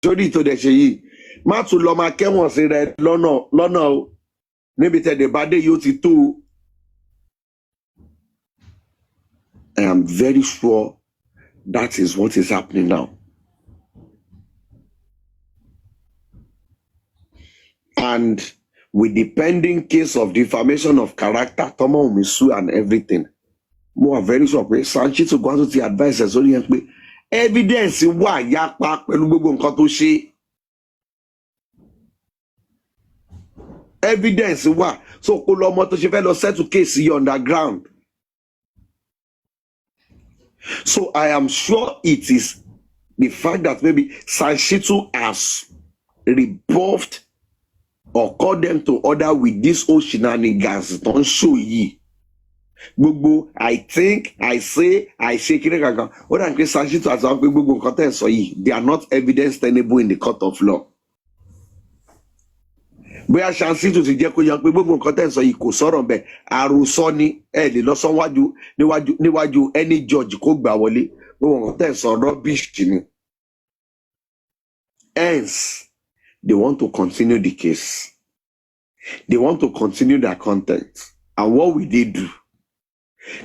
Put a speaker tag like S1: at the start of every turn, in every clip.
S1: sórí tó dẹ̀ ṣe yìí má tún lọ máa kẹ́wọ̀n sí rẹ lọ́nà o níbi tẹ̀dẹ̀ bá dé yóò ti tó o. I am very sure that is what is happening now. And with the pending case of defamation of character, Tomo Misu and everything, more very sure pé Sanchi to go to the advisors only yẹn pé evidence wà yapa pẹ̀lú gbogbo nǹkan tó ṣe. Evidence wà so kó lọ ọmọ tó ṣe fẹ́ lọ settle case yìí underground. So I am sure it is the fact that maybe Sanchitu has rebuffed or called them to order with this whole shenanigans. Don't show ye. Gbogbo, I think, I say, kiri kankan. What I'm saying, Sanchitu has done gbogbo nǹkan tẹ́ ẹ sọ yìí. They are not evidence tenable in the court of law. Bóyá Sanchitu ti jẹ́ kó yan pé gbogbo nǹkan tẹ́ ẹ sọ yìí kò sọ̀rọ̀ bẹ́ẹ̀. Àròsọ ni ẹ lè lọ sọ níwájú any judge kó gbà wọlé. Gbogbo nǹkan tẹ́ ẹ sọ rubbish ni. Hence, they want to continue the case. They want to continue their content. And what will they do?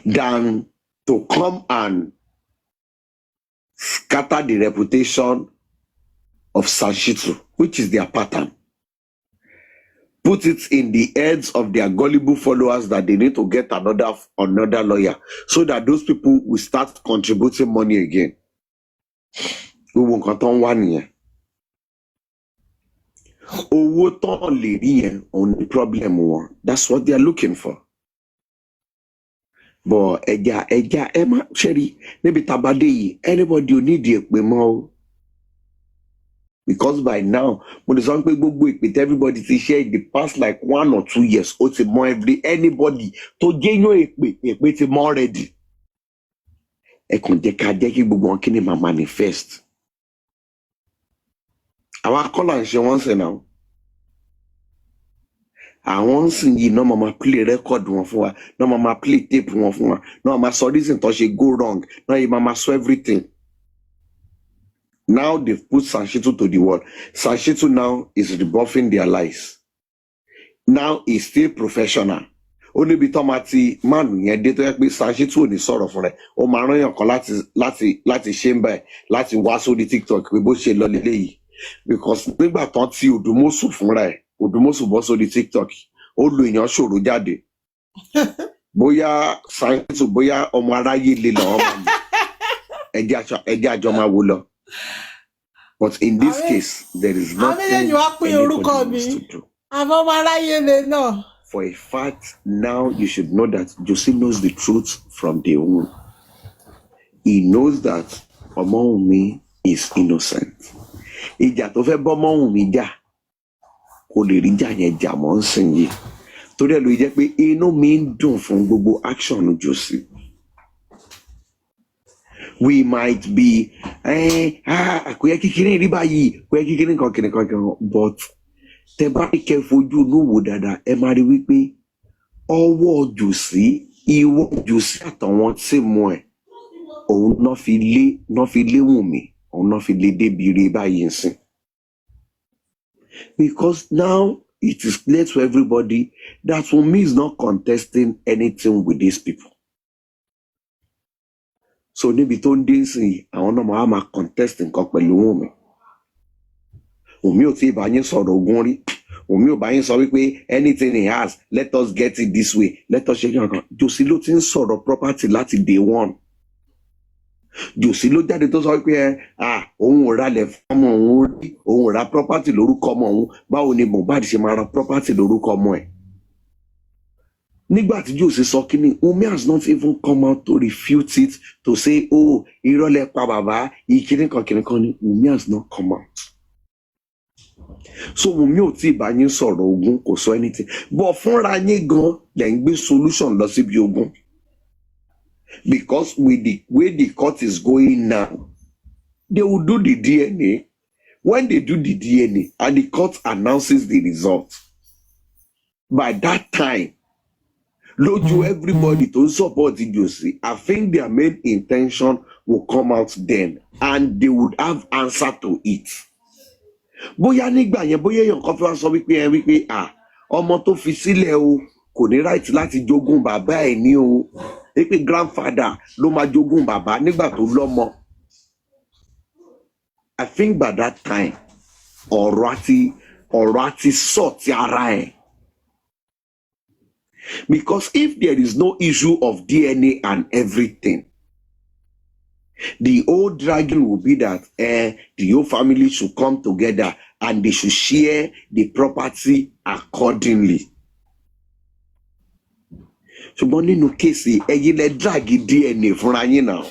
S1: Than to come and scatter the reputation of Sanchitu, which is their pattern. Put it in the heads of their gullible followers that they need to get another lawyer so that those people will start contributing money again. Owó nǹkan tó ń wá nìyẹn. Owó tó ń lè rí yẹn òun ni problem wọn. That's what they are looking for. But Emma, Sherry, maybe Tabade yìí, anybody who need the èpè mọ́ o. Because by now, when the song gbogbo ìpè everybody ti share in the past like 1 or 2 years, ó ti mọ anybody tó jẹ́yàn èpè ti mọ already. Ẹ kàn jẹ́ ká jẹ́ kí gbogbo wọn kí ni máa manifest. Àwọn akọ́là ń ṣe wọ́n sẹ̀ náà. Àwọn sì yìí náà máa play record wọn fún wa, náà máa play tape wọn fún wa, náà máa sọ reason tó ṣe go wrong, náà yìí máa sọ everything. Now they've put Sanchitu to the wall. Sanchitu now is rebuffing their lies. Now he's still professional. Only be tomati man yẹn dé tó yẹ pé Sanchitu ò ní sọ̀rọ̀ fún rẹ̀. Ó máa rán yàn kan láti ṣe ń bẹ̀ láti wá sórí TikTok pé bó ṣe lọ lélẹ́yìí. Because nígbà tán tí Odùmọ̀ṣù fúnra ẹ̀, Odùmọ̀ṣù bọ́ sórí TikTok, ó lo èèyàn ṣòro jáde. Bóyá Sanchitu bóyá ọmọ aráyé lè lọ́wọ́ máa ní. Ẹjẹ́ àjọ máa wò lọ. But in this case, there is nothing anybody needs to do. For a fact, now you should know that Josie knows the truth from day one. He knows that Wumi is innocent. Ìjà tó fẹ́ bọ́ Wumi jà, kò lè rí jà yẹn jà mọ́ nsìn yìí. Torí ẹ̀ ló jẹ́ pé inú mi ń dùn fún gbogbo action Josie. We might be, kò yẹ kíkiri rí báyìí, kò yẹ kíkiri nǹkan, but tẹ bá kẹ́ fojú inú wò dáadáa, ẹ máa rí wípé ọwọ́ Josie, ìwọ Josie àtàwọn tí mú ẹ̀, òun náà fi lé Wumi, òun náà fi lé débi rí báyìí nsìn. Because now it is clear to everybody that Wumi is not contesting anything with these people. So níbi tó ń dé sí àwọn náà máa contest nǹkan pẹ̀lú Wumi. Wumi ò tí ì bá yín sọ̀rọ̀ ogun rí. Wumi ò bá yín sọ wípé anything he has, let us get it this way, let us ṣe kankan. Josie ló ti ń sọ̀rọ̀ property láti day one. Josie ló jáde tó sọ wípé òun ò ralẹ̀ fún ọmọ òun rí, òun ò ra property lórúkọ ọmọ òun, báwo ni Mohbad ṣe máa ra property lórúkọ ọmọ ẹ̀. Nígbà tí Josie sọ kíní, Wumi has not even come out to refute it, to say, oh, irọ́ lẹ pa bàbá, ìkíní kan ni. Wumi has not come out. So Wumi ò tí ì bá yín sọ̀rọ̀ ogun, kò sọ anything. But fúnra yín gan lẹ̀ ń gbé solution lọ síbi ogun. Because with the way the court is going now, they will do the DNA. When they do the DNA and the court announces the result, by that time, lójú everybody to support Josie, I think their main intention will come out then and they would have answer to it. bóyá nígbà yẹn bóyá èèyàn kan fi wá sọ wípé ọmọ tó fi sílẹ̀ o kò ní right láti jogún bàbá ẹ̀ ní o wípé grandfather ló máa jogún bàbá nígbà tó lọ́mọ. I think by that time ọ̀rọ̀ àti sọ ti ara ẹ̀. Because if there is no issue of DNA and everything, the old dragging will be that the whole family should come together and they should share the property accordingly. Ṣùgbọ́n nínú kéèsì ẹ̀yin lẹ drag DNA fúnra yín náà.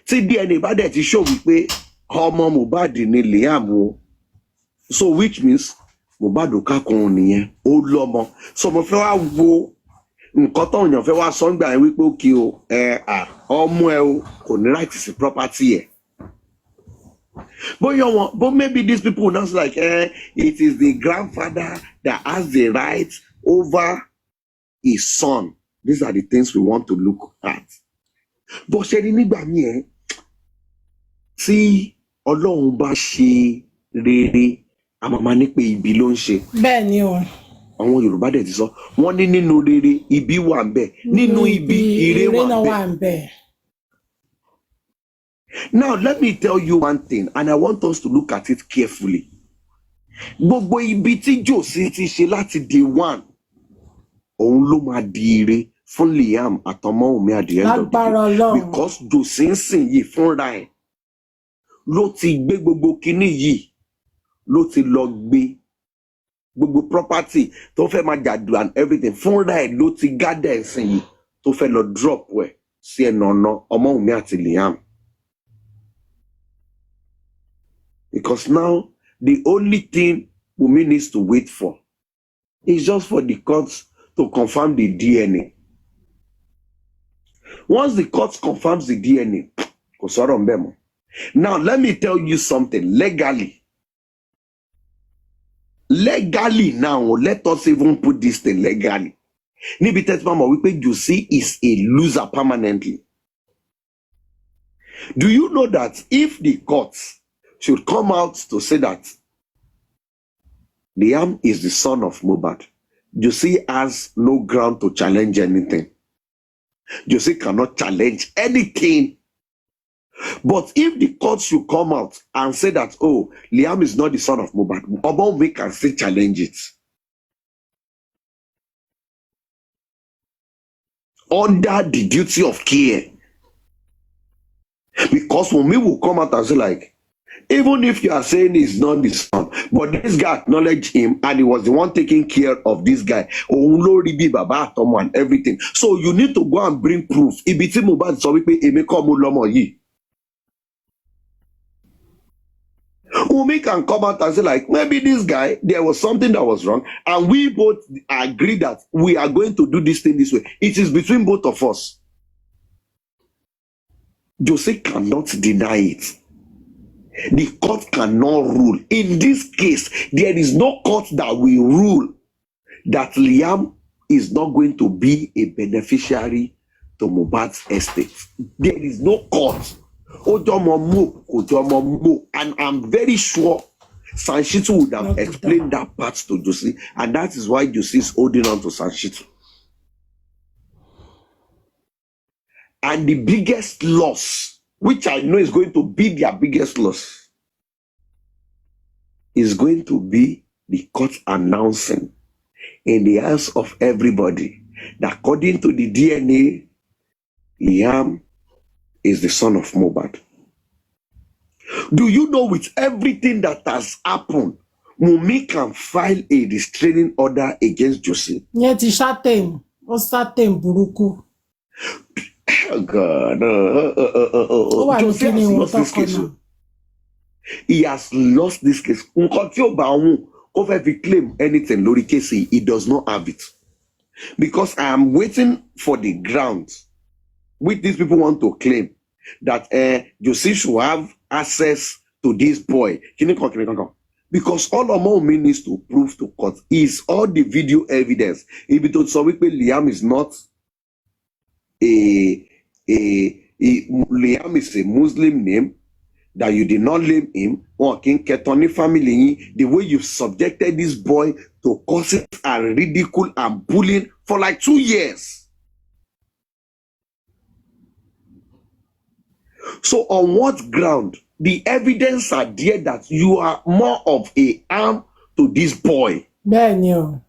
S1: Tí DNA bá dẹ̀ ti show wípé ọmọ Mohbad ni Liam o, so which means Mohbad ò kákun nìyẹn ó lọ́mọ. So mo fẹ́ wá wo nǹkan tó yàn fẹ́ wá sọ nígbà yẹn wípé òkè o ọmọ ẹ o kò ní right sí property ẹ. But maybe these people will not like it is the grandfather that has the right over his son. These are the things we want to look at. But ṣe ni nígbà míì tí Ọlọ́run bá ṣe rere àmàmà ní pé ibi ló ń ṣe.
S2: Bẹ́ẹ̀ ni o.
S1: Àwọn Yorùbá dẹ̀ ti sọ wọ́n ní nínú rere ibi wà ń bẹ̀, nínú ibi ire wà ń bẹ̀. Now let me tell you one thing and I want us to look at it carefully. Gbogbo ibi tí Jòsí ti ṣe láti day one òun ló máa di ire fún Liam àtọmọ Wùmí at the end of the day. Because Jòsí ń sìn yìí fúnra ẹ̀ ló ti gbé gbogbo kinní yìí ló ti lọ gbé gbogbo property tó fẹ́ máa jàdù and everything fúnra ẹ̀ ló ti gádà ẹ̀sìn yìí tó fẹ́ lọ drop ẹ̀ sí ẹ̀nà ọ̀nà ọmọ Wùmí àti Liam. Because now the only thing Wumi needs to wait for is just for the courts to confirm the DNA. Once the court confirms the DNA, kò sọ̀rọ̀ ńbẹ̀ mọ́. Now let me tell you something legally. Legally now, let us even put this thing legally. Níbi tẹ́tí máa mọ̀ wípé Jòsí is a loser permanently. Do you know that if the courts should come out to say that Liam is the son of Mohbad, Jòsí has no ground to challenge anything. Jòsí cannot challenge anything. But if the court should come out and say that, oh, Liam is not the son of Mohbad, Wumi can still challenge it. Under the duty of care. Because Wumi will come out and say like, even if you are saying he's not the son, but this guy acknowledged him and he was the one taking care of this guy. Òun ló rí bí bàbá àtọmọ and everything. So you need to go and bring proof. Ibi tí Mohbad sọ wípé èmi kọ́ mo lọ́mọ yìí. Wumi can come out and say like, maybe this guy, there was something that was wrong and we both agree that we are going to do this thing this way. It is between both of us. Jòsí cannot deny it. The court cannot rule. In this case, there is no court that will rule that Liam is not going to be a beneficiary to Mohbad's estate. There is no court. And I'm very sure Sanshitu would have explained that part to Jòsí, and that is why Jòsí is holding on to Sanshitu. And the biggest loss, which I know is going to be their biggest loss, is going to be the court announcing in the eyes of everybody that according to the DNA, Liam is the son of Mohbad. Do you know with everything that has happened, Wumi can file a restraining order against Jòsí?
S2: Yet he shot him. O certain buruku.
S1: Oh God. Jòsí has lost this case. He has lost this case. Nǹkan tí ó bá òun kó fẹ́ fi claim anything lórí case yìí, he does not have it. Because I am waiting for the grounds which these people want to claim that Jòsí should have access to this boy. Because all Wumi needs to prove to court is all the video evidence. If it was so Liam is not Liam is a Muslim name that you did not blame him, or king ketoni family, the way you subjected this boy to curses and ridicule and bullying for like 2 years. So on what ground? The evidence are there that you are more of a harm to this boy.
S2: bẹ́ẹ̀ ni o.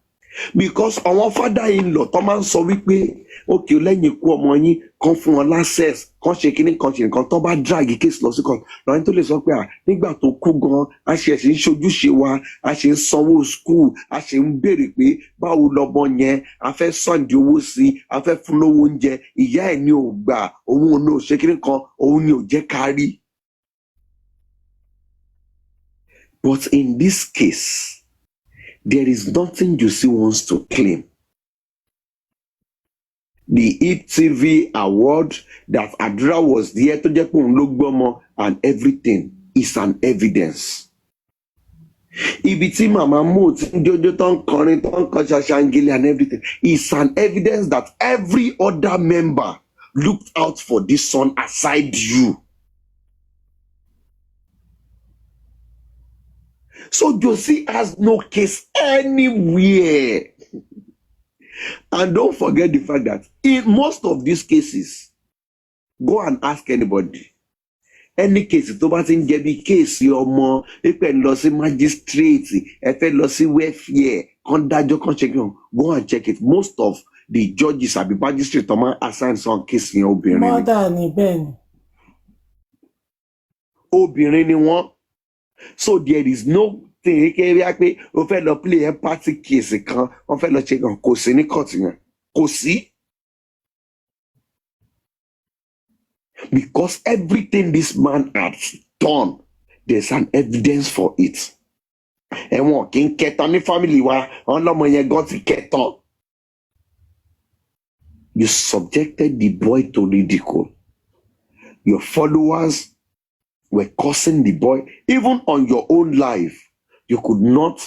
S1: Because our father-in-law tó máa ń sọ wípé okay lẹ́yìn ikú ọmọ yín kan fún wọn access kan ṣe kíní kan ṣe nǹkan tó bá drag case lọ sí kan lọ́yìn tó lè sọ pé nígbà tó kú gan a ṣe ń ṣojúṣe wa a ṣe ń sanwó school a ṣe ń béèrè pé báwo lọmọ yẹn a fẹ́ sànni owó sí a fẹ́ fún lówó oúnjẹ ìyá ẹ̀ ní ò gbà òun ò ṣe kíní kan òun ni ò jẹ́ ká rí. But in this case, there is nothing Josie wants to claim. The ETV award that Adra was there to Jepun Logbomo and everything is an evidence. Ibiti Mama Moot, Jojo Ton Korin, Ton Kocha Shangili and everything is an evidence that every other member looked out for this son aside you. So Josie has no case anywhere. And don't forget the fact that in most of these cases, go and ask anybody. Any case, tó bá ti ń jẹ́ bí case ọmọ, ẹ fẹ́ lọ sí magistrate, ẹ fẹ́ lọ sí welfare, kan dájọ́ kan check it, go and check it. Most of the judges àbí magistrate tó máa assign some case yẹn obìnrin ni.
S2: mọ́dà ni bẹ́ẹ̀ ni.
S1: Obìnrin ni wọ́n. So there is no thing pé o fẹ́ lọ play empathy case kan wọ́n fẹ́ lọ ṣe kan kò sí ní court yẹn kò sí. Because everything this man has done there's an evidence for it. Ẹ̀wọ̀n kì í kẹtàn ní family wa wọ́n lọ́mọ yẹn gan ti kẹtàn. You subjected the boy to ridicule. Your followers were cursing the boy. Even on your own life, you could not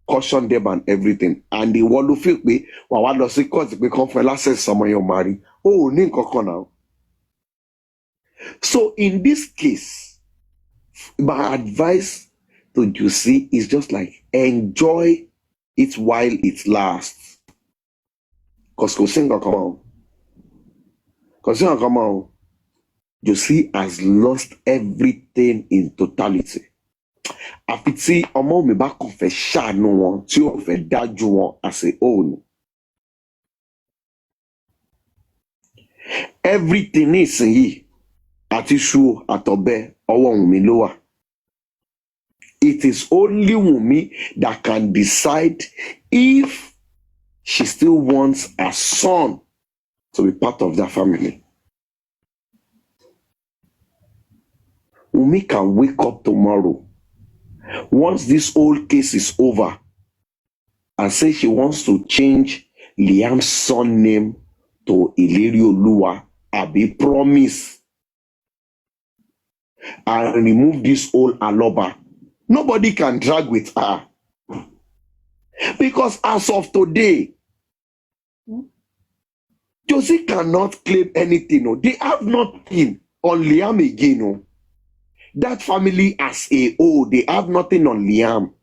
S1: caution them and everything. And the one who feel me, while I see court, become for last someone you marry. Oh, now. So in this case, my advice to Josie is just like enjoy it while it lasts. Because Josie has lost everything in totality. Àfi tí ọmọ mi bá kàn fẹ́ ṣàánú wọn tí ò fẹ́ dájú wọn as a whole. Everything ní ìsinyìí àti ṣu àtọ̀bẹ ọwọ́ Wumi ló wà. It is only Wumi that can decide if she still wants her son to be part of that family. Wumi can wake up tomorrow, once this whole case is over, and say she wants to change Liam's son name to Ilerioluwa, Abi Promise, and remove this whole Aloba. Nobody can drag with her. Because as of today, Josie cannot claim anything. No. They have nothing on Liam again. No. That family as a whole, they have nothing on Liam.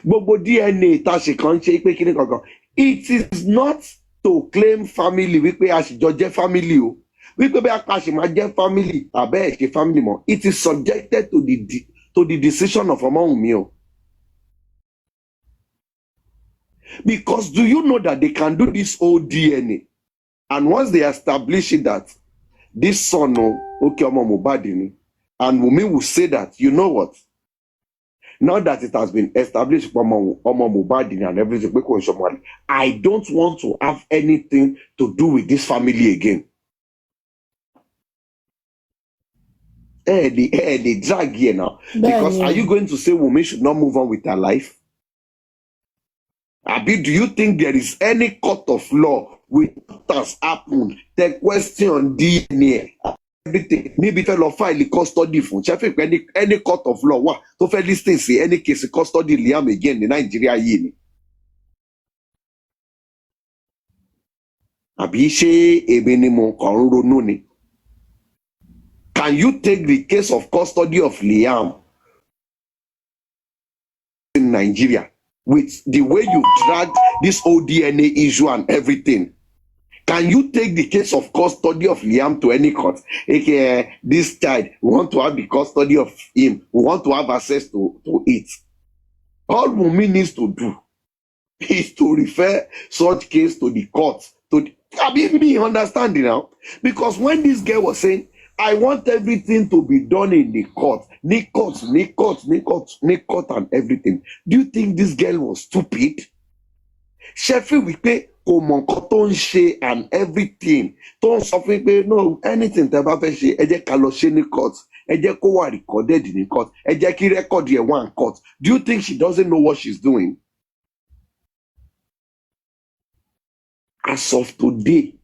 S1: Gbogbo DNA tá ṣe kàn ṣe pé kíní kankan. It is not to claim family wípé a ṣì jọ jẹ́ family o. Wípé bí a ṣì máa jẹ́ family àbẹ́ ẹ̀ ṣe family mọ́. It is subjected to the decision of ọmọ Wumi o. Because do you know that they can do this whole DNA? And once they establish it that this son, okay, Omo Mohbad ni, and Wumi will say that, you know what? Now that it has been established, Omo Mohbad ni and everything, I don't want to have anything to do with this family again. They drag here now. Because are you going to say Wumi should not move on with her life? Abi, do you think there is any court of law with what has happened? The question DNA, everything. Maybe fellow file custody for any court of law. What to fair listing say any case custody Liam again in Nigeria yini. Abi she ebeni mo kan ronú ni. Can you take the case of custody of Liam in Nigeria with the way you dragged this whole DNA issue and everything? Can you take the case of custody of Liam to any court? Okay, this child, we want to have the custody of him. We want to have access to it. All Wumi needs to do is to refer such case to the court. I mean, me understanding now. Because when this girl was saying, I want everything to be done in the court, court, and everything. Do you think this girl was stupid? Sheffield we pay and everything. Don't suffer no anything tẹ́ bá fẹ́ ṣe ẹ jẹ́ ká lọ ṣe ní court. Ẹ jẹ́ kó wà recorded in court. Ẹ jẹ́ kí record yẹ one court. Do you think she doesn't know what she's doing? As of today,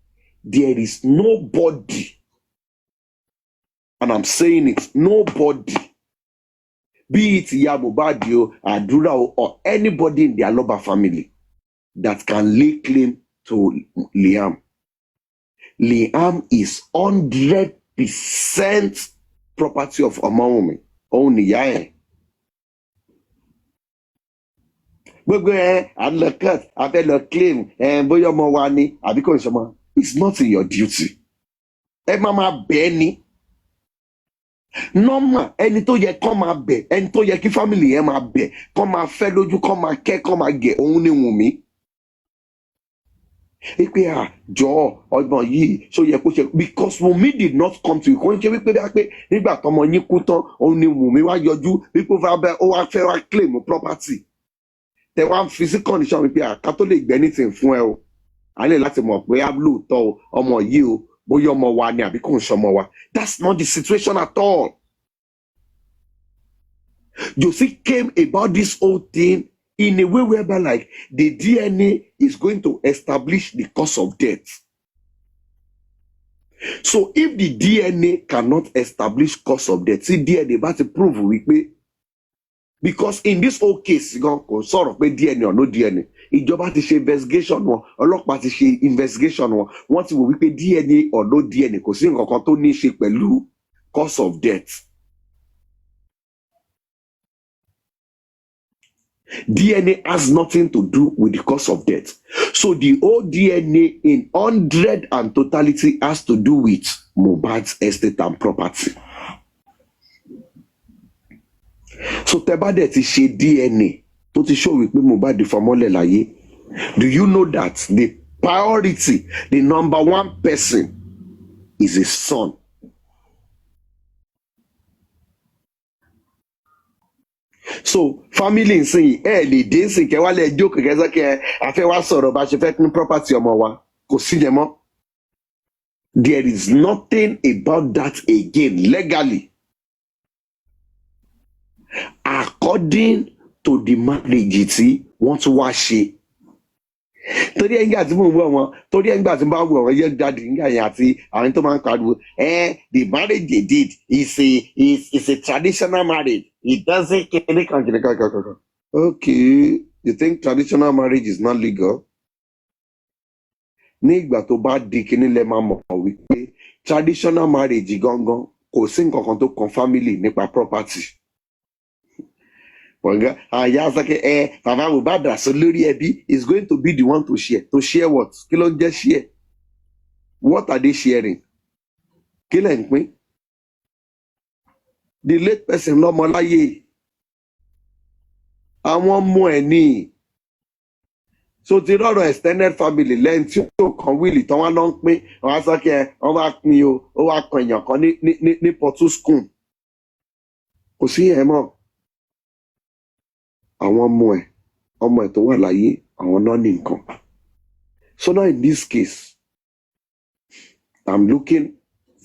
S1: there is nobody, and I'm saying it, nobody, be it Iya Mohbad Adura or anybody in the Aloba family, that can lay claim to Liam. Liam is 100% property of Wumi. Only Yaya. Gbogbo advocate abẹ́lọ claim bóyá ọmọ wa ni àbí kò ń ṣọmọ. It's not in your duty. Ẹ máa bẹ̀ ni. Normal ẹni tó yẹ kán máa bẹ̀, ẹni tó yẹ kí family yẹn máa bẹ̀, kán máa fẹ́ lójú, kán máa kẹ́, kán máa gẹ̀, òun ni Wumi. Wípé jọ̀ọ́ ọgbọ̀n yìí ṣó yẹ kó ṣe, because Wumi did not come to you. Kò ń ṣe wípé nígbà tọmọ yín kú tán òun ni Wumi wá yọjú wípé ó wá fẹ́ wá claim property. Tẹ wá fi sí condition wípé ká tó lè gbẹ́ anything fún ẹ o. A lè láti mọ̀ pé lóòótọ́ o ọmọ yìí o bóyá ọmọ wa ni àbí kò ń ṣọmọ wa. That's not the situation at all. Josie came about this whole thing in a way whereby like the DNA is going to establish the cause of death. So if the DNA cannot establish cause of death, see DNA bá ti prove wípé, because in this whole case kò sọ̀rọ̀ pé DNA or no DNA, ìjọba ti ṣe investigation wọn, ọlọ́pàá ti ṣe investigation wọn, wọ́n ti wò wípé DNA or no DNA kò sí nǹkan kan tó ní í ṣe pẹ̀lú cause of death. DNA has nothing to do with the cause of death. So the whole DNA in 100 and totality has to do with Mohbad's estate and property. So tẹ́ bá dẹ̀ ti ṣe DNA tó ti show wípé Mohbad fọmọlẹ̀ láyé. Do you know that the priority, the number one person is his son? So family nsìn lè dé nsìn kẹ wá lẹ jókòó kẹsàn kẹ àfẹ wá sọ̀rọ̀ bá ṣe fẹ́ pín property ọmọ wa kò sí yẹn mọ́. There is nothing about that again legally. According to the marriage tí wọ́n tún wá ṣe. Torí ẹ̀yìn àti mò ń wọ̀ wọn, torí ẹ̀yìn àti bá wọ̀ wọn yẹ dáàdì nígbà yẹn àti àwọn tó máa ń pariwo the marriage they did is a traditional marriage. It doesn't care. Okay, you think traditional marriage is not legal? Ní ìgbà tó bá di kíní lẹ máa mọ̀ wípé traditional marriage gangan kò sí nǹkan kan tó kan family nípa property. Àyà sọ́kẹ́ bàbá Mohbad àṣọ lórí ẹbí is going to be the one to share. To share what? Kí ló ń jẹ́ share? What are they sharing? Kí lẹ̀ ń pín? The late person lọ́mọ láyé. Àwọn ọmọ ẹ̀ ní. So ti rọrọ extended family lẹ́yìn tí ó kàn wíìlì tán wá lọ ń pín. Wọ́n á sọ́kẹ́ wọ́n wá pín o, ó wá kan èèyàn kan ní Portu school. Kò sí ẹ̀ mọ́. Àwọn ọmọ ẹ̀ tó wà láyé àwọn náà ní nǹkan. So now in this case, I'm looking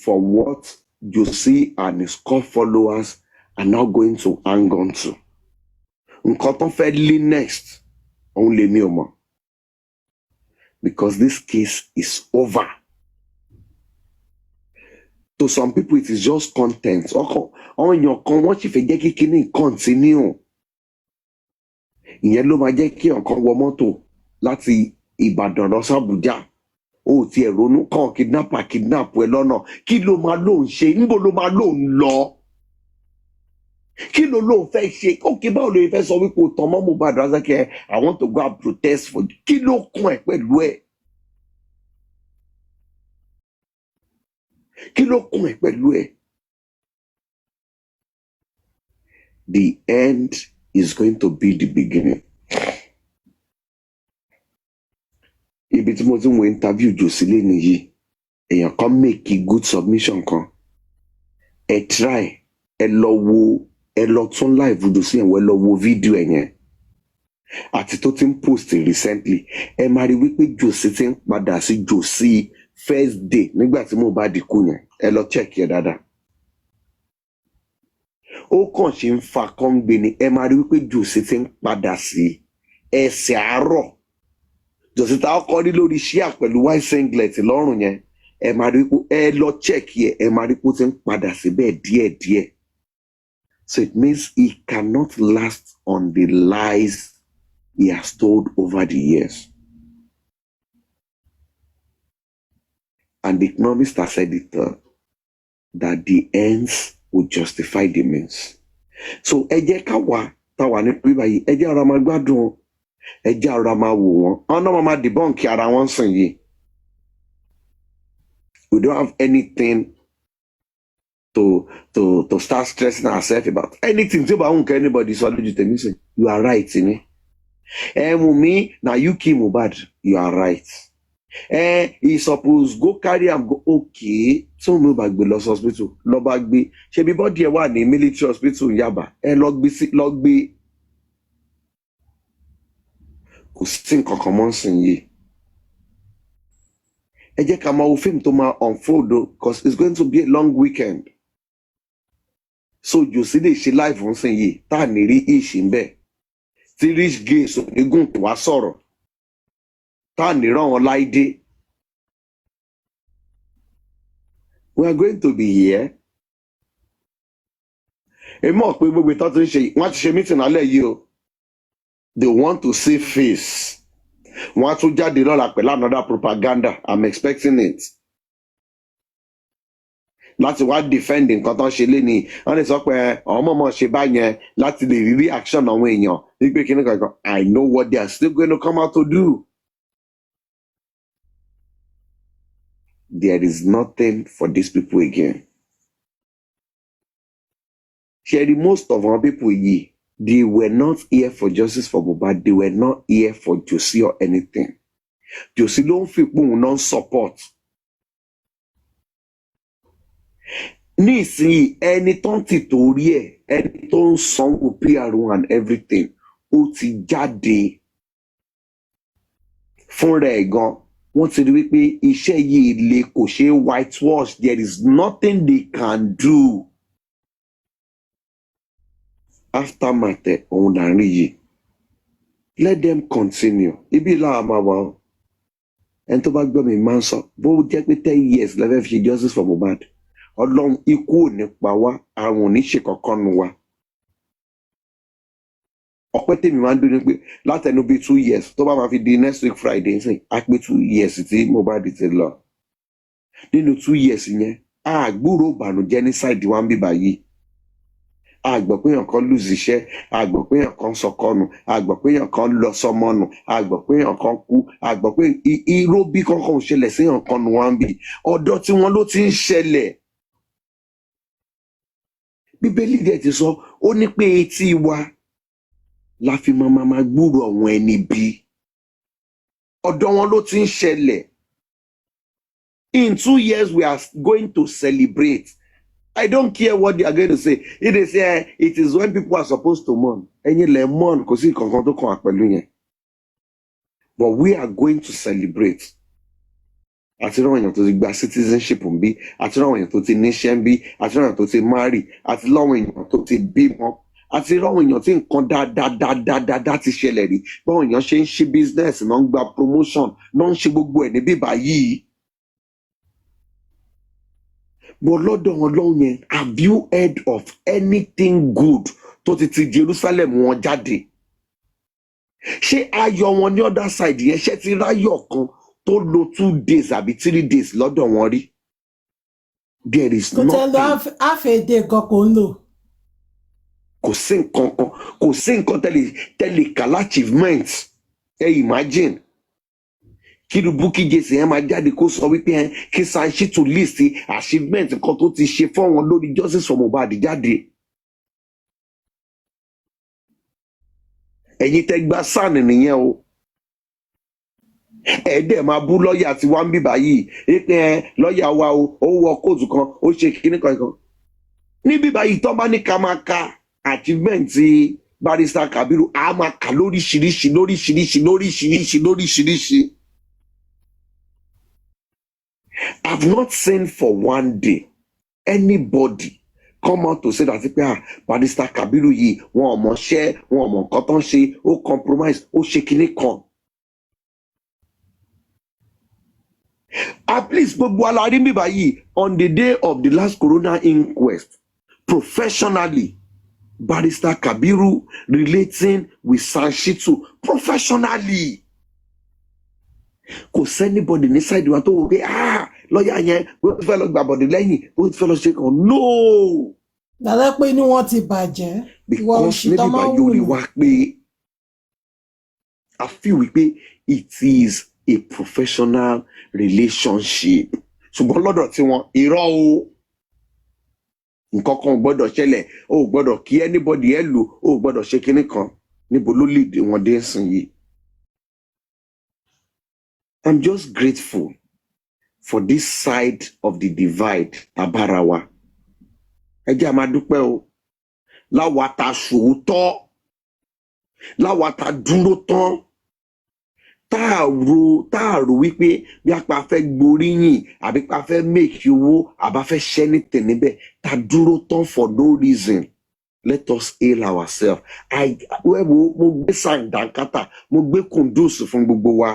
S1: for what Josie and his core followers are now going to hang on to. Nǹkan tó fẹ́ lé next, òun lè mí o mọ̀. Because this case is over. To some people it is just content. Àwọn èèyàn kan wọ́n sì fẹ́ jẹ́ kí kíní continue. Ìyẹn ló máa jẹ́ kí ọ̀kan wọ mọ́tò láti Ìbàdàn lọ sí Àbújá o ti ẹ̀ ronú kàn kidnap ẹ lọ́nà kí ló máa lóun ṣe níbo ló máa lóun lọ kí ló lóun fẹ́ ṣe ókè báwo ló fẹ́ sọ wípé o tàn mọ́ Mohbad Razaki I want to go and protest for kí ló kún ẹ pẹ̀lú ẹ kí ló kún ẹ pẹ̀lú ẹ. The end is going to be the beginning. Ibi tí mo ti ń wo interview Josile nìyí èèyàn kan make a good submission kan ẹ try ẹ lọ tún live Josile yẹn ẹ lọ wo fídíò ẹ yẹn àti tó ti ń post recently ẹ máa rí wípé Josile ti ń padà sí Josile first day nígbà tí Mohbad kú yẹn ẹ lọ check yẹ dáadáa ó kàn ṣe ń fa kọ́ńgbé ni ẹ máa rí wípé Josile ti ń padà sí ẹsẹ̀ àárọ̀ Josile tá a kọ́ rí lórí ṣíà pẹ̀lú white singlet lọ́rùn yẹn ẹ máa rí wípé ẹ lọ check yẹ ẹ máa rí wípé ó ti ń padà síbẹ̀ díẹ̀díẹ̀ so it means he cannot last on the lies he has told over the years and the economist has said it that the ends will justify the means. So ẹ jẹ́ ká wà táwa ní bíbá yìí ẹ jẹ́ ara máa gbádùn ẹ jẹ́ ara máa wò wọ́n àwọn náà máa debunk ara wọn sìn yìí. We don't have anything to start stressing ourselves about anything tí ó bá ń kẹ́ anybody sọ lójú tèmi sìn you are right ni Wumi na you kill Mohbad you are right he suppose go carry am go okay tí wọn bá gbé lọ sí hospital lọ bá gbé ṣe bí bọ́dì ẹ wà ní military hospital Yaba ẹ lọ gbé kò sí nǹkan kan mọ́ sìn yìí ẹ jẹ́ ká máa wo fíìmù tó máa unfold o because it's going to be a long weekend so Josile ṣe live ń sìn yìí tá à ní rí ìṣì ń bẹ̀ tí rich gays onígun tó wá sọ̀rọ̀ tá à ní rán wọn láìdé. We are going to be here. Ẹ mọ̀ pé gbogbo ìtọ́ tó ń ṣe wọ́n ti ṣe meeting alẹ́ yìí o. They want to see face. Wọ́n á tún jáde lọ́la pẹ̀lú another propaganda. I'm expecting it. Láti wá defend nǹkan tó ń ṣe léni. Wọ́n lè sọ pé àwọn ọmọ ṣe báyẹn láti lè rí reaction àwọn èèyàn. Wípé kíní kankan, I know what they are still going to come out to do. There is nothing for these people again. Sherry, most of our people here, they were not here for justice for Mohbad. They were not here for Josie or anything. Josie don't feel non-support. Nísìnyí, ẹni tó ń tìtorí ẹ̀, ẹni tó ń sanwó PR and everything, ó ti jáde fúnra ẹ̀ gan. Wọ́n ti rí wípé iṣẹ́ yìí le kò ṣe whitewash. There is nothing they can do. Aftermath òun là ń rí yìí. Let them continue. Ibi láwa máa wà ó. Ẹni tó bá gbọ́ mi máa ń sọ bó jẹ́ pé 10 years lẹ́fẹ̀ẹ́ fi ṣe justice for Mohbad. Ọlọ́run ikú ò ní pa wá, àrùn ò ní ṣe kankan nu wa. Ọpẹ́ tèmi máa ń dún ní pé látẹnu bíi 2 years tó bá máa fi di next week Friday sìn á pé 2 years tí Mohbad ti lọ. Nínú 2 years yẹn àgbúrò ìbànújẹ́ ní side wa ń bíbá yìí. Àgbọ̀ pé èèyàn kan lose iṣẹ́, àgbọ̀ pé èèyàn kan sọkọnù, àgbọ̀ pé èèyàn kan lọ sọmọnù, àgbọ̀ pé èèyàn kan kú, àgbọ̀ pé irú bí kankan ò ṣẹlẹ̀ sí èèyàn kan nù wá ń bì. Ọ̀dọ̀ tí wọ́n ló ti ń ṣẹlẹ̀. Bíbélì dẹ̀ ti sọ ó ní pé etí wa la fi máa gbúrò àwọn ẹni bí. Ọ̀dọ̀ wọn ló ti ń ṣẹlẹ̀. In 2 years we are going to celebrate. I don't care what they are going to say. If they say it is when people are supposed to mourn. Ẹ̀yin lẹ mourn kò sí kankan tó kàn wá pẹ̀lú yẹn. But we are going to celebrate. Àti ráwọn èèyàn tó ti gba citizenship ń bí, àti ráwọn èèyàn tó ti níṣẹ́ ń bí, àti ráwọn èèyàn tó ti marry, àti ráwọn èèyàn tó ti bímọ, àti ráwọn èèyàn tí nǹkan dáadáa ti ṣẹlẹ̀ rí. Báwọn èèyàn ṣe ń ṣe business náà ń gba promotion náà ń ṣe gbogbo ẹ̀ ní bíbá yìí. But lọ́dọ̀ wọn lọ́hùn yẹn, have you heard of anything good tó ti Jerusalem wọn jáde? Ṣé ayọ̀ wọn ní other side yẹn ṣé ti ráyọ̀ kan tó lo 2 days àbí 3 days lọ́dọ̀ wọn rí. There is
S2: kò tẹ́ lọ
S1: nothing.
S2: àfẹ́dé gan kò ń lò.
S1: Kò sí nǹkan kan, kò sí nǹkan tẹ́lẹ̀ kà achievement. Imagine kí ni Bukky Jesse yẹn máa jáde kó sọ wípé kí Sanshito list achievement kan tó ti ṣe fún wọn lórí justice for Mohbad jáde. Ẹ̀yin tẹ́ gba SAN nìyẹn o. Ẹ̀ẹ́dẹ̀ máa bú lọ́ọ̀yà tí wọ́n ń bì báyìí pé lọ́ọ̀yà wa o ó wọ kóòtù kan ó ṣe kíní kan. Níbí báyìí tó bá ní ká máa ka achievement Barrister Kabiru a máa kà lóríṣiríṣi. I've not seen for one day anybody come out to say that Barrister Kabiru yìí wọn ò mọṣẹ́ wọn ò mọ nǹkan tó ń ṣe ó compromise ó ṣe kíní kan. At least gbogbo alárí mi báyìí on the day of the last coroner inquest professionally Barrister Kabiru relating with Sanshito professionally. Kò sẹ́nibọ̀dì ní sáìdì wa tó wò pé lọ́ọ̀yà yẹn bó ti fẹ́ lọ gbàbọ̀dì lẹ́yìn bó ti fẹ́ lọ ṣe kàn no.
S2: Dàdá pé inú wọn ti bàjẹ́.
S1: Because níbi báyìí orí wa pé I feel wípé it is a professional relationship. Ṣùgbọ́n lọ́dọ̀ tí wọ́n irọ́ o. Nǹkan kan ò gbọ́dọ̀ ṣẹlẹ̀ o ò gbọ́dọ̀ kí anybody ẹ lò o ò gbọ́dọ̀ ṣe kinní kan níbo ló lè dé wọn dé sìn yìí. I'm just grateful for this side of the divide tabara wa. Ẹ jẹ́ a máa dúpẹ́ o. Láwa ta ṣòótọ́, láwa ta dúró tán, tá a rò wípé bí apá fẹ́ gboríyìn àbí pa fẹ́ make owó àbá fẹ́ ṣẹ́ anything níbẹ̀ tá dúró tán for no reason. Let us hail ourselves. Mo gbé sàǹdàkátà, mo gbé kùndùsù fún gbogbo wa.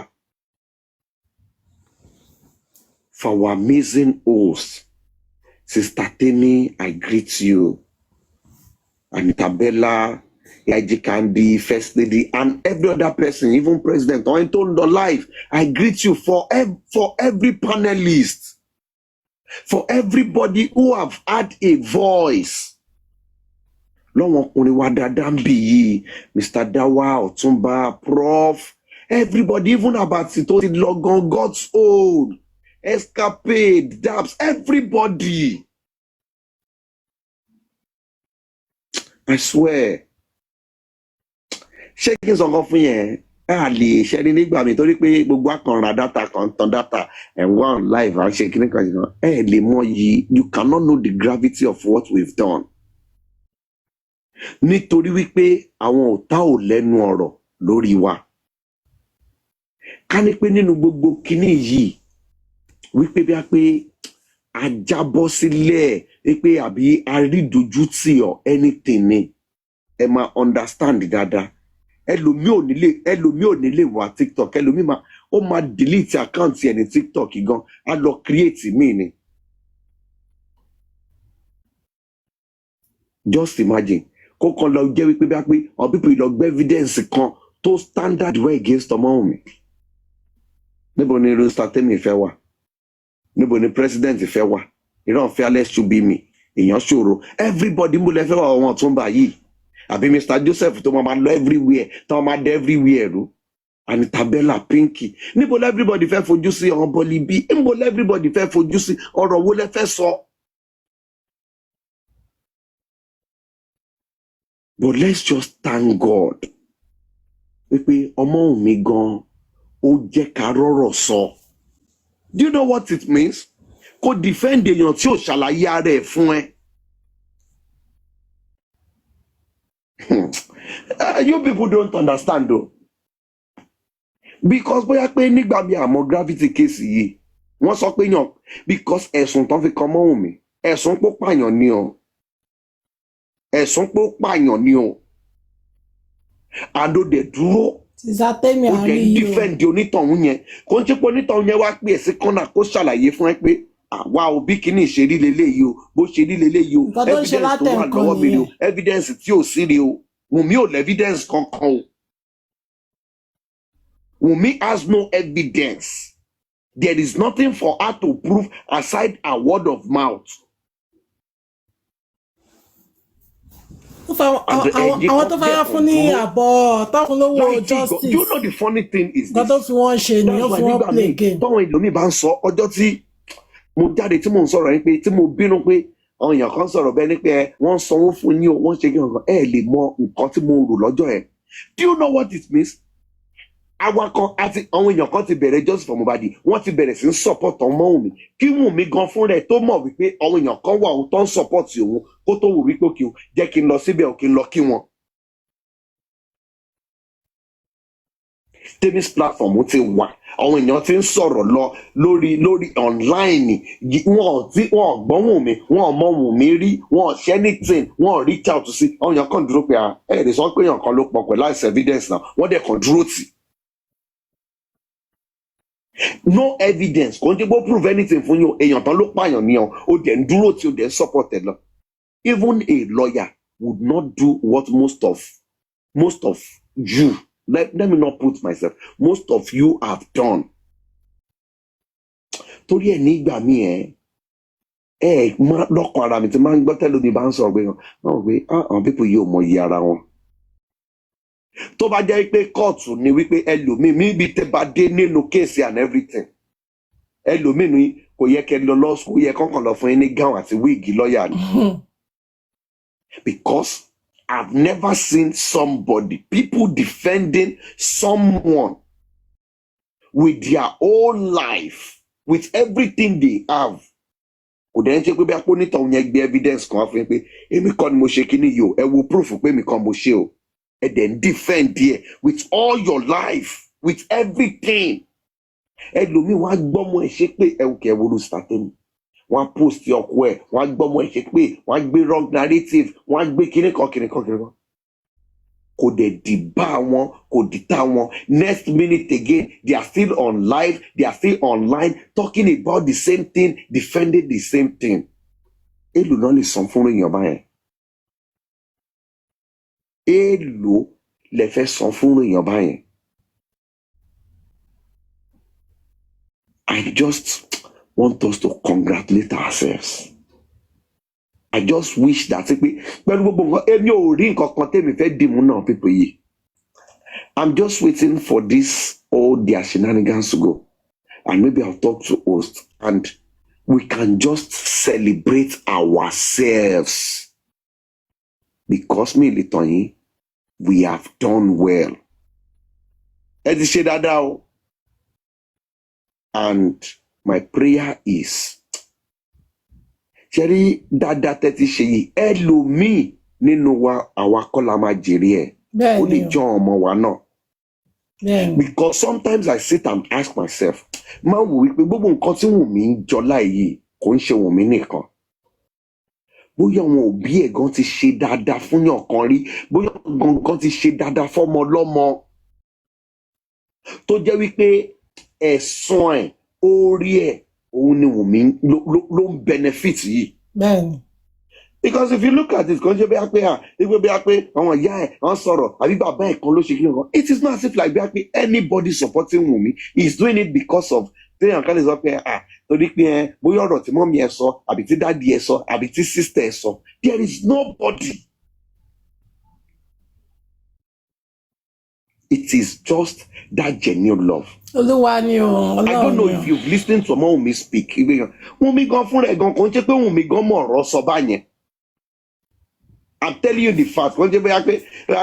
S1: For our amazing host, Sister Temi, I greet you. Anita Bella, Yaji Kandi, First Lady, and every other person, even President, or in life, I greet you for every panelist, for everybody who have had a voice. Lọ́wọ́n ọkùnrin wa dáadáa ń bì yìí, Mr. Dawa, Ọ̀túnba, Prof, everybody, even about tó ti lọ́gán, God's own, Escapade, Dabs, everybody. I swear. Ṣé kí n sọ nǹkan fún yẹn? A lè ṣe ní nígbà mi torí pé gbogbo àkànrà data kan tan data and one live and ṣe kíní kan yìí. Ẹ lè mọ yìí, you cannot know the gravity of what we've done. Nítorí wípé àwọn ọ̀tá ò lẹ́nu ọ̀rọ̀ lórí wa. Ká ní pé nínú gbogbo kíní yìí, wípé bí a pé a jábọ́ sílẹ̀ wípé àbí a rí dojútì or anything ni ẹ máa understand dáadáa. Ẹlòmíì ò nílé wá TikTok, ẹlòmíì máa delete account ẹ̀ ní TikTok gan, á lọ create mí ni. Just imagine kó kan lọ jẹ́ wípé bí a pé àwọn people lọ gbé evidence kan tó standard way against ọmọ mi. Níbo ni Rooster Temi fẹ́ wà? Níbo ni president fẹ́ wà? Ìran fearless should be me. Èèyàn ṣòro. Everybody mo lè fẹ́ wà wọn tún bá yìí. Àbí Mr. Joseph tó máa lọ everywhere, tó máa dé everywhere ro. Anita Bella, Pinky. Níbo lè everybody fẹ́ fojú sí ọ̀hún bọ́lí bí? Níbo lè everybody fẹ́ fojú sí ọ̀rọ̀ wo lẹ fẹ́ sọ? But let's just thank God. Wípé ọmọ mi gan ó jẹ́ ká rọ́rọ̀ sọ. Do you know what it means? Kó defend èèyàn tí ò ṣàlàyé ara ẹ̀ fún ẹ. You people don't understand though. Because bóyá pé nígbà bí àmọ́ gravity case yìí, wọ́n sọ pé yàn because ẹ̀sùn tán fi kan mọ́ Wumi, ẹ̀sùn pó pààyàn ni o. Ẹ̀sùn pó pààyàn ni o. Àdó dẹ̀ dúró.
S2: Sister Temi
S1: Ó dẹ̀ defend onítọ̀hún yẹn. Kò ń ṣe pé onítọ̀hún yẹn wá pè é sí kọ́nà kó ṣàlàyé fún ẹ pé àwa ò bí kíní ṣe rí leléyìí o, bó ṣe rí leléyìí o, evidence tó wà lọ́wọ́ mi ni o, evidence tí ò sí rí o. Wumi ò lè evidence kankan o. Wumi has no evidence. There is nothing for her to prove aside a word of mouth. And
S2: àwọn tó fẹ́ fún ní àbọ̀ táwọn lówó
S1: Like, do you
S2: justice
S1: know the funny thing is
S2: nǹkan tó
S1: this?
S2: fi wọ́n ṣe
S1: That's
S2: nìyẹn
S1: why
S2: fi wọ́n
S1: nígbà
S2: play
S1: míì
S2: game.
S1: tọ́wọ́n ẹlòmíì bá ń sọ ọjọ́ tí mo jáde tí mò ń sọ̀rọ̀ yín pé tí mo bínú pé àwọn èèyàn kan sọ̀rọ̀ bẹ́ẹ̀ ni pé wọ́n sanwó fún yín o wọ́n ṣe kí nǹkan ẹ̀ lè mọ nǹkan tí mo rò lọ́jọ́ yẹn. Do you know what it means? Awakọ̀ àti àwọn èèyàn kan ti bẹ̀rẹ̀ justice for Mohbad, wọ́n ti bẹ̀rẹ̀ sí ń support ọmọ Wùmí kí Wùmí gan fún rẹ̀ tó mọ̀ wípé àwọn èèyàn kan wà tó ń support òun kó tó wù wípé kí o jẹ́ kí n lọ síbẹ̀ ò kí n lọ kí wọn. Temi's platform ti wà àwọn èèyàn ti ń sọ̀rọ̀ lọ lórí online wọn gbọ́ Wùmí wọn mọ Wùmí rí wọn ṣe anything wọn reach out sí àwọn èèyàn kan dúró pé ẹ lè sọ pé èèyàn kan ló pọ̀ pẹ̀lú àìsàn evidence náà wọ́n dẹ̀ kàn dúró tì. No evidence kò ń jẹ́ bó prove anything fún yín èèyàn tán ló pààyàn ní ọ dẹ̀ ń dúró tí o dẹ̀ ń support ẹ lọ. Even a lawyer would not do what most of you, let me not put myself, most of you have done. Torí ẹ̀ nígbà míì lọ́kàn ara mi ti máa ń gbọ́ tẹ́lẹ̀ mi bá ń sọ̀rọ̀ pé wọ́n pé àwọn pípọ̀ yìí ò mọ iye ara wọn. Tó bá jẹ́ pé kóòtù ni wípé ẹlòmíì níbi tẹ́ bá dé nínú kéèsì and everything ẹlòmíì ni kò yẹ kẹ́ lọ lọ school yẹ kọ́kàn lọ fún yín ní gown àti wíìgì lọ́ọ̀yà ni. Because I've never seen people defending someone with their whole life, with everything they have. Kò dẹ̀ ń ṣe pé bí apónítọ̀ òun yẹn gbé evidence kan wá fún yín pé èmi kọ́ ni mo ṣe kíní yìí o ẹ wo proof pé èmi kan mo ṣe o ẹ dẹ̀ ń defend there with all your life, with everything. Ẹlòmíì wọ́n á gbọ́mọ ẹ̀ ṣe pé ẹ wò kẹ́ ẹ wo ló sàtẹ́nu. Wọ́n á post ọkọ ẹ̀ wọ́n á gbọ́mọ ẹ̀ ṣe pé wọ́n á gbé wrong narrative wọ́n á gbé kíní kan. Kò dẹ̀ dìbà wọn kò dìtà wọn. Next minute again they are still on live, they are still online talking about the same thing, defending the same thing. Èlò náà lè san fún èèyàn báyẹn. Èlò lè fẹ́ san fún èèyàn báyẹn. I just want us to congratulate ourselves. I just wish that pẹ̀lú gbogbo nǹkan èmi ò rí nǹkan kan tẹ́mi fẹ́ dìmú náà pípé yìí. I'm just waiting for this their shenanigans to go, and maybe I'll talk to host and we can just celebrate ourselves because mi lè tàn yín we have done well. Ẹ ti ṣe dáadáa o, and my prayer is ṣe rí dáadáa tẹ́ ti ṣe yìí ẹlòmíì nínú wa àwa kọ́ la máa jèrè ẹ̀ ó lè jọ ọmọ wa náà. Because sometimes I sit and ask myself máa wò wípé gbogbo nǹkan tí Wùmí ń jọ láàyè kò ń ṣe Wùmí nìkan. Bóyá àwọn òbí ẹ̀ gan ti ṣe dáadáa fún yàn kan rí, bóyá gan ti ṣe dáadáa fọ́mọ lọ́mọ tó jẹ́ wípé ẹ̀san ẹ̀ orí ẹ̀ òun ni Wùmí ló ń benefit yìí.
S2: Bẹ́ẹ̀ni.
S1: Because if you look at it kò ń ṣe bí a pé àwọn ìyá ẹ̀ wọ́n sọ̀rọ̀ àbí bàbá ẹ̀ kan ló ṣe kí nǹkan. It is not as if like bí a pé anybody supporting Wùmí is doing it because of téèyàn kan lè sọ pé torí pé bóyá ọ̀rọ̀ tí mọ́mí ẹ̀ sọ àbí tí dáàdi ẹ̀ sọ àbí tí sister ẹ̀ sọ. There is nobody. It is just that genuine love.
S2: Olúwa ni o.
S1: I don't know if you've listened to Wùmí speak. Wùmí gan fúnra ẹ̀ gan kò ń ṣe pé Wùmí gan mọ̀ ọ̀rọ̀ sọ báyẹn. I'm telling you the fact. Kò ń ṣe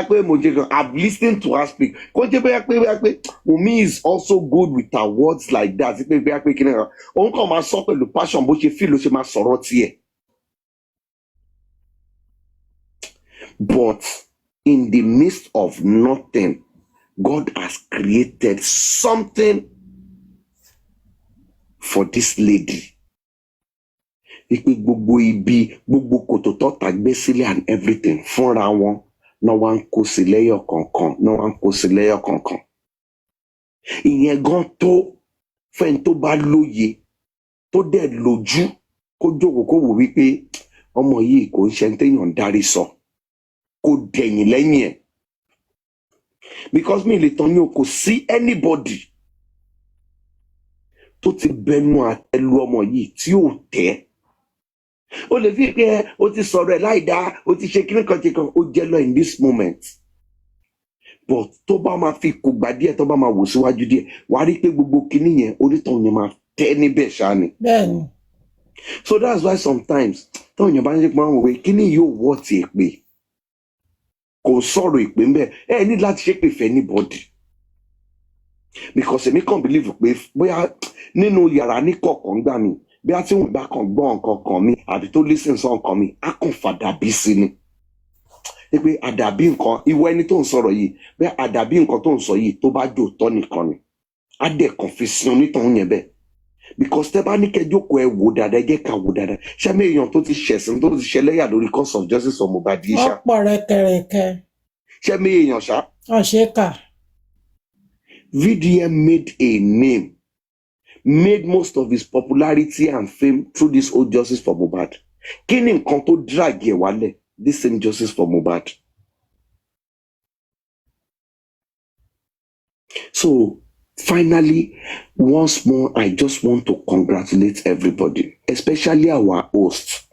S1: pé mo jẹ gan. I've listened to her speak. Kò ń ṣe pé Wùmí is also good with her words like that. Pé kí ni kan. Òun kàn máa sọ pẹ̀lú passion bó ṣe feel ló ṣe máa sọ̀rọ̀ tiẹ̀. But in the midst of nothing, God has created something for this lady. Ipe gbogbo ibi, gbogbo kòtò tó ta gbé sílẹ̀ and everything fúnra wọn náà wá ń kó sí lẹ́yọ̀ kọ̀ọ̀kan. Ìyẹn gan tó fẹ́ni tó bá lóye tó dẹ̀ lójú kó jókòó kó wò wípé ọmọ yìí kò ń ṣe ń téèyàn darí sọ kó dẹ̀yìn lẹ́yìn ẹ̀. Because mi lè tán ní o kò sí anybody tó ti bẹnu àtẹ́lu ọmọ yìí tí ò tẹ́. O lè fi pé o ti sọ̀rọ̀ ẹ̀ láì dá, o ti ṣe kíní kan ó jẹ́ lọ in this moment. But tó bá máa fi kò gbà díẹ̀, tó bá máa wò síwájú díẹ̀, wàá rí pé gbogbo kíní yẹn onítọ̀hún yẹn máa tẹ́ níbẹ̀ ṣáá ni.
S2: Bẹ́ẹ̀ni.
S1: So that's why sometimes táwọn èèyàn bá ń ṣe pé àwọn òwe kíní yóò wọ́ ti èpè, kò sọ̀rọ̀ èpè ńbẹ̀, ẹ ní láti ṣépè fẹ́ anybody. Because èmi kàn believe pé bóyá nínú yàrá ní kọ̀ọ̀kan gbà mí, bí a ti ń bá kan gbọ́ nǹkan kan mi àbí tó listen sọ nǹkan mi, á kàn fàdàbí sí ni. Pé àdàbí nǹkan, ìwọ ẹni tó ń sọ̀rọ̀ yìí, bí àdàbí nǹkan tó ń sọ yìí tó bá jò tọ́ nìkan ni, á dẹ̀ kàn fi sin onítọ̀hún yẹn bẹ́ẹ̀. Because tẹ́ bá ní kẹjókòó ẹ wò dáadáa, ẹ jẹ́ ká wò dáadáa. Ṣé mi èèyàn tó ti ṣẹ̀sìn tó ti ṣẹlẹ́yà lórí cause of justice for Mohbad yìí ṣá?
S2: Ọ̀pọ̀ rẹ̀kẹ̀rẹ̀kẹ̀.
S1: Ṣé mi èèyàn ṣá?
S2: Ọ̀ṣẹ́kà.
S1: VDM made a name, made most of his popularity and fame through this whole justice for Mohbad. Kí ni nǹkan tó drag ẹ̀ wálẹ̀? This same justice for Mohbad. So finally, once more, I just want to congratulate everybody, especially our hosts.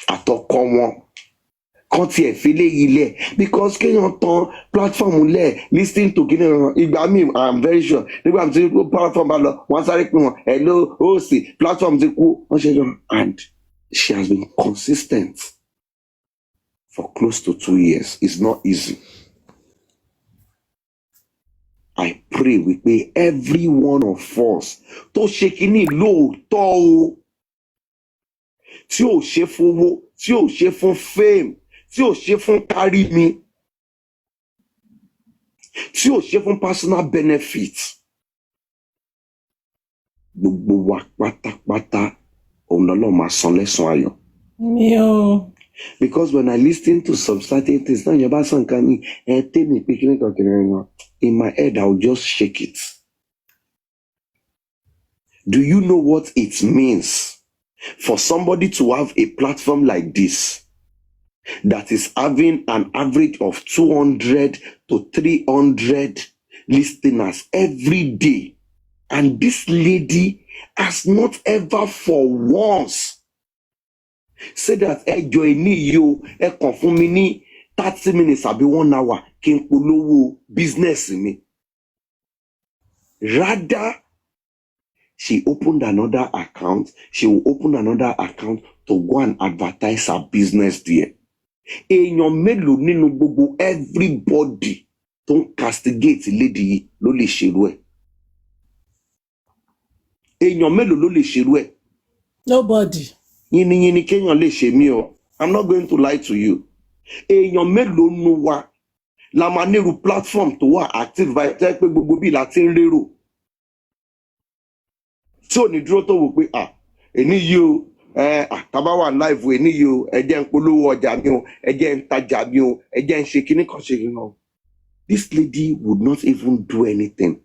S1: Àtọkọ wọn kan tiẹ̀ fi léyìí lẹ̀, because kéèyàn tan platform lẹ̀ listening to kíni ìgbà míì I'm very sure nígbà tí platform bá lọ wọ́n sáré pé wọn hello host platform ti kú wọ́n ṣe jọ, and she has been consistent for close to 2 years. It's not easy. I pray wípé every one of us tó ṣe kíní lóòótọ́ o, tí ò ṣe fún owó, tí ò ṣe fún fame, tí ò ṣe fún kárí mi, tí ò ṣe fún personal benefit, gbogbo wa pátápátá òun lọ́lọ́run máa san lẹ́san ayọ̀.
S2: Mi ò.
S1: Because when I listen to some certain things, now you're about some kind of tell me picking it up in my head, I'll just shake it. Do you know what it means for somebody to have a platform like this that is having an average of 200 to 300 listeners every day, and this lady has not ever for once say that ẹ jọ ẹ ní yìí o, ẹ kàn fún mi ní 30 minutes àbí 1 hour kí n polówó business mi. Rather, she opened another account. She will open another account to go and advertise her business there. Èèyàn mélòó nínú gbogbo everybody tó ń castigate lady yìí ló lè ṣerú ẹ̀? Èèyàn mélòó ló lè ṣerú ẹ̀?
S2: Nobody.
S1: Yìnyín kéèyàn lè ṣe mí o. I'm not going to lie to you. Èèyàn mélòó nu wa la máa nírú platform tó wà active by tẹ́ pé gbogbo bí la ti ń lérò. Tí ò ní dúró tó wò pé èní yìí o, tàbá wà live èní yìí o, ẹ jẹ́ ń polówó ọjà mi o, ẹ jẹ́ ń tajà mi o, ẹ jẹ́ ń ṣe kíní kan ṣe kíní kan. This lady would not even do anything.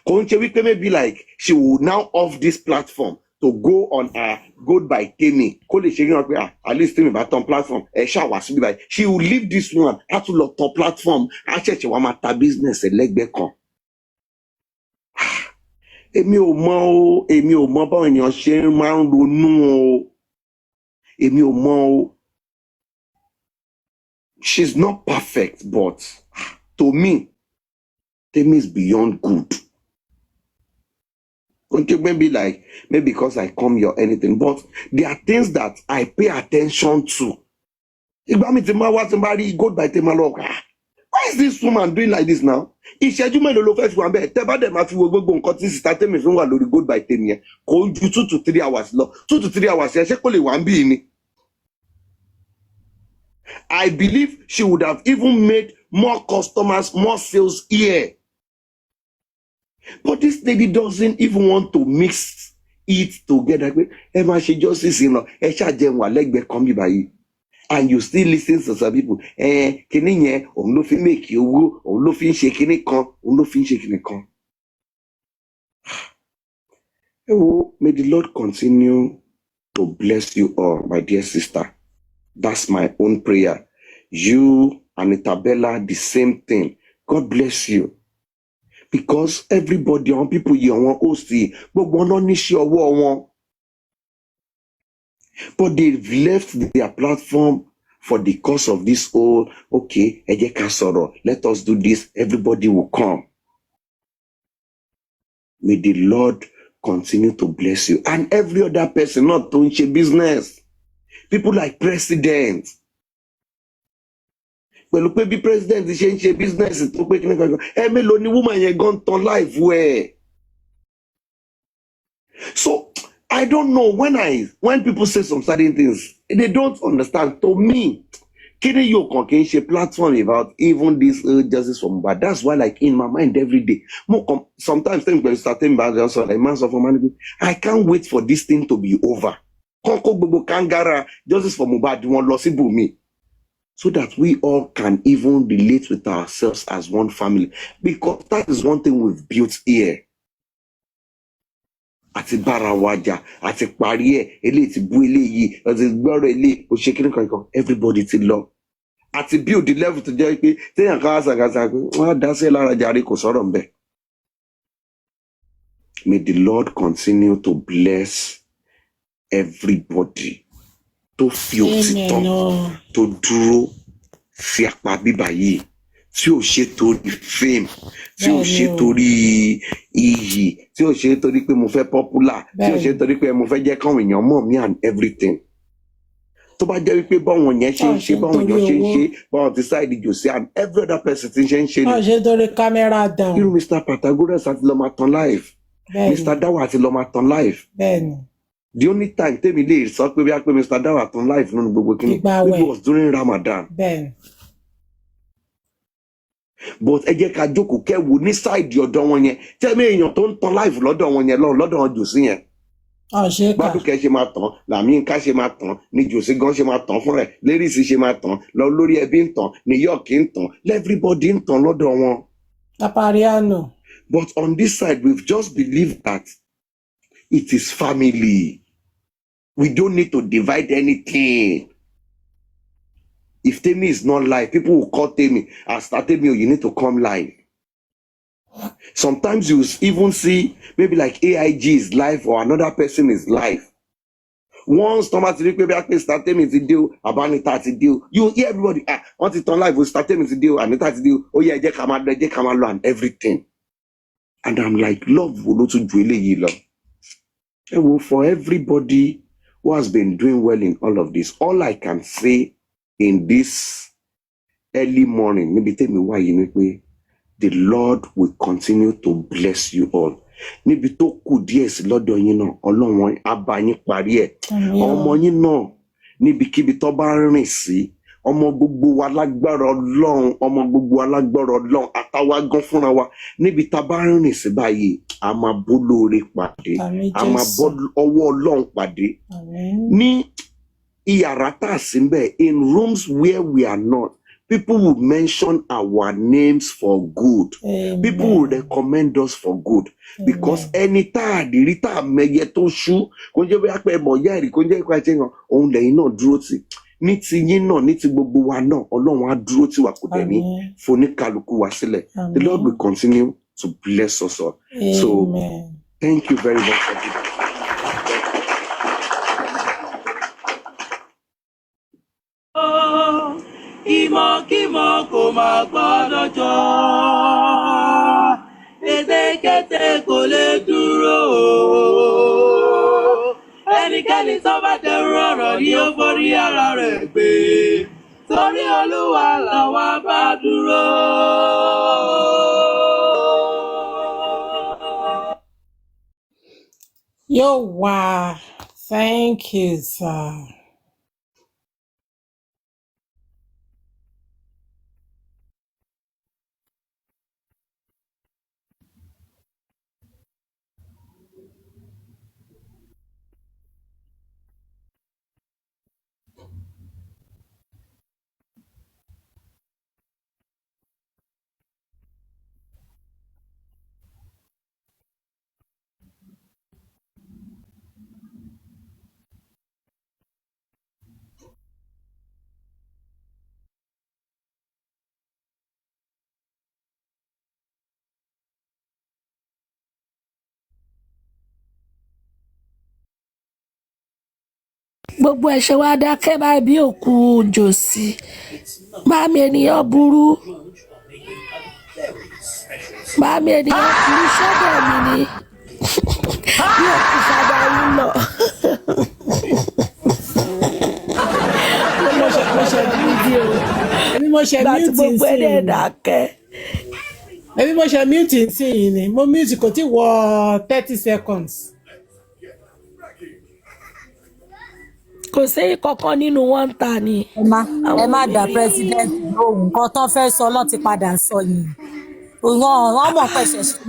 S1: Kò ń ṣe wípé maybe like she will now off this platform to go on a Gold by Temi kó lè ṣe kí wọn pé at least Temi bá tán platform ẹ ṣàwá síbí báyìí. She will leave this one á tún lọ tán platform á ṣẹ̀ṣẹ̀ wá máa ta business ẹ̀ lẹ́gbẹ̀ẹ́ kan. Èmi ò mọ báwọn ènìyàn ṣe máa ń ronú o. Èmi ò mọ o. She's not perfect, but to me, Temi is beyond good. Maybe because I come here or anything, but there are things that I pay attention to. Ìgbà mi ti máa wá tí n bá rí Gold by Temi lọ, why is this woman doing like this now? Ìṣẹ́jú mélòó ló fẹ́ fi wà bẹ́ẹ̀? Tẹ́ bá dẹ̀ máa fi wo gbogbo nǹkan tí Sister Temi fi ń wà lórí Gold by Temi yẹn, kò ju 2 to 3 hours lọ. 2 to 3 hours yẹn ṣé kò lè wá ń bí ni? I believe she would have even made more customers, more sales here. But this lady doesn't even want to mix it together. Ẹ máa ṣe justice in lọ, ẹ ṣàjẹun wà lẹ́gbẹ̀ẹ́ kan bí báyìí. And you still listen to some people. Kíní yẹn, òun ló fi make owó, òun ló fi ń ṣe kíní kan, òun ló fi ń ṣe kíní kan. May the Lord continue to bless you all, my dear sister. That's my own prayer. You and Itabella, the same thing. God bless you. because everybody àwọn people yìí àwọn host yìí gbogbo wọn náà níṣẹ́ ọwọ́ wọn but they've left their platform for the cause of this whole okay ẹ jẹ́ ká sọ̀rọ̀ let us do this everybody will come. May the Lord continue to bless you and every other person not tó ń ṣe business people like president pẹ̀lú pé bí president ṣe ń ṣe business tó pé kí ní kankan mélòó ni woman yẹn gan tán life wẹ̀. So I don't know when people say some certain things they don't understand. To me kini yóò kàn kí n ṣe platform about even this justice for Mohbad. That's why like in my mind every day sometimes things pẹ̀lú starting back also like man sọ fún man I can't wait for this thing to be over kọ́kọ́ gbogbo kangara justice for Mohbad wọn lọ síbòmí so that we all can even relate with ourselves as one family because that is one thing we've built here. Àti bára wa jà àti parí ẹ̀ eléyìí ti bú eléyìí àti gbọ́rọ̀ eléyìí ó ṣe kíní kankan everybody ti lọ àti build the level tó jẹ́ pé téèyàn kan àṣàkáṣà pé wọ́n á dá sí lára jàre kò sọ̀rọ̀ ń bẹ̀. May the Lord continue to bless everybody tó fi òtítọ́ tó dúró sí apá bíbá yìí tí ò ṣe torí fame tí ò ṣe torí iyì tí ò ṣe torí pé mo fẹ́ popular tí ò ṣe torí pé mo fẹ́ jẹ́ káwọn èèyàn mọ̀ mí and everything. Tó bá jẹ́ wípé báwọn yẹn ṣe ń ṣe báwọn èèyàn ṣe ń ṣe báwọn ti ṣáìdì jòsí and every other person ti ṣe ń ṣe
S2: ni. ṣe torí kámẹ́rà down.
S1: irú Mr. Pythagoras àti lọ́ọ́ máa tán live Mr. Dawa àti lọ́ọ́ máa tán live. The only time tèmi lè sọ pé bí a pé Mr. Dawa tán live nínú gbogbo kíni it was during Ramadan. But ẹ jẹ́ ká jókòó kẹ́wò ní sáìdì ọ̀dọ̀ wọn yẹn tẹ́mi èèyàn tó ń tan live lọ́dọ̀ wọn yẹn lọ́dọ̀ wọn jòsí yẹn. Gbádùkẹ́ ṣe máa tàn Làmínká ṣe máa tàn ní jòsí gan ṣe máa tàn fúnra ẹ̀ lérìsì ṣe máa tàn lọ lórí ẹbí ń tàn New York ń tàn everybody ń tàn lọ́dọ̀ wọn.
S2: Apariano.
S1: But on this side we've just believed that it is family. We don't need to divide anything. If Temi is not live, people will call Temi and start Temi, you need to come live. Sometimes you even see maybe like AIG is live or another person is live. Once Thomas maybe start Temi to deal, Abanita to deal. You hear everybody, once it's on live, we start Temi to deal, Anita to deal, oh yeah, Kamalo and everything. And I'm like, love will not to love. And for everybody who has been doing well in all of this, all I can say in this early morning, maybe tell me why you know me, the Lord will continue to bless you all. Níbi tó kù díẹ̀ sí lọ́dọ̀ yín náà, Ọlọ́run á bá yín parí ẹ̀. Ọmọ yín náà, níbikíbi tó bá rìn sí, ọmọ gbogbo wa lágbára Ọlọ́run, ọmọ gbogbo wa lágbára Ọlọ́run, àtàwa gan fúnra wa, níbi tá bá rìn sí báyìí, a máa bọ́ lóore pàdé, a máa bọ́ ọwọ́ Ọlọ́run pàdé. Ní iyàrá tá a sí ńbẹ̀, in rooms where we are not, people will mention our names for good. Amen. People will recommend us for good. Amen. Because any tá a rí tá a mẹyẹ tó ṣú, kò jẹ́ bí apẹ́ ẹ̀mọ̀ ìyá ẹ̀rí, kò jẹ́ ìpàdé ṣe hàn, òun lẹ́yìn náà dúró tì. Ní ti yín náà, ní ti gbogbo wa náà, Ọlọ́run á dúró tì wá kò dẹ̀ ní foníkálukú wa sílẹ̀. The Lord will continue to bless us all. Amen. So, thank you very much for this.
S3: Ìmọ̀kímọ̀ kò máa gbọ́dọ̀ jọ, ètekéte kò lè dúró. Ẹnikẹ́ni tó bá dẹrù ọ̀rọ̀ ni ó forí ara rẹ̀ gbé, torí Olúwa làwa bá dúró.
S2: Wow. Thank you, sir.
S4: gbogbo ẹ̀ṣẹ̀ wa dákẹ́ báyìí bí òkú jòsí bámi ènìyàn burú bámi ènìyàn burú sọ́dọ̀ mi ni bí òkú fada yín lọ.
S2: mo ṣe
S4: láti
S2: mute
S4: gbogbo ẹ̀dẹ̀
S2: nsìn
S4: dákẹ́.
S2: ẹbí mo ṣe mute nsìn yìí ni mo mute kò tí wọ 30 seconds.
S4: kò sí kankan nínú wọn ta ni.
S5: ẹ má dá president lóhùn nǹkan tán fẹ́ sọ lọ́n ti padà sọ yìí wọ́n mọ̀ pé ṣẹ̀ṣẹ̀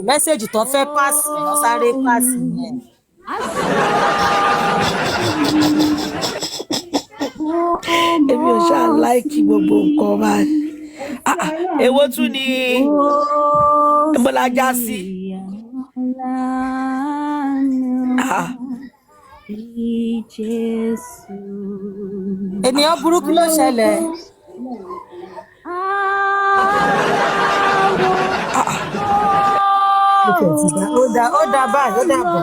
S5: mẹ́sẹ̀jì tán fẹ́ pàṣẹ lọ sáré pàṣẹ yẹn.
S4: èmi ò ṣáà láìkí gbogbo nǹkan báyìí. èwo tún ni ìbọ̀lájà sí.
S5: ènìyàn burúkú ló ṣẹlẹ̀. ó dá báyìí ó dà bọ̀.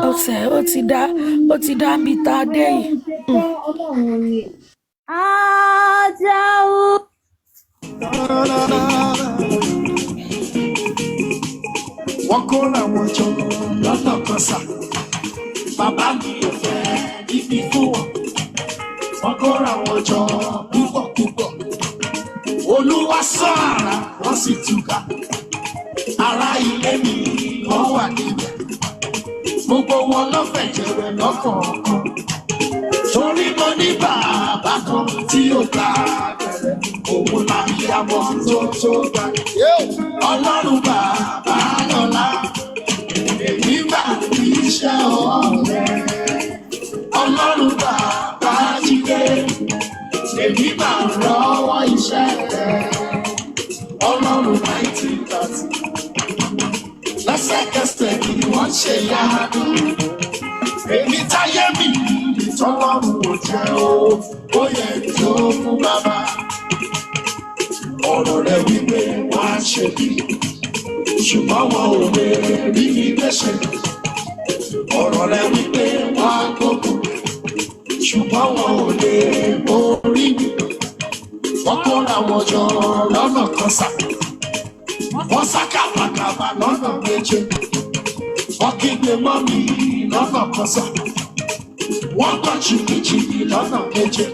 S4: ó ti dá bí tá a dé yìí.
S3: wọ́n kó làwọn jọ lọ́nà kan sà bàbá mi ò fẹ́ ibi fún wọn wọ́n kó làwọn jọ púpọ̀ púpọ̀ olúwa sọ ara wọ́n sì túká ará ilé mi wọ́n wà níbẹ̀ gbogbo wọn lọ́fẹ̀ẹ́ jẹ̀wẹ̀ lọ́kọ̀ọ̀kan torí mo ní bàbá kan tí ó ta bẹ̀rẹ̀ òun làbí àmọ́ tó gbà ọlọ́run bàbá lọ́la èmi gbà kí iṣẹ́ ọwọ́ rẹ̀ ọlọ́run bàbá jíde èmi gbà lọ́wọ́ iṣẹ́ rẹ̀ ọlọ́run 1930 lẹ́sẹ̀kẹsẹ̀ ni wọ́n ṣe yáàdù èmi táyé mi ìtọ́lọ́run ò jẹ́ ó yẹ kí ó fún bàbá ọ̀rọ̀ rẹ̀ wípé wọ́n á ṣe bí ṣùgbọ́n wọn ò lè rí mi gbèsè ọ̀rọ̀ rẹ̀ wípé wọ́n á gbógun ṣùgbọ́n wọn ò lè borí mi wọ́n kó làwọn jọ lọ́nà kan sà wọ́n sá kàbàkàbà lọ́nà méje wọ́n kígbe mọ́ mi lọ́nà kan sà wọ́n gbọ́ jìbìjìbì lọ́nà méje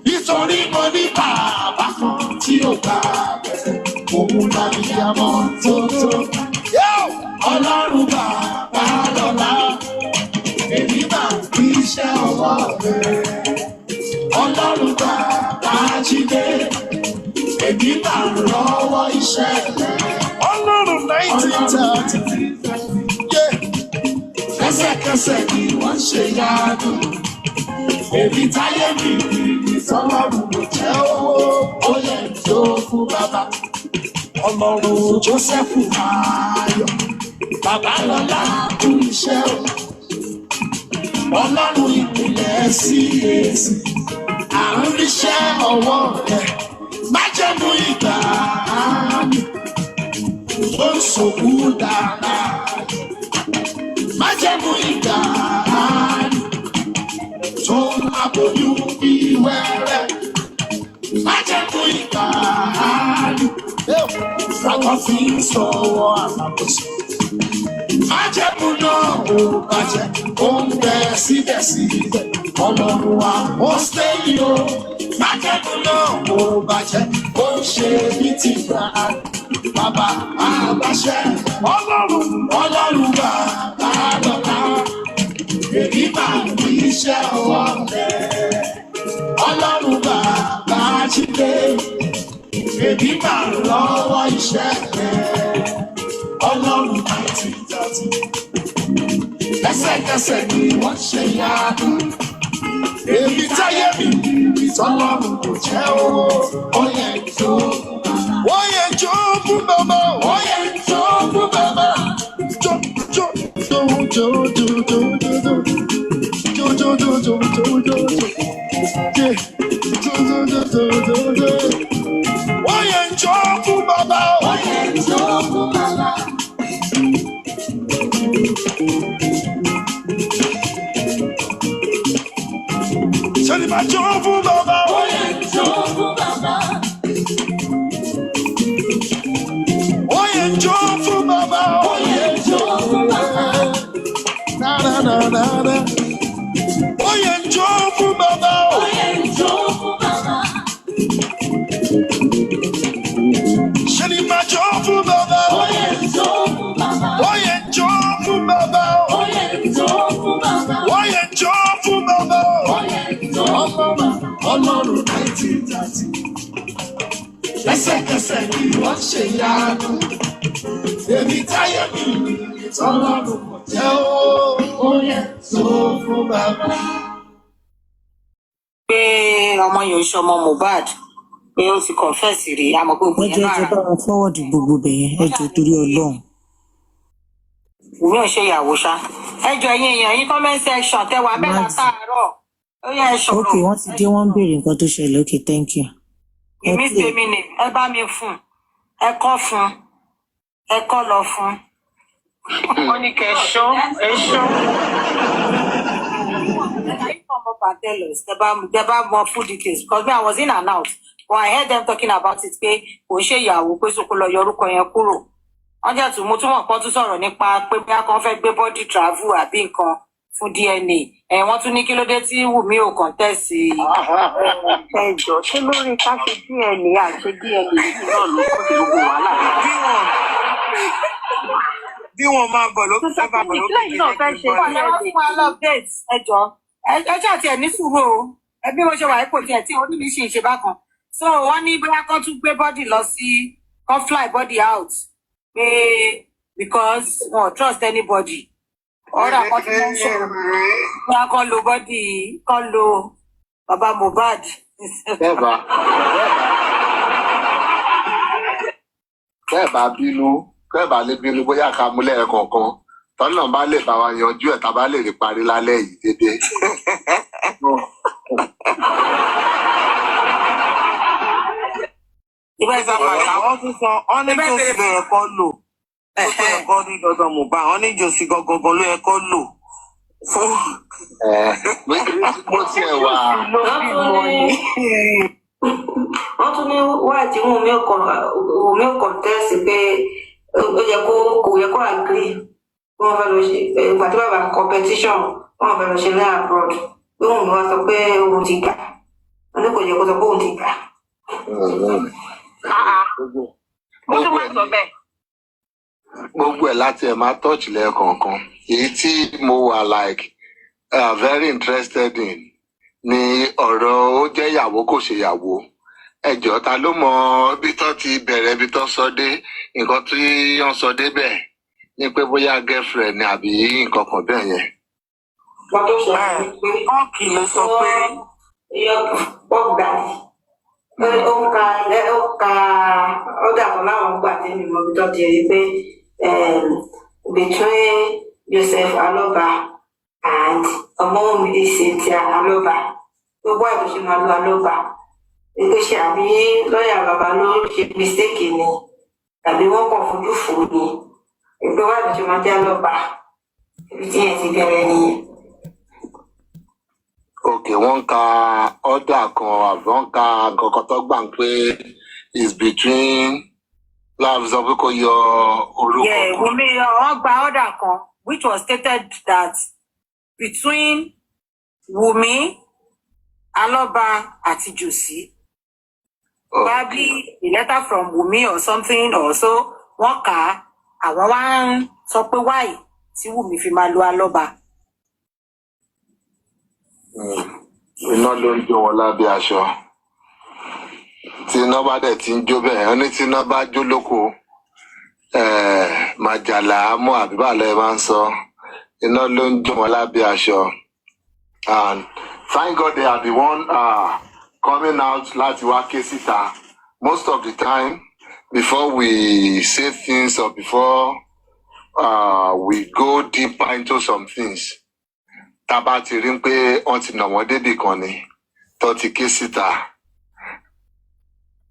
S3: nítorí mo ní bàbá kan tí ó gbà bẹ̀rẹ̀ òun lábí àmọ́ tó ọlọ́run bàbá lọ́la èmi máa ń fi iṣẹ́ ọwọ́ rẹ̀ ọlọ́run bàbá jíde èmi máa ń lọ́wọ́ iṣẹ́ rẹ̀ ọlọ́run 1930 lẹ́sẹ̀kẹsẹ̀ ni wọ́n ṣe yáàdù èmi táyé mi ìtọ́lọ́run kò jẹ́ ó yẹ tó fún bàbá ọlọ́run Jósẹ́fù ayọ̀ bàbá lọ́la fún iṣẹ́ ọlọ́run ìpìlẹ̀ sí èsì àrùn níṣẹ́ ọwọ́ rẹ̀ májẹ̀mú ìgbà mi ó ń sòkú dáadáa májẹ̀mú ìgbà mi tó ń aboyún bí wẹ́rẹ́ májẹ̀mú ìgbà mi rákọ́ fi ń sọ̀wọ́ àlàkóso májẹ̀mú náà ò bàjẹ́ ó ń bẹ síbẹ̀síbẹ̀ ọlọ́run wa ó sẹ́yìn o májẹ̀mú náà ò bàjẹ́ ó ń ṣe bí ti gbà bàbá àbáṣẹ ọlọ́run bàbá lọ́la èmi máa ń fi iṣẹ́ ọwọ́ rẹ̀ ọlọ́run bàbá jíde èmi máa ń lọ́wọ́ iṣẹ́ rẹ̀ ọlọ́run 1930 lẹ́sẹ̀kẹsẹ̀ ni wọ́n ṣe yáàdù èmi táyé mi ìtọ́lọ́run kò jẹ́ ó yẹ tó wọ́n yẹ jó fún bàbá wọ́n yẹ jó fún bàbá jó jó jó jó jó jó jó jó jó jó jó jó jó wọ́n yẹ jó fún bàbá wọ́n yẹ jó fún bàbá. máa jó fún bàbá. Ó yẹ jó fún bàbá. Ó yẹ jó fún bàbá. Ó yẹ jó fún bàbá. Na na na na na. Ó yẹ jó fún bàbá. Ó yẹ jó fún bàbá. Ṣé ni máa jó fún bàbá? Ó yẹ jó fún bàbá. Ó yẹ jó fún bàbá. Ó yẹ jó fún bàbá. Ó yẹ jó fún bàbá. Ó yẹ jó fún bàbá. Ọlọ́run 1930. Lẹ́sẹ̀kẹsẹ̀ ni wọ́n ṣe yánu. Èmi táyé mi tọ́lọ́run kò jẹ́ ó yẹ jó fún bàbá.
S5: Pé ọmọ yòó ṣe ọmọ Mohbad pé ó ti confess rí àmọ́ pé gbogbo yẹn náà
S6: ẹjọ́ bá wọn fọwọ́dì gbogbo bẹ̀yẹn ẹjọ́ torí Ọlọ́run.
S5: Wùmí ò ṣe ìyàwó ṣá. Ẹjọ́ ẹ̀yin èèyàn yín comment section tẹ wà bẹ́ẹ̀ látàárọ̀. Ó yẹ ẹ sọ̀rọ̀.
S6: Ok, wọ́n ti dé, wọ́n ń béèrè nǹkan tó ṣẹlẹ̀. Ok, thank you.
S5: Ìmí tèmi ni ẹ bá mi fún ẹ kọ́ fún ẹ kọ́ lọ fún. Ó ní kẹ́ ẹ ṣọ́. They bá more full details because me I was in and out but I heard them talking about it pé kò ṣe ìyàwó pé sókò lọ yọ orúkọ yẹn kúrò. Wọ́n jẹ́ tún mo tún mọ̀ pọ́n tún sọ̀rọ̀ nípa pé bí akọ́ fẹ́ gbé body travel àbí nǹkan fún DNA. Wọ́n tún ní kí ló dé tí Wùmí ò contest. Ẹjọ́ ṣé lórí ká ṣe DNA àti DNA yìí náà ló kó sí gbogbo wàhálà.
S7: Bí wọ́n máa bọ̀ ló fẹ́ bá bọ̀ ló
S5: lẹ́yìn náà fẹ́ ṣe DNA. Wọ́n fún wa update ẹjọ́ ẹjọ́ àti ẹ̀ ní sùúrù o ẹbí mo ṣe wà ipò tiẹ̀ tí onímì ṣe ìṣe bákan so wọ́n ní bóyá kan tún gbé body lọ sí kan fly body out pé because wọn ò trust anybody ọ̀rọ̀ àkọ́tí wọn ń sọ̀rọ̀ bóyá kan lo body kan lo baba Mohbad.
S1: bẹ́ẹ̀ bá bínú bẹ́ẹ̀ bá lè bínú bóyá ká múlẹ̀ ẹ̀ kọ̀ọ̀kan tọ́lá bá lè bá wa yanjú ẹ̀ tá bá lè rí parí lálẹ́ yìí dédé.
S7: Àwọn tún sọ ọ́ ní jòsí ló yẹ kó lò ó tó ẹ̀kọ́ ní dandan Mohbad ọ́ ní jòsí gangan ló yẹ kó lò.
S1: Mo tiẹ̀ wà.
S8: Wọ́n tún ní wáyé tí Wùmí ò contest pé kò yẹ kó agree wọ́n fẹ́ lọ ṣe ìgbà tí bàbá competition wọ́n fẹ́ lọ ṣe ní abroad pé Wùmí wá sọ pé òun ti gbà wọ́n ní kò yẹ kó sọ pé òun ti gbà.
S5: Mo tún máa sọ bẹ́ẹ̀.
S1: Gbogbo ẹ̀ láti ẹ̀ máa touch lẹ́ẹ̀kọ̀ọ̀kan èyí tí mo wà like very interested in ni ọ̀rọ̀ ó jẹ́ ìyàwó kò ṣe ìyàwó. Ẹjọ́ ta ló mọ ibi tó ti bẹ̀rẹ̀ ibi tó sọ dé nǹkan tí wọ́n sọ débẹ̀ ní pé bóyá girlfriend ni àbí nǹkan kan bẹ́ẹ̀ yẹn.
S8: Wọ́n tó ṣe é pé
S7: Ọ́ọ̀kì ló sọ pé
S8: wọ́n gbà ní ó ka ọ̀dà kan láwọn gbà tí mi mọ ibi tó ti rí pé between Joseph Aloba and Ọmọwùmí Cynthia Aloba gbogbo àìbò ṣe máa lo Aloba pé ṣe àbí lọ́ọ̀yà bàbá ló ṣe mistake ni tàbí wọ́n kàn fojú fò ní ẹgbẹ́ wà lóṣù máa jẹ́ Aloba ibi tí yẹn ti bẹ̀rẹ̀ nìyẹn.
S1: Ok, wọ́n ka ọ́dà kan àbí wọ́n ka nǹkan tó gbà ń pé is between láàbí sọ pé kò yọ orúkọ kan.
S5: Wùmí wọ́n gba order kan which was stated that between Wùmí, Aloba àti Josi. Probably a letter from Wùmí or something or so wọ́n kà á àwọn wá ń sọ pé why tí Wùmí fi máa lo Aloba.
S1: Iná ló ń jó wọn lábẹ́ aṣọ tí iná bá dẹ̀ ti ń jó bẹ́ẹ̀ wọ́n ní tí iná bá jó lóko màjàlá mọ́ àbí bàálẹ̀ ẹ máa ń sọ iná ló ń jó wọn lábẹ́ aṣọ and thank God they are the one coming out láti wá ké síta most of the time before we say things or before we go deeper into some things. Tá bá ti rí pé wọ́n ti nà wọ́n débì kan ni tó ti ké síta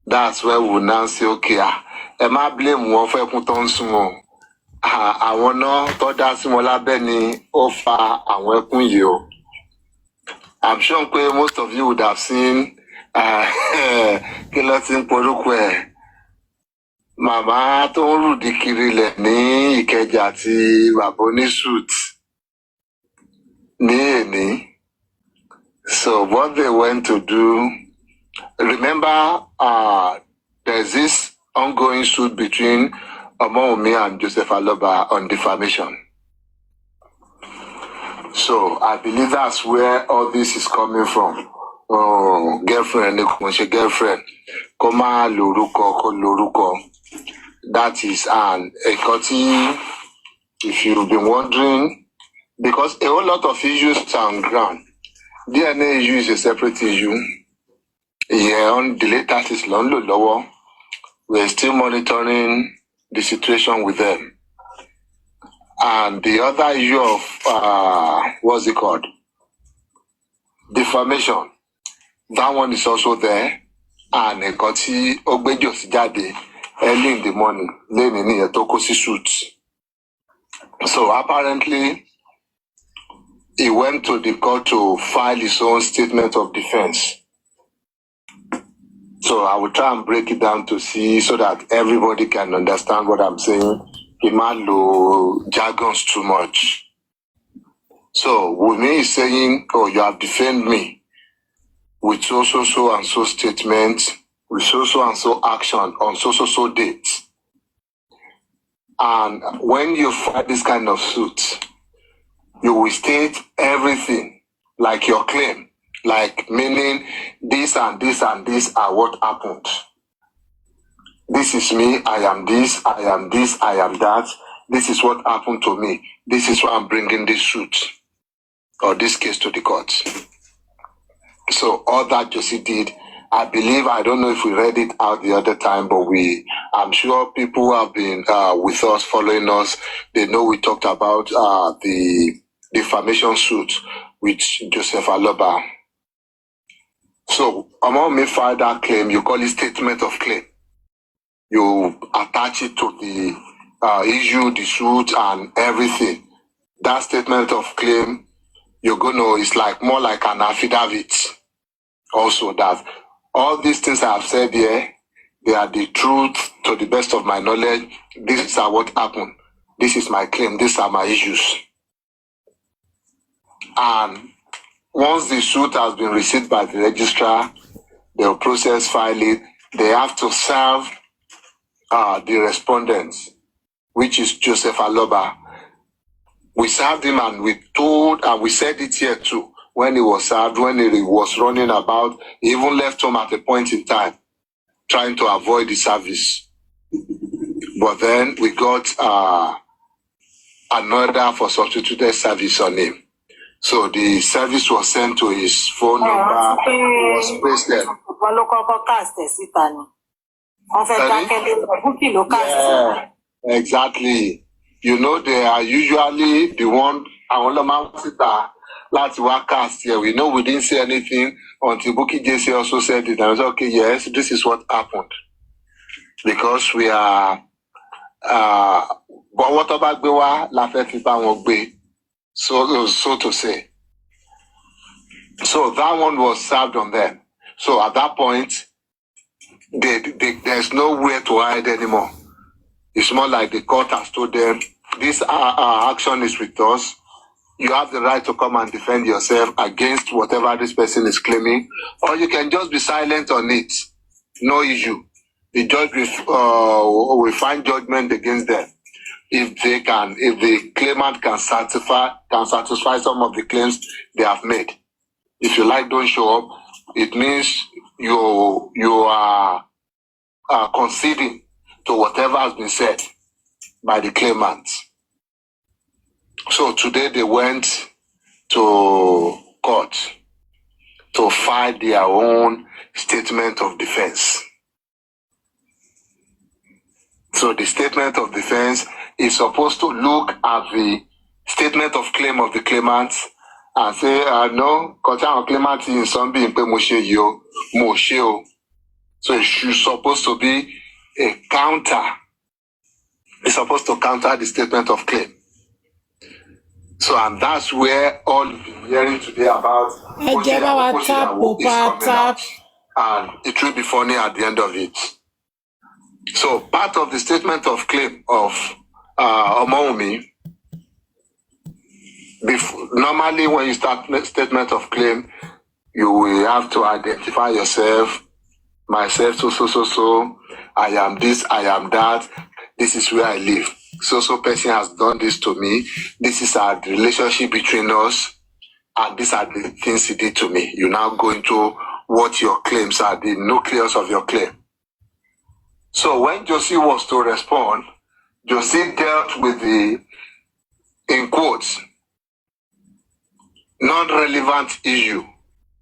S1: that's where we now say okay ẹ má blame wọn fún ẹkún tó ń sún wọn àwọn náà tó dá sí wọn lábẹ́ ni ó fa àwọn ẹkún yìí o
S9: I'm sure most of you would have seen Kilotin Porukwe. Màmá tó ń rùdí kiri lẹ̀ ní Ìkẹjà àti bàbá oníṣùt ní èní. So what they went to do, remember there's this ongoing suit between Wumi and Joseph Aloba on defamation. So I believe that's where all this is coming from. Oh, girlfriend, girlfriend, Koma Loruko. That is an ekoti, if you've been wondering, because a whole lot of issues are on ground. DNA issue is a separate issue. Yeah, on the latest is lower. We're still monitoring the situation with them. And the other issue of, what's it called? Defamation. That one is also there. And ekoti Ogbejo Sijade. Early in the morning, then in a Tokosi suit. So apparently, he went to the court to file his own statement of defense. So I will try and break it down to see so that everybody can understand what I'm saying. Imalo jargons too much. So Wumi is saying, "Oh, you have defended me with so and so statement." With so and so action on so date. And when you file this kind of suit, you will state everything like your claim, like meaning this and this and this are what happened. This is me, I am this, I am this, I am that. This is what happened to me. This is why I'm bringing this suit or this case to the court. So all that Josie did, I believe, I don't know if we read it out the other time, but I'm sure people who have been with us, following us, they know we talked about the defamation suit with Joseph Aloba. So, among me file that claim, you call it statement of claim. You attach it to the issue, the suit, and everything. That statement of claim, it's like more like an affidavit. Also that all these things I have said here, they are the truth to the best of my knowledge. This is what happened. This is my claim. These are my issues. And once the suit has been received by the registrar, they will process file it. They have to serve the respondents, which is Joseph Aloba. We served him and we told, and we said it here too. When he was served, when he was running about, he even left home at a point in time, trying to avoid the service. But then we got an order for substituted service on him. So the service was sent to his phone number, was pasted. Yeah, exactly. They are usually the one, last cast here. We know we didn't say anything until Buki JC also said it. And I was okay, yes, this is what happened. Because we are but what about Bewa Lafefipa so to say. So that one was served on them. So at that point, there's nowhere to hide anymore. It's more like the court has told them, this action is with us. You have the right to come and defend yourself against whatever this person is claiming, or you can just be silent on it. No issue. The judge will find judgment against them if the claimant can satisfy some of the claims they have made. If you don't show up, it means you are conceding to whatever has been said by the claimant. So today they went to court to file their own statement of defense. So the statement of defense is supposed to look at the statement of claim of the claimant and say, no, claimant in something in Moshe. So it's supposed to be a counter. It's supposed to counter the statement of claim. So, and that's where all you've been hearing today about
S2: ẹ jẹ́ bá wa tap o
S9: is
S2: pa
S9: coming
S2: tap.
S9: out. And it will be funny at the end of it. So, part of the statement of claim of Wumi, normally when you start statement of claim, you will have to identify yourself, myself, so, I am this, I am that, this is where I live. So person has done this to me, this is the relationship between us, and these are the things he did to me. You now go into what your claims are, the nucleus of your claim. So when Josie was to respond, Josie dealt with the, in quotes, non-relevant issue,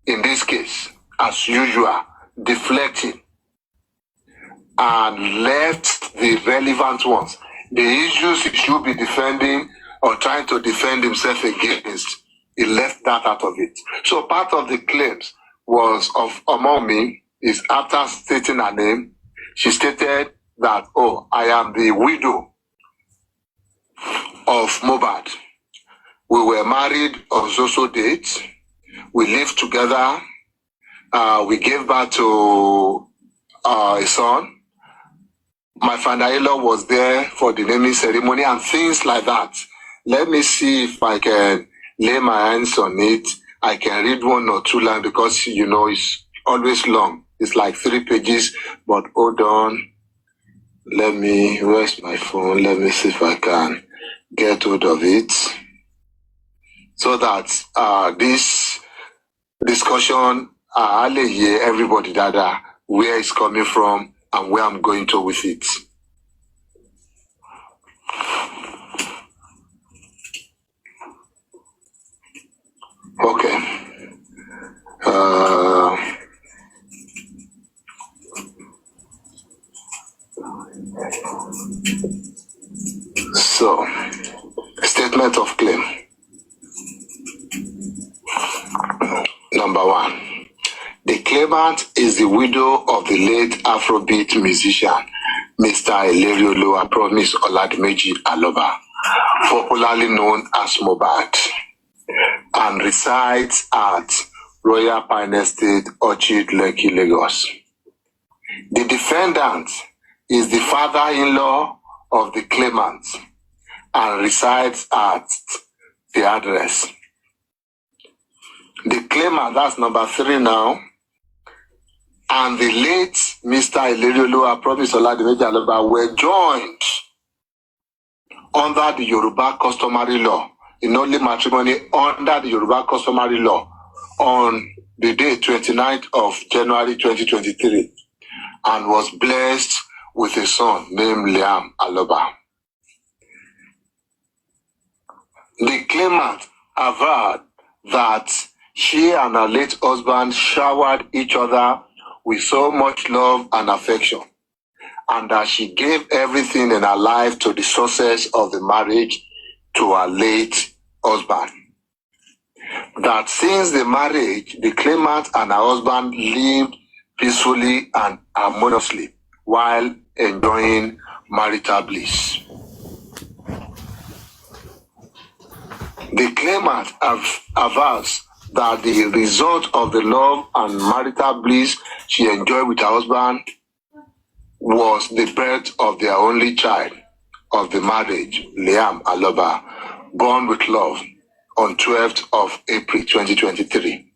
S9: in this case, as usual, deflecting, and left the relevant ones. The issues he should be defending or trying to defend himself against, he left that out of it. So part of the claims was of Wumi is after stating her name, she stated that, oh, I am the widow of Mohbad. We were married on so date. We lived together. We gave birth to a son. My father-in-law was there for the naming ceremony and things like that. Let me see if I can lay my hands on it. I can read one or two lines because, you know, it's always long. It's like 3 pages, but hold on. Where's my phone? Let me see if I can get hold of it. So that this discussion, I'll hear everybody that where it's coming from and where I'm going to with it. Okay. So, statement of claim. Number 1. The claimant is the widow of the late Afrobeat musician, Mr. Aloba Promise Oladimeji Aloba, popularly known as Mohbad, and resides at Royal Pine Estate, Orchard, Lekki, Lagos. The defendant is the father-in-law of the claimant and resides at the address. The claimant, that's number 3 now, and the late Mr. Aloba Promise Oladimeji Aloba were joined under the Yoruba customary law, in only matrimony under the Yoruba customary law, on the day 29th of January 2023, and was blessed with a son named Liam Aloba. The claimant averred that she and her late husband showered each other with so much love and affection, and that she gave everything in her life to the success of the marriage to her late husband. That since the marriage, the claimant and her husband lived peacefully and harmoniously while enjoying marital bliss. The claimant avers that the result of the love and marital bliss she enjoyed with her husband was the birth of their only child of the marriage, Liam Aloba, born with love on 12th of April 2023,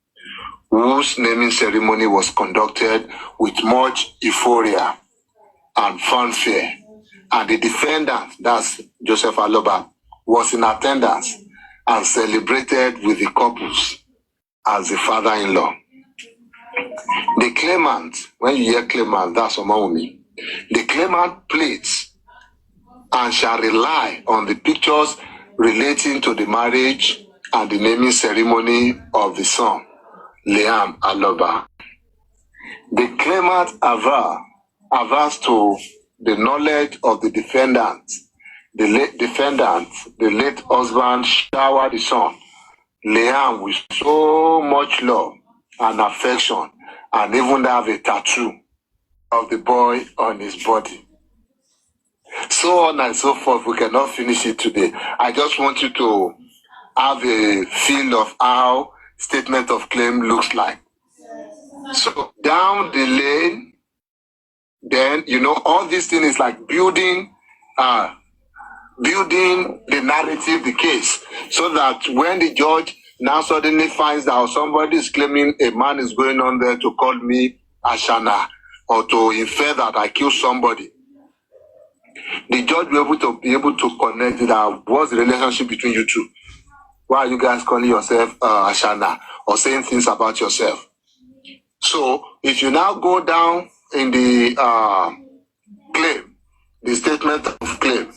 S9: whose naming ceremony was conducted with much euphoria and fanfare. And the defendant, that's Joseph Aloba, was in attendance and celebrated with the couples as the father-in-law. The claimant, when you hear claimant, that's Wumi. The claimant pleads and shall rely on the pictures relating to the marriage and the naming ceremony of the son, Liam Aloba. The claimant avers to the knowledge of the defendant. The late husband showered the son, Liam, with so much love and affection, and even have a tattoo of the boy on his body. So on and so forth. We cannot finish it today. I just want you to have a feel of how statement of claim looks like. So down the lane, then all these things is like building the narrative, the case, so that when the judge now suddenly finds out somebody is claiming a man is going on there to call me Ashana or to infer that I killed somebody, the judge will be able to connect that. What's the relationship between you two? Why are you guys calling yourself Ashana or saying things about yourself? So if you now go down in the claim, the statement of claim,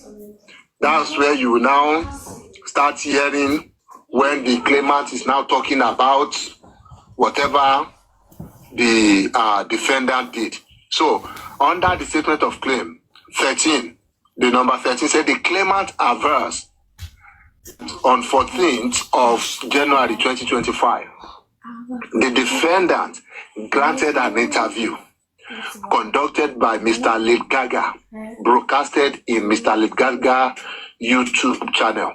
S9: that's where you will now start hearing when the claimant is now talking about whatever the defendant did. So under the statement of claim 13, the number 13 said the claimant averse on 14th of January 2025, the defendant granted an interview conducted by Mr. Lil Gaga, broadcasted in Mr. Lil Gaga YouTube channel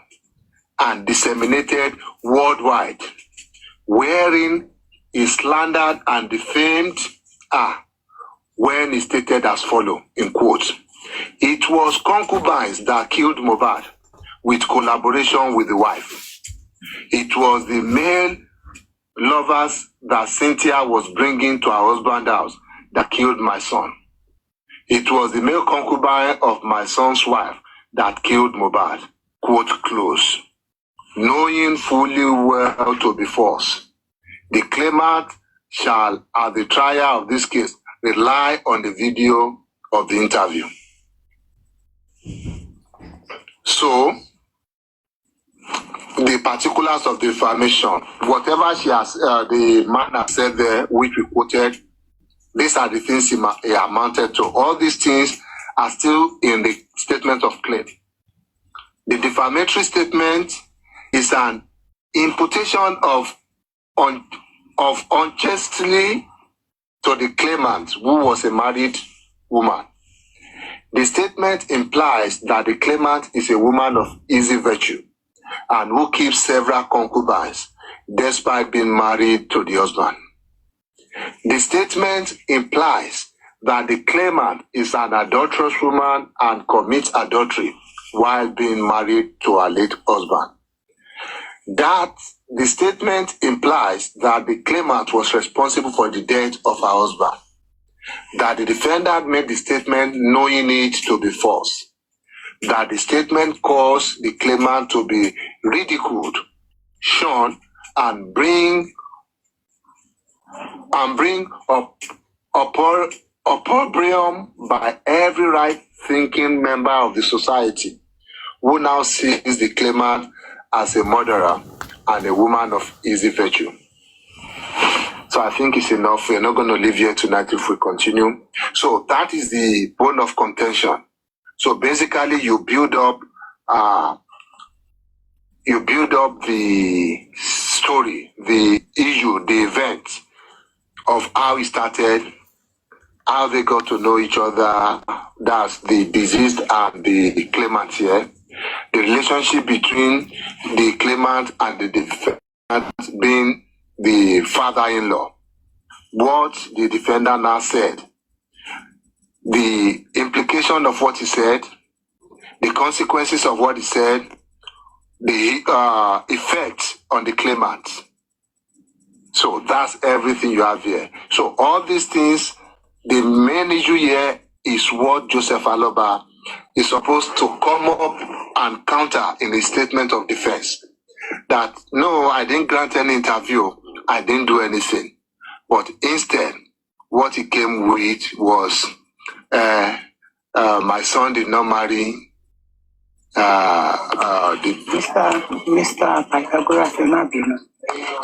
S9: and disseminated worldwide, wherein he slandered and defamed when he stated as follows, in quotes, "It was concubines that killed Mohbad with collaboration with the wife. It was the male lovers that Cynthia was bringing to her husband's house that killed my son. It was the male concubine of my son's wife that killed Mohbad," quote close. Knowing fully well to be false, the claimant shall, at the trial of this case, rely on the video of the interview. So, the particulars of the information, whatever the man has said there, which we quoted, these are the things he amounted to. All these things are still in the statement of claim. The defamatory statement is an imputation of unjustly to the claimant, who was a married woman. The statement implies that the claimant is a woman of easy virtue and who keeps several concubines despite being married to the husband. The statement implies that the claimant is an adulterous woman and commits adultery while being married to her late husband. That the statement implies that the claimant was responsible for the death of her husband. That the defendant made the statement knowing it to be false. That the statement caused the claimant to be ridiculed, shunned, and bring opprobrium by every right-thinking member of the society, who now sees the claimant as a murderer and a woman of easy virtue. So I think it's enough. We're not going to leave here tonight if we continue. So that is the bone of contention. So basically, you build up the story, the issue, the event of how it started, how they got to know each other. That's the deceased and the claimant here. The relationship between the claimant and the defendant being the father-in-law. What the defendant now said, the implication of what he said, the consequences of what he said, the effect on the claimant. So that's everything you have here. So all these things, the main issue here is what Joseph Aloba is supposed to come up and counter in his statement of defense. That, no, I didn't grant any interview, I didn't do anything. But instead, what he came with was, my son did not marry
S10: Mr. Pythagoras Emabino.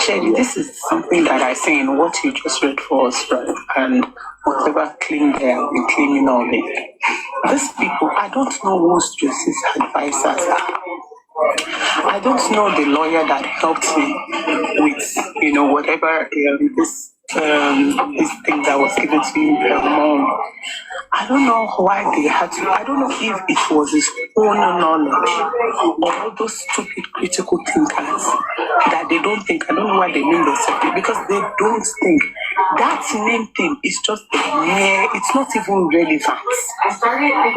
S10: Shelly, this is something that I say in what you just read for us, right? And whatever claim they are claiming all it. These people, I don't know who's Joseph's advisors are. I don't know the lawyer that helped me with, whatever this this thing that was given to him per month. I don't know why they had to. I don't know if it was his own knowledge or all those stupid critical thinkers that they don't think. I don't know why they name themselves because they don't think. That name thing is just it's not even relevant.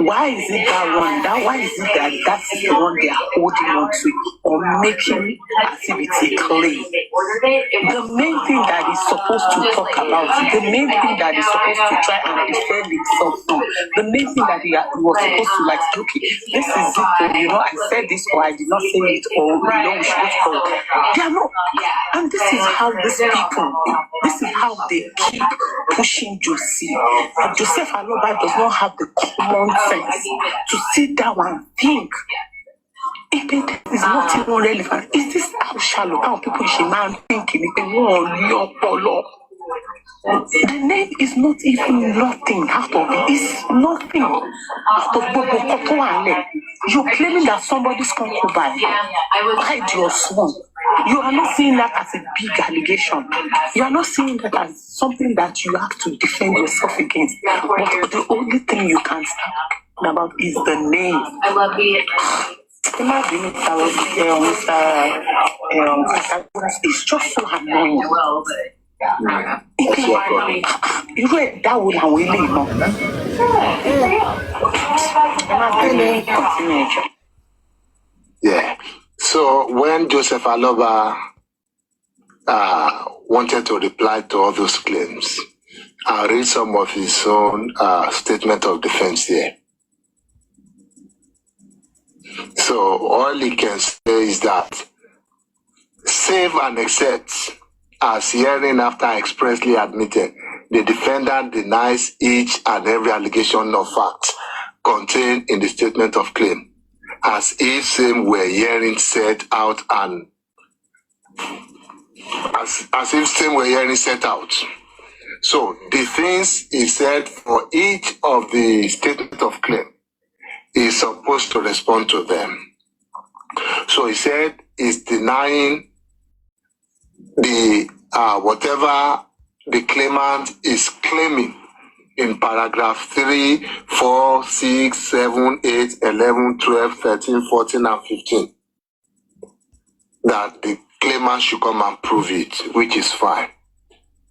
S10: Why is it that one? Why is it that that's the one they are holding on to or making as if it's a claim? The main thing that is supposed to talk about, the main thing that is supposed to try and defend himself from, the main thing that he was supposed to like, okay, this is it, I said this or I did not say it or we should go. They are not. And this is how these people, this is how they keep pushing Josie. But Joseph Aloba does not have the common sense to sit down and think. If it is not even relevant, is this how shallow how people should man thinking? The name is not even nothing out of it. It's nothing out of Bobo. You're claiming that somebody's concubine hide your son. You are not seeing that as a big allegation. You are not seeing that as something that you have to defend yourself against. But the only thing you can talk about is the name. I love it. Imagine it's just so annoying. That would have really
S9: Yeah. So when Joseph Aloba wanted to reply to all those claims, I'll read some of his own statement of defense here. So all he can say is that save and accept as hearing after expressly admitted, the defendant denies each and every allegation of fact contained in the statement of claim, as if same were hearing set out and as if same were hearing set out. So the things he said for each of the statement of claim is supposed to respond to them. So he said he's denying the whatever the claimant is claiming in paragraph 3, 4, 6, 7, 8, 11, 12, 13, 14, and 15. That the claimant should come and prove it, which is fine.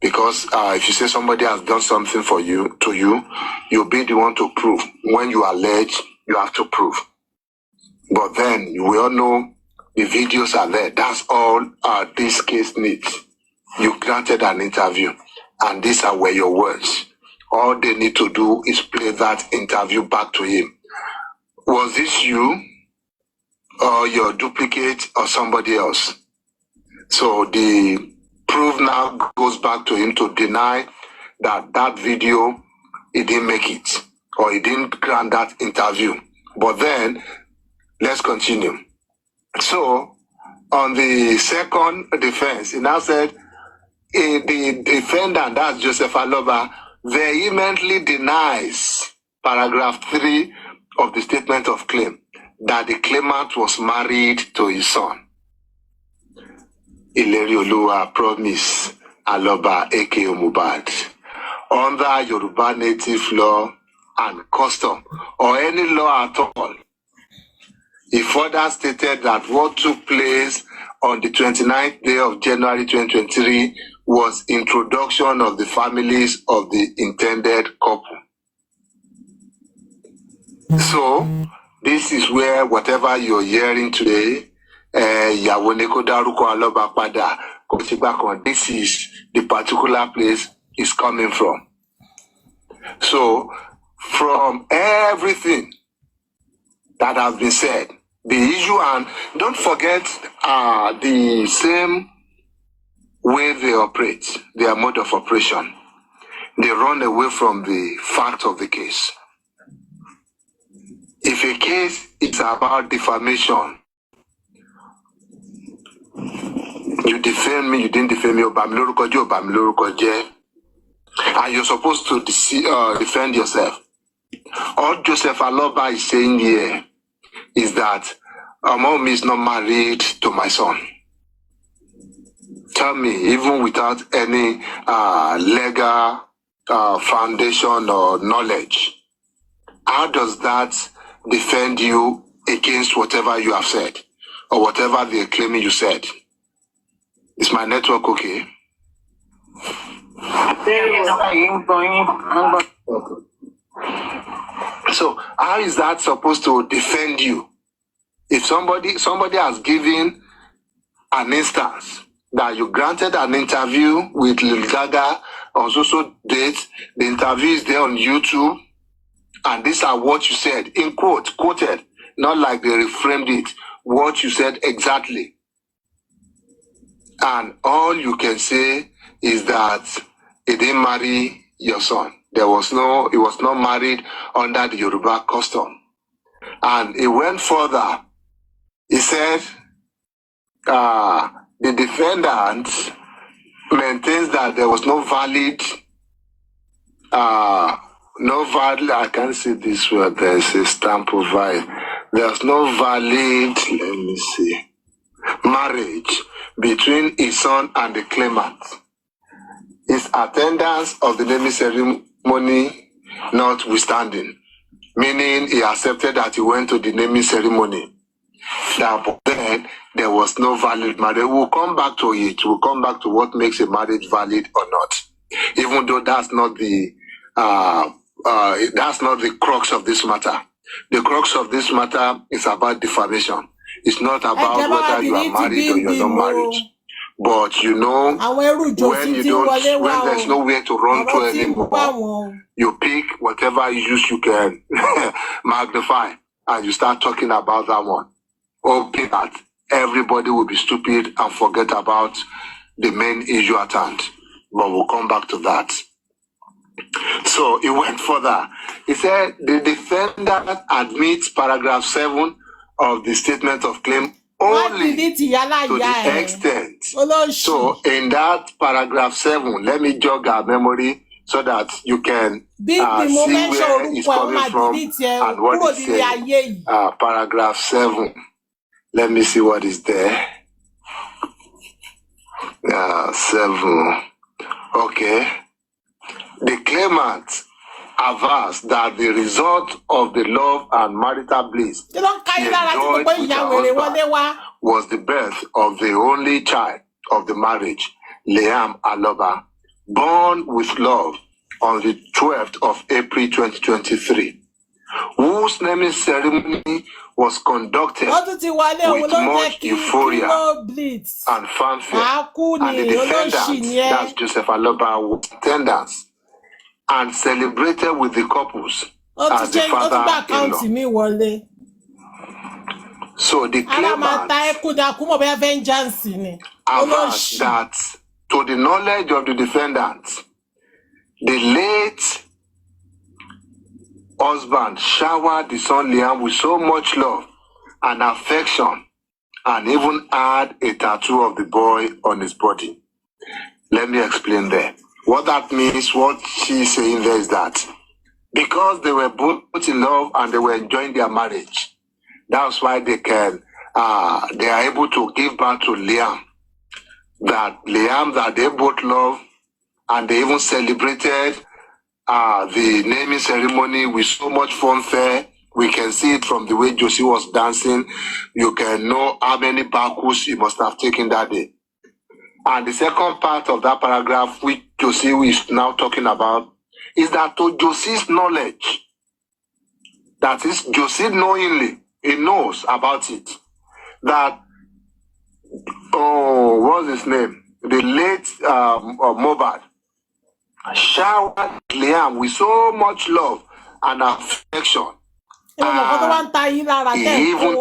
S9: Because if you say somebody has done something for you, to you, you'll be the one to prove. When you allege, you have to prove. But then we all know the videos are there. That's all this case needs. You granted an interview, and these are where your words. All they need to do is play that interview back to him. Was this you, or your duplicate, or somebody else? So the proof now goes back to him to deny that that video, he didn't make it, or he didn't grant that interview. But then, let's continue. So, on the second defense, he now said, the defendant, that's Joseph Aloba, vehemently denies paragraph 3 of the statement of claim that the claimant was married to his son. Ileri Oluwa promise Aloba aka Mubad under Yoruba native law and custom or any law at all. He further stated that what took place on the 29th day of January 2023 was introduction of the families of the intended couple. So, this is where whatever you're hearing today, this is the particular place is coming from. So, from everything that has been said, the issue, and don't forget the same way they operate, their mode of operation. They run away from the fact of the case. If a case is about defamation, you defame me, you didn't defame me, and you're supposed to defend yourself. All Joseph Aloba is saying here is that mom is not married to my son. Tell me, even without any legal foundation or knowledge, how does that defend you against whatever you have said or whatever they're claiming you said? Is my network okay? Okay. So how is that supposed to defend you? If somebody has given an instance that you granted an interview with Lil Gaga on social date, the interview is there on YouTube, and these are what you said, in quoted, not like they reframed it, what you said exactly. And all you can say is that he didn't marry your son. He was not married under the Yoruba custom. And he went further. He said, the defendant maintains that there was no valid, I can't say this word, there's a stamp of it. There's no valid, let me see, marriage between his son and the claimant. His attendance of the naming ceremony notwithstanding, meaning he accepted that he went to the naming ceremony. But then there was no valid marriage. We'll come back to it. We'll come back to what makes a marriage valid or not. Even though that's not the crux of this matter. The crux of this matter is about defamation. It's not about whether you are married or you're not married. But you know, when there's nowhere to run to anymore, you pick whatever issues you can magnify and you start talking about that one. Hoping that everybody will be stupid and forget about the main issue at hand. But we'll come back to that. So he went further. He said the defendant admits paragraph 7 of the statement of claim only to the extent. So in that paragraph 7, let me jog our memory so that you can see where it's coming from and what it's saying. Paragraph 7. Let me see what is there. 7. Okay. The claimant avers that the result of the love and marital bliss he enjoyed with her husband was the birth of the only child of the marriage, Liam Aloba, born with love on the 12th of April 2023, whose naming ceremony was conducted with much euphoria and fanfare, and the defendant, that's Joseph Aloba, was in attendance and celebrated with the couples as the father-in-law. So the claimant avers that, to the knowledge of the defendant, the late husband showered the son Liam with so much love and affection and even had a tattoo of the boy on his body. Let me explain there. What that means, what she's saying there is that because they were both in love and they were enjoying their marriage, that's why they are able to give birth to Liam. That they both love, and they even celebrated the naming ceremony with so much fanfare. We can see it from the way Josie was dancing. You can know how many bakus he must have taken that day. And the second part of that paragraph, which Josie is now talking about, is that to Josie's knowledge, that is, Josie knowingly, he knows about it, that, what's his name? The late Mobad showered Liam with so much love and affection. He even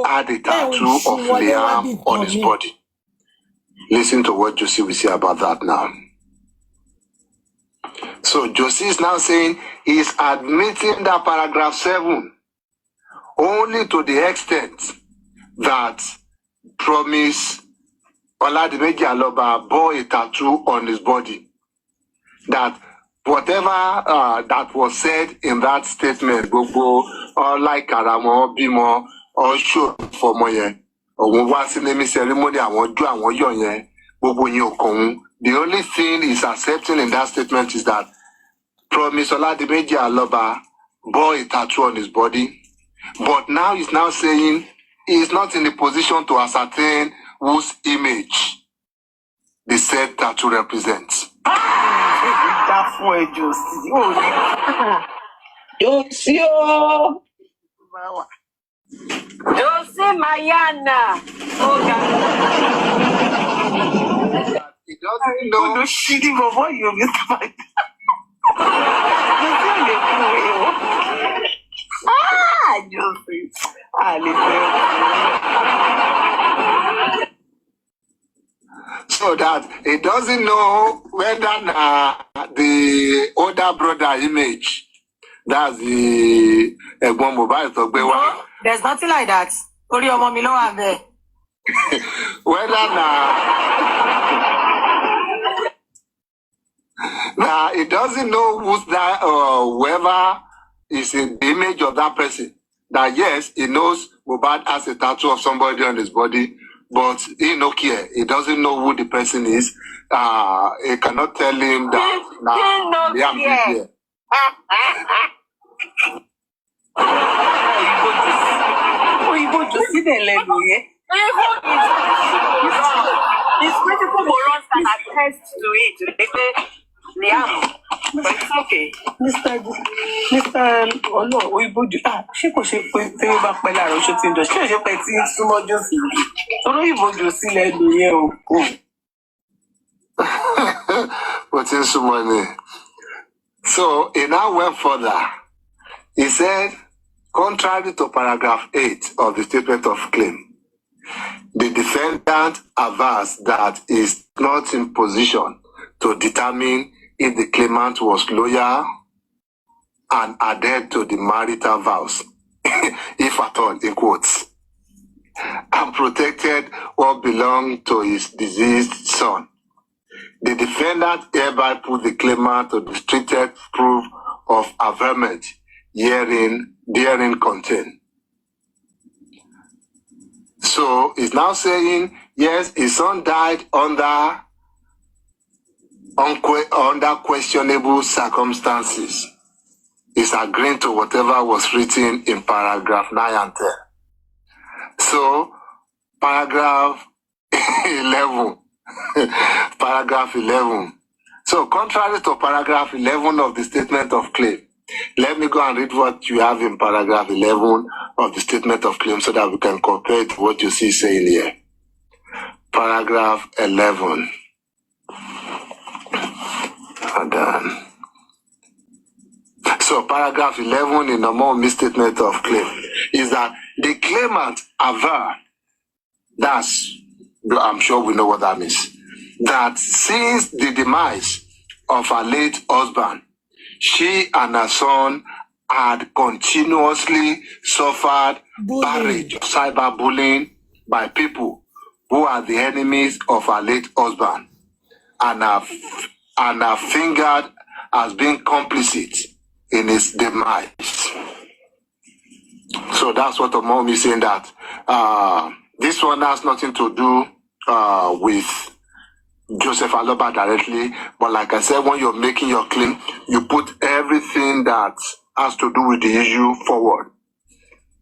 S9: had a tattoo of Liam on his body. Listen to what Josie will say about that now. So Josie is now saying he's admitting that paragraph 7 only to the extent that Promise Oladimeji Aloba bore a tattoo on his body. That whatever that was said in that statement, or like Karamo, Bimo, or show for Moye, or was in the ceremony, I want to do, The only thing he's accepting in that statement is that Promise Oladimeji Aloba bore a tattoo on his body, but now he's now saying he's not in the position to ascertain whose image the said tattoo represents.
S5: Jose Mayana.
S9: He doesn't know. So that he doesn't know whether the older brother image, that's the Egbon Mobile Togbewa.
S5: There's nothing like that. Orí ọmọ mi ló wà ńbẹ̀.
S9: Whether now he doesn't know who's that or whoever is in the image of that person. That yes, he knows Mohbad has a tattoo of somebody on his body, but he no care. He doesn't know who the person is. He cannot tell him that Liam is here.
S5: It's critical morons that attest to it. Liam, but it's okay.
S10: Mr. Oyiboju, ṣé kò ṣe pé tí ó bá pẹ́ láàárọ̀ ṣó ti ń jọ ṣé ṣe pé tí súnmọ́ jù sí Olóyìnbójú sílẹ̀ lò yẹn o.
S9: What is money? So he now went further. He said, contrary to paragraph 8 of the statement of claim, the defendant avers that he is not in position to determine if the claimant was loyal and adhered to the marital vows, if at all, in quotes, and protected what belonged to his deceased son. The defendant hereby put the claimant to the strictest proof of averment therein contained. So he's now saying, yes, his son died under questionable circumstances. He's agreeing to whatever was written in paragraph 9 and 10. So, paragraph 11. Paragraph 11. So, contrary to paragraph 11 of the statement of claim, let me go and read what you have in paragraph 11 of the statement of claim so that we can compare to what you see saying here. Paragraph 11. So paragraph 11 in the more misstatement of claim is that the claimant aver, that's, I'm sure we know what that means, that since the demise of her late husband, she and her son had continuously suffered barrage of cyberbullying by people who are the enemies of her late husband and are fingered as being complicit in his demise. So that's what the mom is saying, that this one has nothing to do with Joseph Aloba directly, but like I said, when you're making your claim, you put everything that has to do with the issue forward.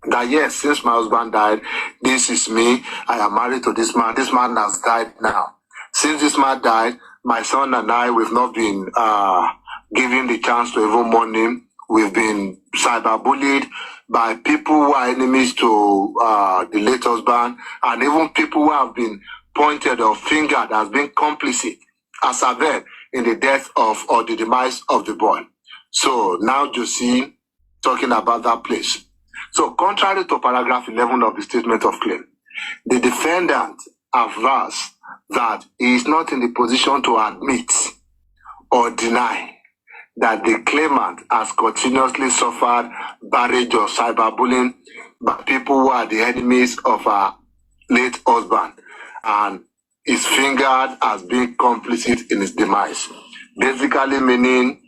S9: That yes, since my husband died, this is me, I am married to this man has died now. Since this man died, my son and I, we've not been given the chance to even mourn him. We've been cyberbullied by people who are enemies to the late husband, and even people who have been pointed or fingered as being complicit as aver in the death of or the demise of the boy. So now you see talking about that place. So contrary to paragraph 11 of the statement of claim, the defendant avers that he is not in the position to admit or deny that the claimant has continuously suffered barrage of cyberbullying by people who are the enemies of her late husband and is fingered as being complicit in his demise. Basically meaning,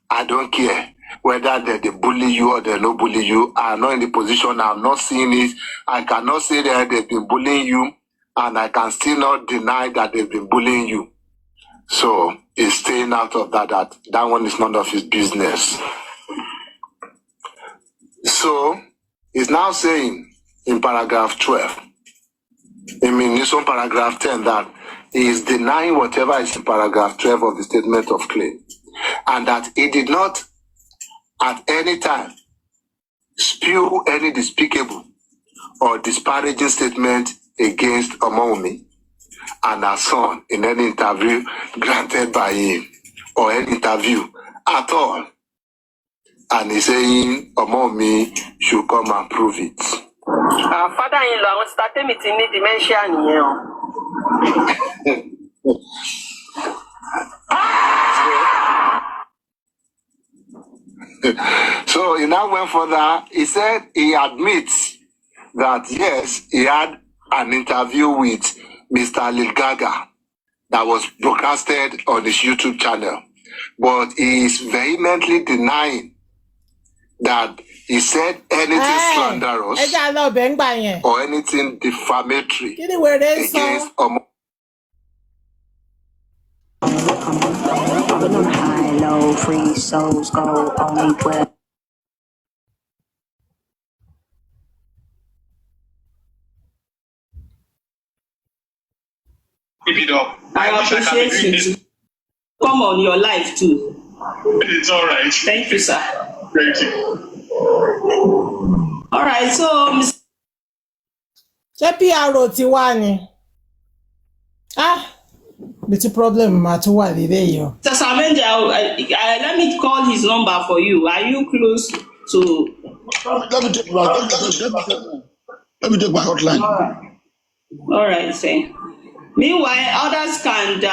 S9: I don't care whether they bully you or they don't bully you. I'm not in the position, I'm not seeing it. I cannot say that they've been bullying you and I can still not deny that they've been bullying you. So he's staying out of that one is none of his business. So he's now saying in paragraph 12, in this one paragraph 10, that he is denying whatever is in paragraph 12 of the statement of claim, and that he did not at any time spew any despicable or disparaging statement against Wumi and her son in any interview granted by him or any interview at all. And he's saying Wumi should come and prove it.
S10: Father-in-law, I was starting meeting the dementia.
S9: So he now went further. He said he admits that yes, he had an interview with Mr. Lil Gaga that was broadcasted on his YouTube channel, but he is vehemently denying that he said anything slanderous or anything defamatory against
S11: high, low, free souls go only well.
S12: Keep it up.
S10: I appreciate you. Come on your life too.
S12: It's all right.
S10: Thank you, sir.
S12: Thank you.
S10: All right, so Mr.
S2: PRO ti wá ni. The problem at what there.
S10: Mr. Samenja, let me call his number for you. Are you close to?
S3: Let me take my hotline.
S10: All right, say. Meanwhile, others can.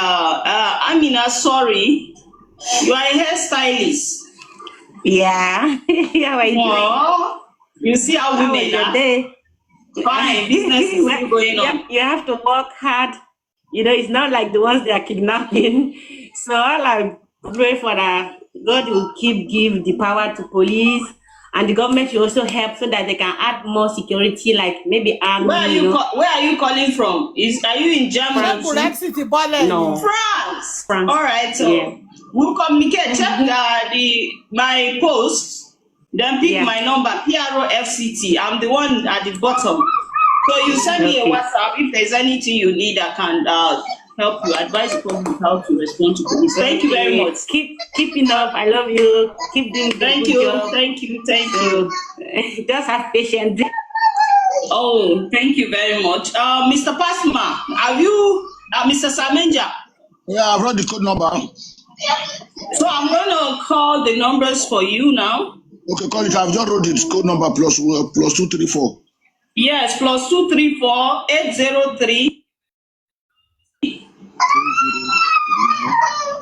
S10: Amina, sorry, you are a hairstylist.
S11: Yeah. Yeah, I do.
S10: You see how women are. Fine, business is still going on.
S11: You have to work hard. You know, it's not like the ones they are kidnapping. So all I pray for that God will give the power to police, and the government should also help so that they can add more security, like maybe army.
S10: Where are you calling from? Are you in Germany?
S11: No.
S10: France. All right, so we'll communicate. Check my post. Then pick my number, PROFCT. I'm the one at the bottom. So you send me a WhatsApp. If there's anything you need, I can help you, advise you how to respond to police. Thank you very much.
S11: Keep it up. I love you. Keep doing the
S10: Thank
S11: good
S10: you.
S11: job.
S10: Thank you.
S11: Just have patience.
S10: Oh, thank you very much. Mr. Pasma, have you, Mr. Samenja?
S3: Yeah, I've wrote the code number.
S10: So I'm going to call the numbers for you now.
S3: Okay, call it. I've just wrote the code number plus 234.
S10: Yes, plus 234 803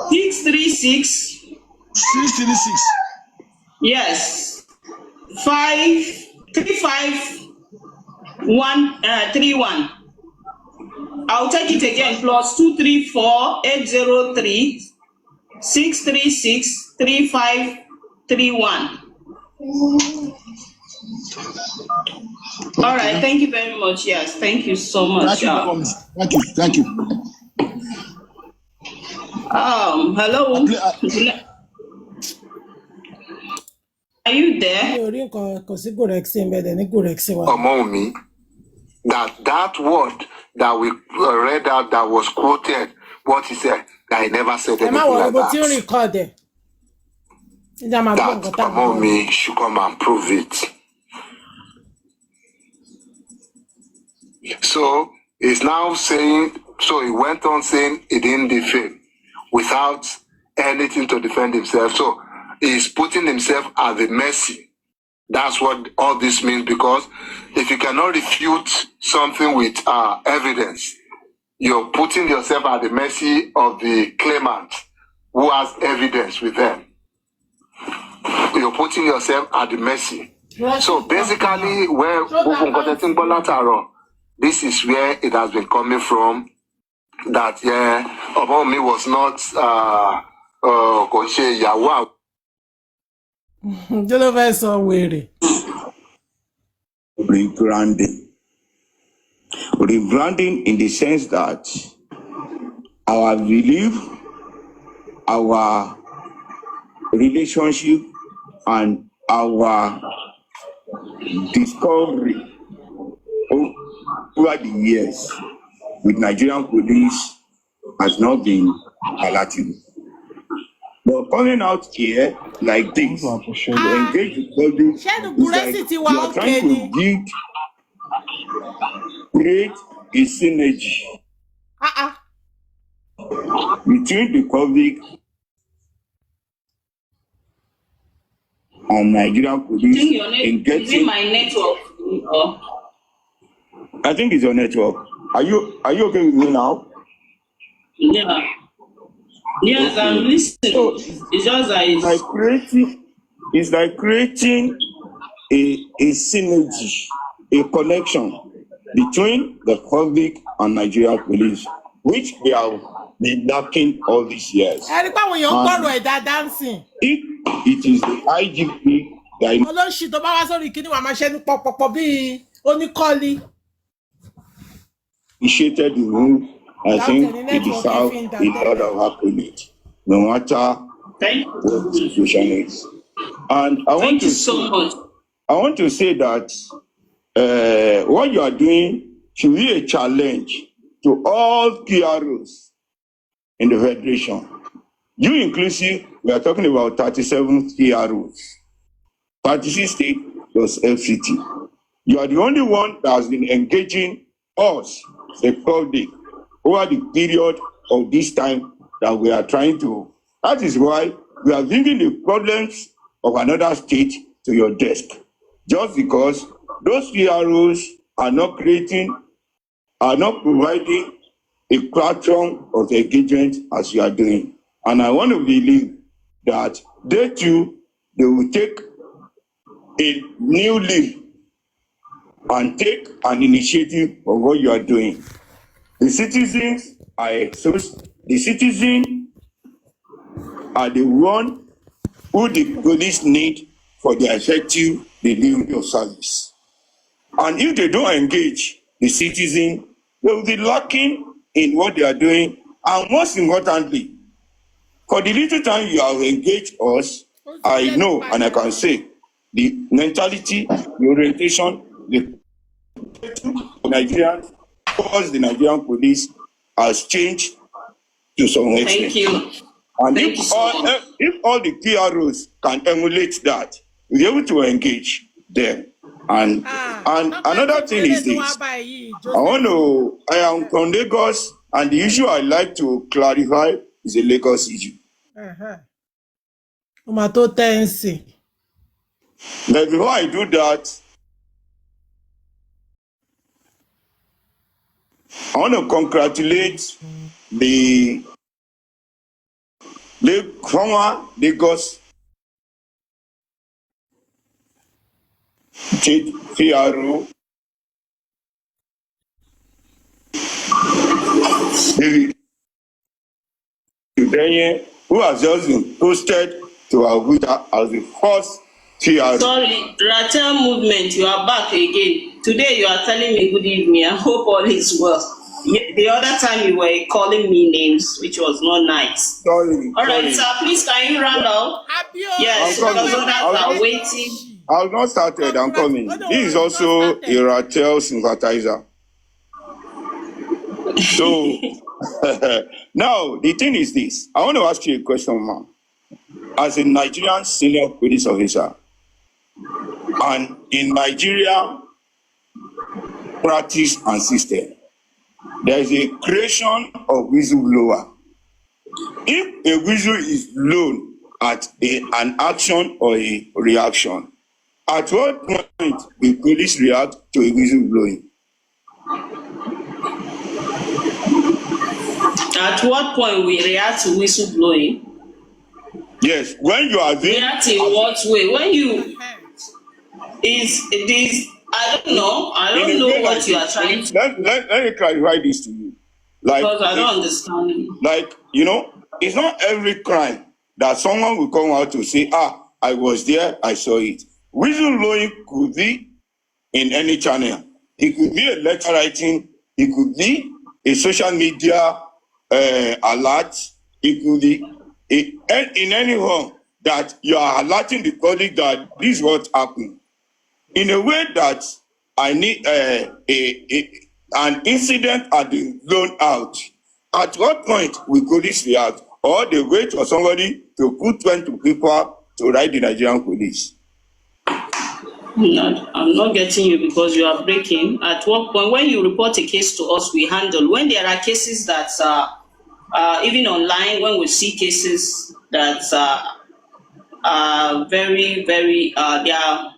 S10: 636.
S3: 636.
S10: Yes. 53531. I'll take it again. Plus 234 803 636 3531. All right, thank you very much. Yes, thank you so much.
S3: Thank you.
S10: Hello. Are you there?
S9: Wumi, that word that we read out that was quoted, what he said, that he never said anything like that. That Wumi should come and prove it. So he's now saying, so he went on saying he didn't defame without anything to defend himself. So he's putting himself at the mercy. That's what all this means, because if you cannot refute something with evidence, you're putting yourself at the mercy of the claimant who has evidence with them. You're putting yourself at the mercy. So basically, where this is where it has been coming from, that Wumi was not Yawa.
S13: rebranding in the sense that our belief, our relationship, and our discovery over the years with Nigerian police has not been palatable. But coming out here like this, to engage the public, is like you are trying to create a synergy between the public and Nigerian police in getting.
S11: Is it my network?
S13: I think it's your network. Are you okay with me now?
S11: Yeah. Yes, okay. I'm listening.
S13: So,
S11: it's just like
S13: it's like creating a synergy, a connection between the public and Nigerian police, which we have been lacking all these years.
S2: If
S13: it is the IGP that initiated the move, I think it deserves a lot of accolades, no matter what the situation is. And I want to say that what you are doing should be a challenge to all PROs in the Federation. You inclusive, we are talking about 37 PROs, 36 states plus FCT. You are the only one that has been engaging us, the public, over the period of this time that we are trying to. That is why we are bringing the problems of another state to your desk. Just because those PROs are not providing a platform of engagement as you are doing. And I want to believe that they too, they will take a new leap and take an initiative of what you are doing. The citizens are the one who the police need for their effective delivery of service. And if they don't engage the citizen, they will be lacking in what they are doing. And most importantly, for the little time you have engaged us, I know and I can say the mentality, the orientation, the Nigerian towards the Nigerian police has changed to some extent.
S11: Thank you.
S13: And if all the PROs can emulate that, we'll be able to engage them. And another thing is this. I am from Lagos, and the issue I like to clarify is a Lagos issue. But before I do that, I want to congratulate the former Lagos State PRO, David, who has just been posted to Abuja as the first PRO.
S11: Sorry, Ratel movement, you are back again. Today you are telling me good evening. I hope all is well. The other time you were calling me names, which was not nice.
S13: Sorry.
S11: All right, sir, please can you round up? Yes, because others are waiting.
S13: I have not started. I'm coming. He is also a Ratel sympathizer. So now the thing is this. I want to ask you a question, ma'am. As a Nigerian senior police officer, and in Nigeria practice and system, there is a creation of whistleblower. If a whistle is blown at an action or a reaction, at what point will police react to a whistle blowing?
S11: At what point we react to whistle blowing?
S13: Yes, when you are there.
S11: React in what way? When you I don't know what you are trying to.
S13: Let me clarify this to you.
S11: Because I don't understand.
S13: Like, it's not every crime that someone will come out to say, I was there, I saw it. Whistle blowing could be in any channel. It could be a letter writing It could be a social media alert. It could be in any form that you are alerting the public that this is what happened. In a way that I need an incident had been blown out. At what point will police react? Or they wait for somebody to put 20 people to write the Nigerian police?
S11: I'm not getting you because you are breaking. At what point, when you report a case to us, we handle. When there are cases that even online, when we see cases that are very, very, they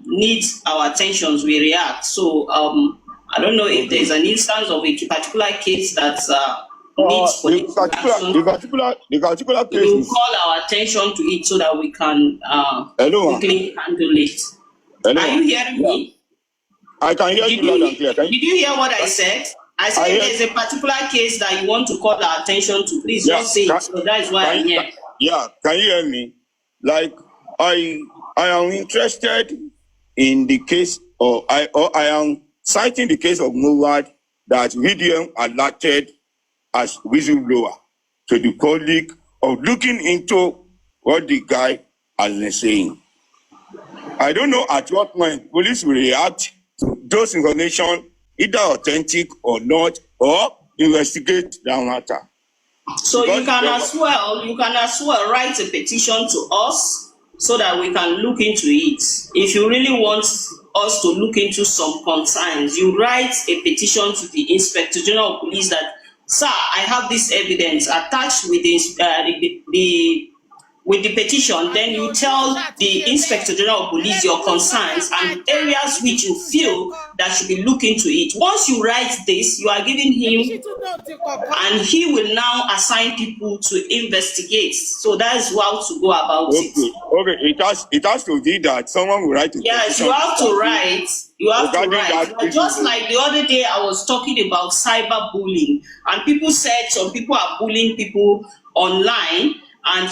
S11: needs our attentions, we react. So I don't know if there's an instance of a particular case that needs police action.
S13: The particular case
S11: We will
S13: is...
S11: call our attention to it so that we can quickly handle it.
S13: Hello.
S11: Are you hearing me?
S13: I can hear you loud and clear.
S11: Did you hear what I said? I said there's a particular case that you want to call our attention to. Please just say it. So that is why I'm here.
S13: Yeah, can you hear me? Like I am interested in the case, or I am citing the case of Mowad that VDM alerted as whistleblower to the public of looking into what the guy has been saying. I don't know at what point police will react to those information, either authentic or not, or investigate the matter.
S11: So because you can as well write a petition to us so that we can look into it. If you really want us to look into some concerns, you write a petition to the Inspector General of Police that, sir, I have this evidence attached with with the petition. Then you tell the Inspector General of Police your concerns and areas which you feel that should be looked into it. Once you write this, you are giving him, and he will now assign people to investigate. So that's how to go about it.
S13: Okay, it has to be that someone will write.
S11: Yes, you have to write. You have to write. But just like the other day, I was talking about cyberbullying, and people said some people are bullying people online and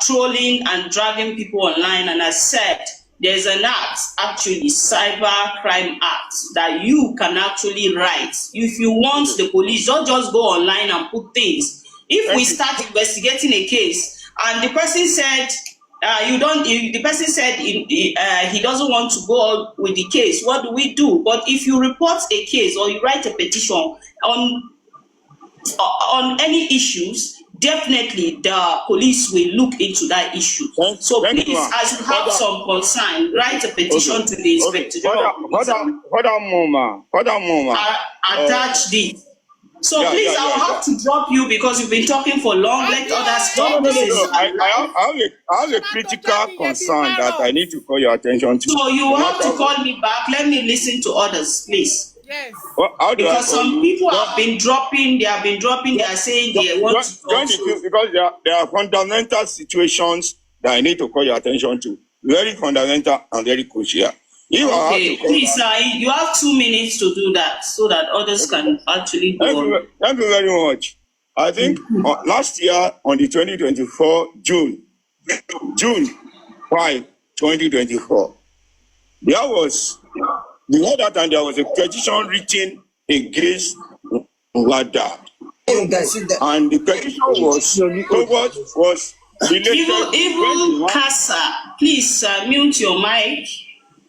S11: trolling and dragging people online. And I said there's an act, actually cyber crime act, that you can actually write. If you want the police, don't just go online and put things. If we start investigating a case and the person said the person said he doesn't want to go with the case, what do we do? But if you report a case or you write a petition on any issues, definitely the police will look into that issue. So please, as you have some concern, write a petition to the Inspector General. Attach this. So please, I will have to drop you because you've been talking for long. Let others talk.
S13: No. I have a critical concern that I need to call your attention to.
S11: So you have to call me back. Let me listen to others, please.
S2: Yes.
S11: Because some people have been dropping. They are saying they want to talk.
S13: Because there are fundamental situations that I need to call your attention to. Very fundamental and very crucial.
S11: Okay, please, you have 2 minutes to do that so that others can actually go on.
S13: Thank you very much. I think last year on the 2024 June 5, 2024, there was there was a petition written against Wada. And the petition was related.
S11: Evil Casa, please mute your mic.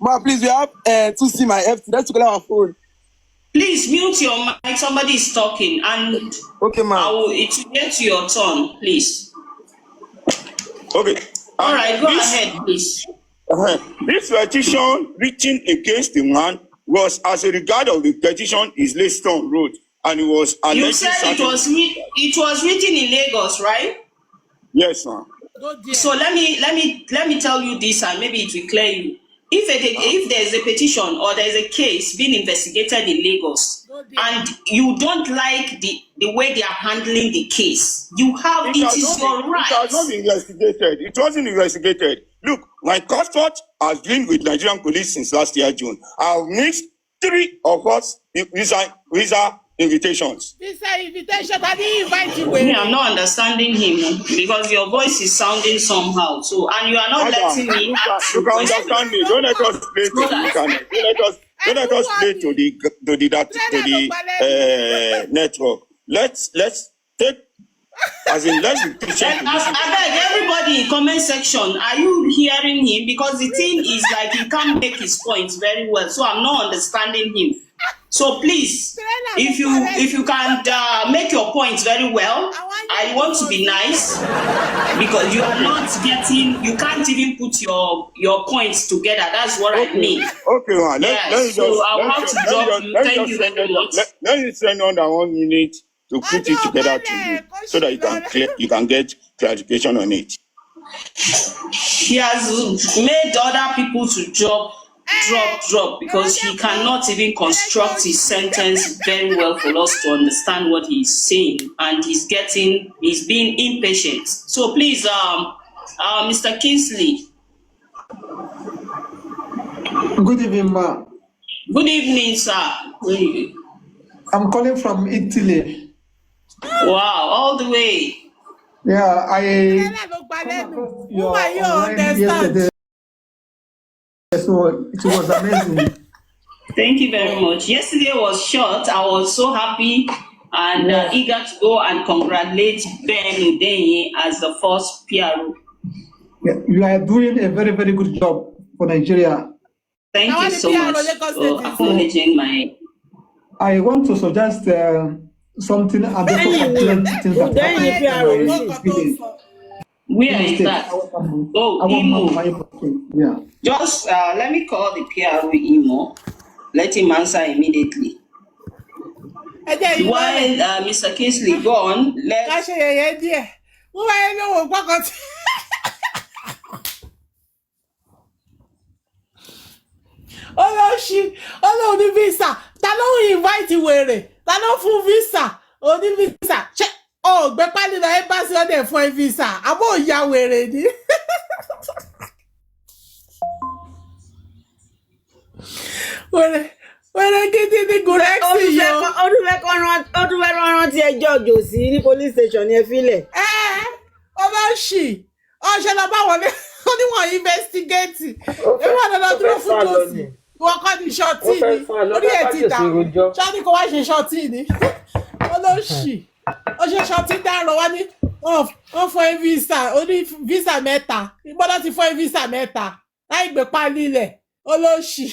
S14: Ma, please, we have to see my FT. Let's together our phone.
S11: Please mute your mic. Somebody is talking, and
S14: okay, ma'am.
S11: It will get to your turn, please.
S13: Okay.
S11: All right, go ahead, please.
S13: This petition written against the man was as a regard of the petition is Leyston Road, and it was alleged.
S11: You said it was written in Lagos, right?
S13: Yes, ma'am.
S11: So let me tell you this, and maybe it will clear you. If there's a petition or there's a case being investigated in Lagos and you don't like the way they are handling the case, it is your right.
S13: It was not investigated. It wasn't investigated. Look, my comfort has been with Nigerian police since last year, June. I've missed 3 of us visa invitations.
S2: Visa invitation, I didn't invite you.
S11: I'm not understanding him because your voice is sounding somehow. So, and you are not letting me ask
S13: you can understand me. Don't let us play. Don't let us play to the network. Let's take, as in, let's be patient.
S11: I beg everybody in comment section, are you hearing him? Because the thing is like he can't make his points very well, so I'm not understanding him. So please, if you can make your points very well, I want to be nice because you are not getting, you can't even put your points together. That's what I mean.
S13: Okay, man.
S11: So I'll have to drop you. Thank you very much.
S13: Let me send on that 1 minute to put it together to you, so that you can get clarification on it.
S11: He has made other people to drop because he cannot even construct his sentence very well for us to understand what he's saying, and he's being impatient. So please, Mr. Kingsley.
S15: Good evening, ma.
S11: Good evening, sir.
S15: I'm calling from Italy.
S11: Wow, all the way.
S15: Yeah, I your online yesterday. So it was amazing.
S11: Thank you very much. Yesterday was short. I was so happy and eager to go and congratulate Ben Udenyi as the first PRO.
S15: Yeah, you are doing a very, very good job for Nigeria.
S11: Thank you so much for acknowledging my...
S15: I want to suggest something and also complain things that happen.
S11: Where is that? Oh, Imo.
S15: Yeah.
S11: Just let me call the PRO Imo. Let him answer immediately. While Mr. Kingsley go on, let's...
S2: Ní visa. Ta ló invite wèrè? Ta ló fún visa? Ní visa. Gbé pálí lọ embassy ọdẹ fún visa. Àbó ìyá wèrè ni. Wèrè gidi ni Gurexi yo.
S16: Ọdún fẹ́ rántí ẹjọ́ òjòsí ní police station yẹn fílẹ̀.
S2: Olóṣì. Ọ̀ṣẹ́ lọ bá wọlé. Ó ní wọ́n investigate. Èmi àdàdà dúró fún Jòsí. Wọ́n kọ́ ní ṣọ́ọ̀tì ni. Orí ẹ̀ ti dà. Ṣọ́ọ̀tì kò wá ṣe ṣọ́ọ̀tì ni. Olóṣì. Ó ṣe ṣọ́ọ̀tì dáràn wá ní. Wọ́n fún ẹ visa. Ó ní visa mẹ́ta. Ìgbọ́dọ̀ ti fún ẹ visa mẹ́ta. Láì gbé pálí lẹ̀. Olóṣì.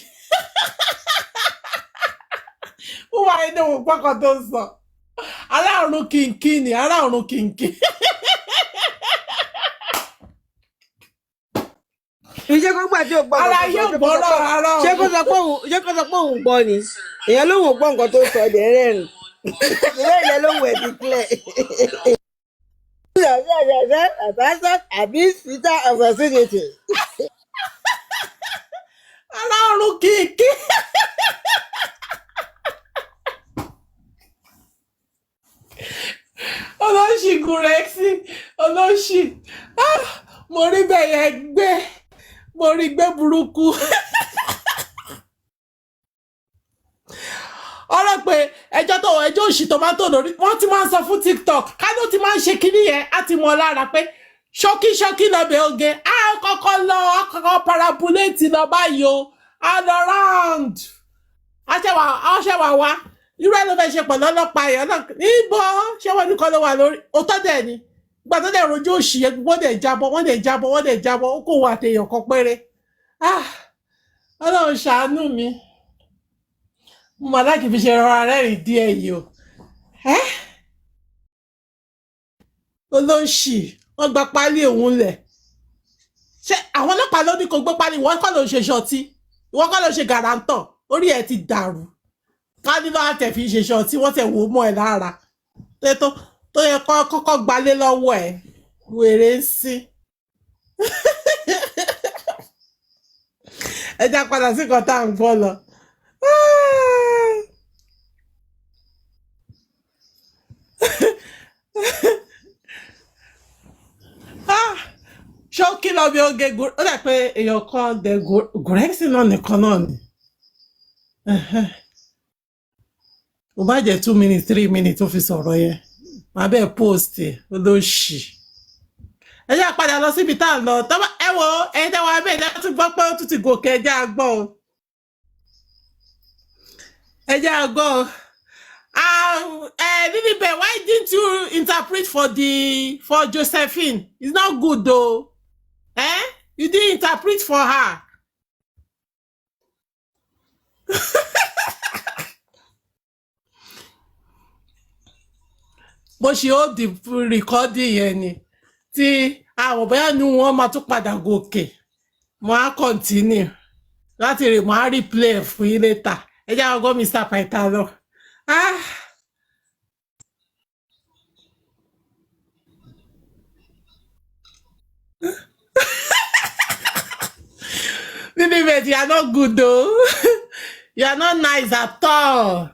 S2: Ó wà nínú òun pọ́kàn tó ń sọ. Aláàrùn kìnkìn ni. Aláàrùn kìnkìn.
S16: Ìjẹ́ kó gbà tí ò gbọ́
S2: ara yóò gbọ́ lọ ara
S16: ṣé kó sọ pé òun gbọ́ ni èèyàn lóhùn gbọ́ nǹkan tó sọ ọdẹ rẹ́rìn ìwé ìyẹn lóhùn ẹ̀ ti clear. àbí peter of facility.
S2: Aláàrùn kìkì. Olóṣì Gurexi olóṣì mo rí bẹ́ẹ̀ gbé. Mo rí gbé burúkú. Ọ̀rọ̀ pé ẹjọ́ òṣì tomato lórí wọ́n ti máa ń sọ fún TikTok kánú ti máa ń ṣe kinní yẹn á ti mọ̀ lára pé ṣókí lọ́bẹ̀ oge á kọ́kọ́ parabulate lọ báyìí o all around àṣẹwà wá irú ẹ̀ ló fẹ́ ṣe pẹ̀lú ọlọ́pàá yẹn náà níbo ṣé wọ́n ní kọ́ ló wà lórí òótọ́ dẹ̀ ni. Gbà tó dẹ̀ rojú òṣì yẹn wọ́n dẹ̀ jábọ́ ó kò wà àtẹ̀yàn kan péré. Ọlọ́run ṣàánú mi. Mo mà láti fi ṣe rọra rẹ́rìn díẹ̀ yìí o. Olóṣì wọ́n gba pálí òun lẹ̀. Ṣé àwọn ọlọ́pàá ló ní kó gbé pálí ìwọ kọ́ ló ṣe ṣọtí ìwọ kọ́ ló ṣe gàrántọ̀ orí ẹ̀ ti dàrú. Pálí lọ́wọ́ àtẹ̀ fi ṣe ṣọtí wọ́n tẹ̀ wò mọ́ ẹ̀ lára. Tó yẹ kọ́kọ́ gbalé lọ́wọ́ ẹ̀ wèrè ń sí. Ẹ já padà sí nǹkan tá à ń gbọ́ lọ. Ṣókí lọ bí oge ó dà pé èèyàn kan dẹ̀ Gurexi náà nìkan náà ni. Ó bá jẹ́ 2 minutes 3 minutes tó fi sọ̀rọ̀ yẹn. Màá bẹ́ẹ̀ post ẹ̀ olóṣì. Ẹ jẹ́ àpadà lọ síbi tá à ń lọ. Ẹ wo ẹ̀yin tẹ́wọ́ abẹ́ ìdá tún gbọ́ pé ó tún ti gòkè ẹja gbọ́ o. Go. Lily, why didn't you interpret for Josephine? It's not good though. You didn't interpret for her. But she hold the recording yẹn ni. Tí àwọn bóyá ni wọ́n máa tún padà gòkè. Mo á continue. Láti rè mo á replay fún yín later. Go Mr. Paitalo. Lily, you are not good though. You are not nice at all.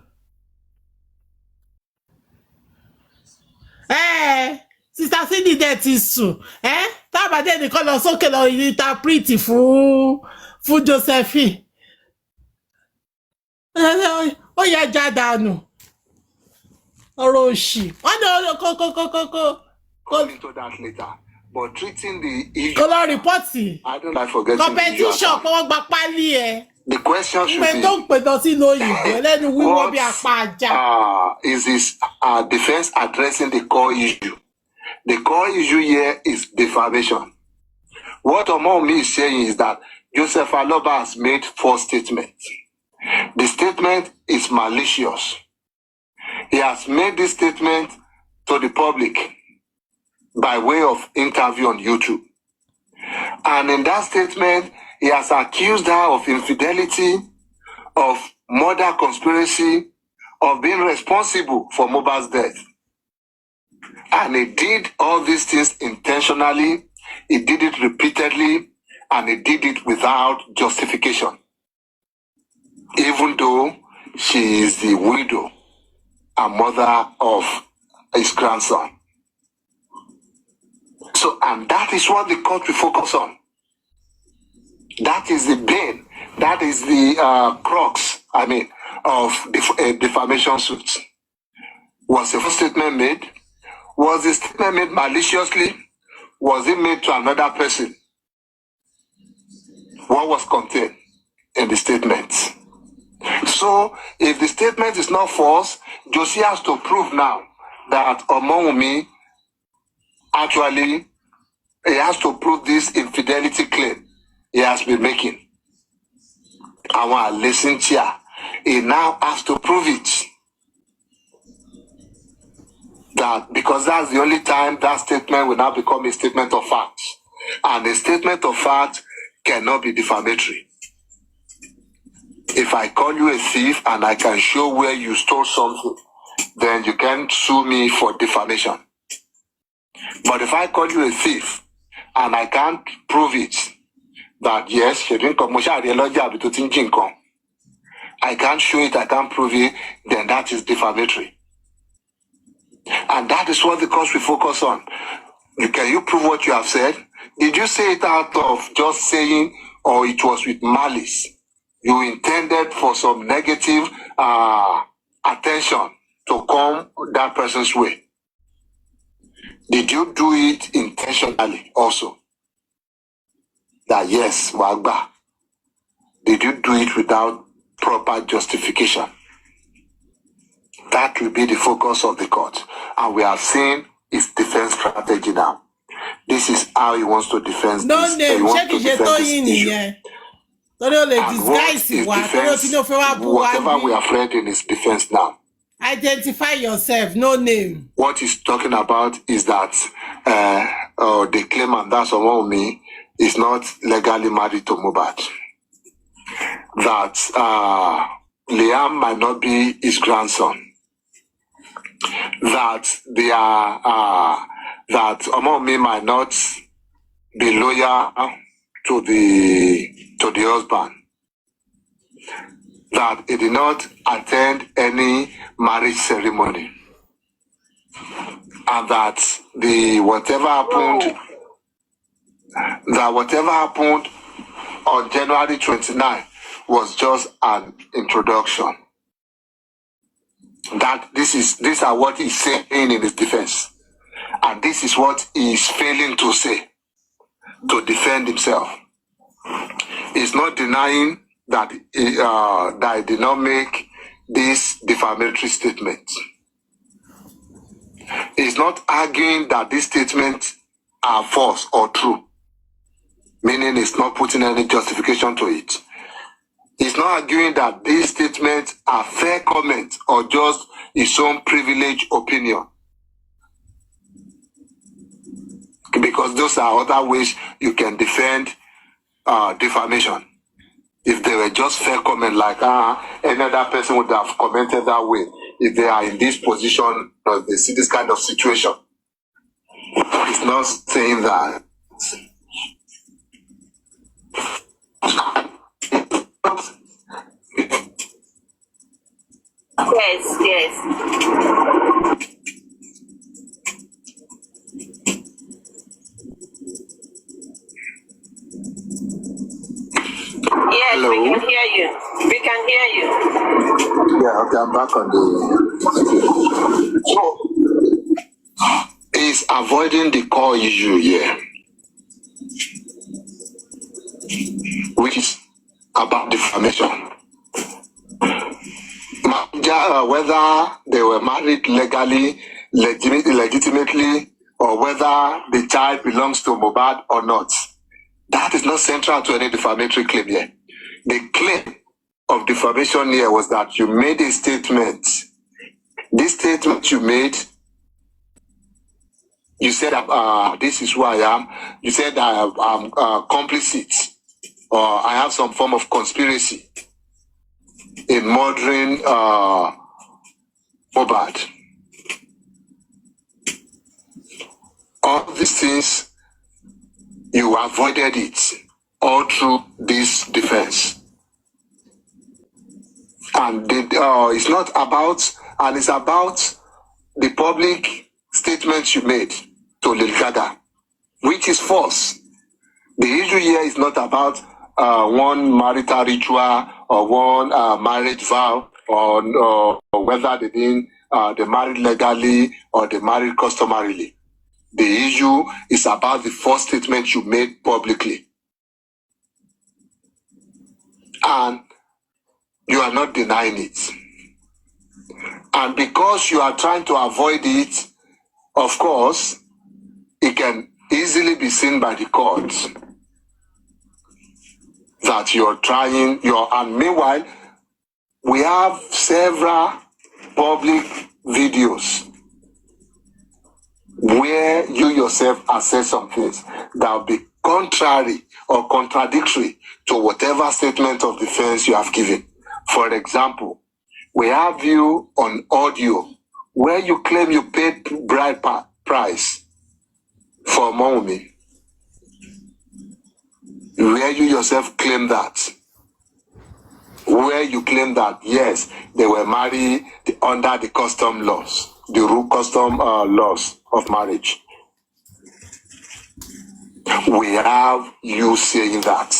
S2: Sister Cindy dẹ̀ ti sùn. Tábàdé nìkan lọ sókè lọ interpret fún Josephine. Ó yẹ já dànù. Ọ̀rọ̀ òṣì. Wọ́n ní kókó.
S9: Come into that later. But treating the issue.
S2: Kọ́lọ́ rìpọ́tì.
S9: I don't like forgetting
S2: competition pé wọ́n gba pálí ẹ̀.
S9: The question should
S2: be. Tó ń pè lọ sínú òyìnbó lẹ́nu wíwọ́ bí apá ajá.
S9: Is this defense addressing the core issue? The core issue here is defamation. What Omomi is saying is that Joseph Aloba has made 4 statements. The statement is malicious. He has made this statement to the public by way of interview on YouTube. And in that statement, he has accused her of infidelity, of murder conspiracy, of being responsible for Mohbad's death. And he did all these things intentionally, he did it repeatedly, and he did it without justification. Even though she is the widow and mother of his grandson. So, and that is what the court will focus on. That is the bane, that is the crux, of defamation suits. Was the first statement made? Was the statement made maliciously? Was it made to another person? What was contained in the statement? So, if the statement is not false, Josie has to prove now that Wumi actually, he has to prove this infidelity claim he has been making. I want to listen to you. He now has to prove it. That because that's the only time that statement will now become a statement of fact. And a statement of fact cannot be defamatory. If I call you a thief and I can show where you stole something, then you can sue me for defamation. But if I call you a thief and I can't prove it, that yes, you didn't come, I can't show it, I can't prove it, then that is defamatory. And that is what the court will focus on. Can you prove what you have said? Did you say it out of just saying, or it was with malice? You intended for some negative attention to come that person's way. Did you do it intentionally also? That yes, Wagba. Did you do it without proper justification? That will be the focus of the court. And we have seen his defense strategy now. This is how he wants to defend this. He wants to defend this issue. And what is defense, whatever we have read in his defense now.
S2: Identify yourself, no name.
S9: What he's talking about is that the claimant, that's Wumi, is not legally married to Mohbad. That Liam might not be his grandson. That they are that Wumi might not be loyal to the husband. That he did not attend any marriage ceremony. And that whatever happened on January 29 was just an introduction. That these are what he's saying in his defense. And this is what he is failing to say to defend himself. He's not denying that he did not make this defamatory statement. He's not arguing that these statements are false or true, meaning he's not putting any justification to it. He's not arguing that these statements are fair comment or just his own privileged opinion, because those are other ways you can defend defamation. If they were just fair comment, like any other person would have commented that way. If they are in this position or they see this kind of situation, it's not saying that.
S8: Yes, yes. Yes,
S9: Hello?
S8: we can hear you. We can hear you.
S9: Yeah, okay, I'm back on the. So, he's avoiding the core issue here, which is about defamation. Whether they were married legally, legitimately, or whether the child belongs to Mohbad or not, that is not central to any defamatory claim here. The claim of defamation here was that you made a statement. This statement you made, you said, this is who I am. You said I'm complicit, or I have some form of conspiracy in murdering Mohbad. All these things, you avoided it all through this defense. And it's not about, and it's about the public statements you made to Lil Gaga, which is false. The issue here is not about one marital ritual or one marriage vow, or whether they married legally or they married customarily. The issue is about the false statement you made publicly. And you are not denying it. And because you are trying to avoid it, of course, it can easily be seen by the courts that you're trying, and meanwhile, we have several public videos where you yourself assess some things that will be contrary or contradictory to whatever statement of defense you have given. For example, we have you on audio where you claim you paid bride price for Wumi, where you yourself claim that. Where you claim that, yes, they were married under the custom laws, the custom laws of marriage. We have you saying that.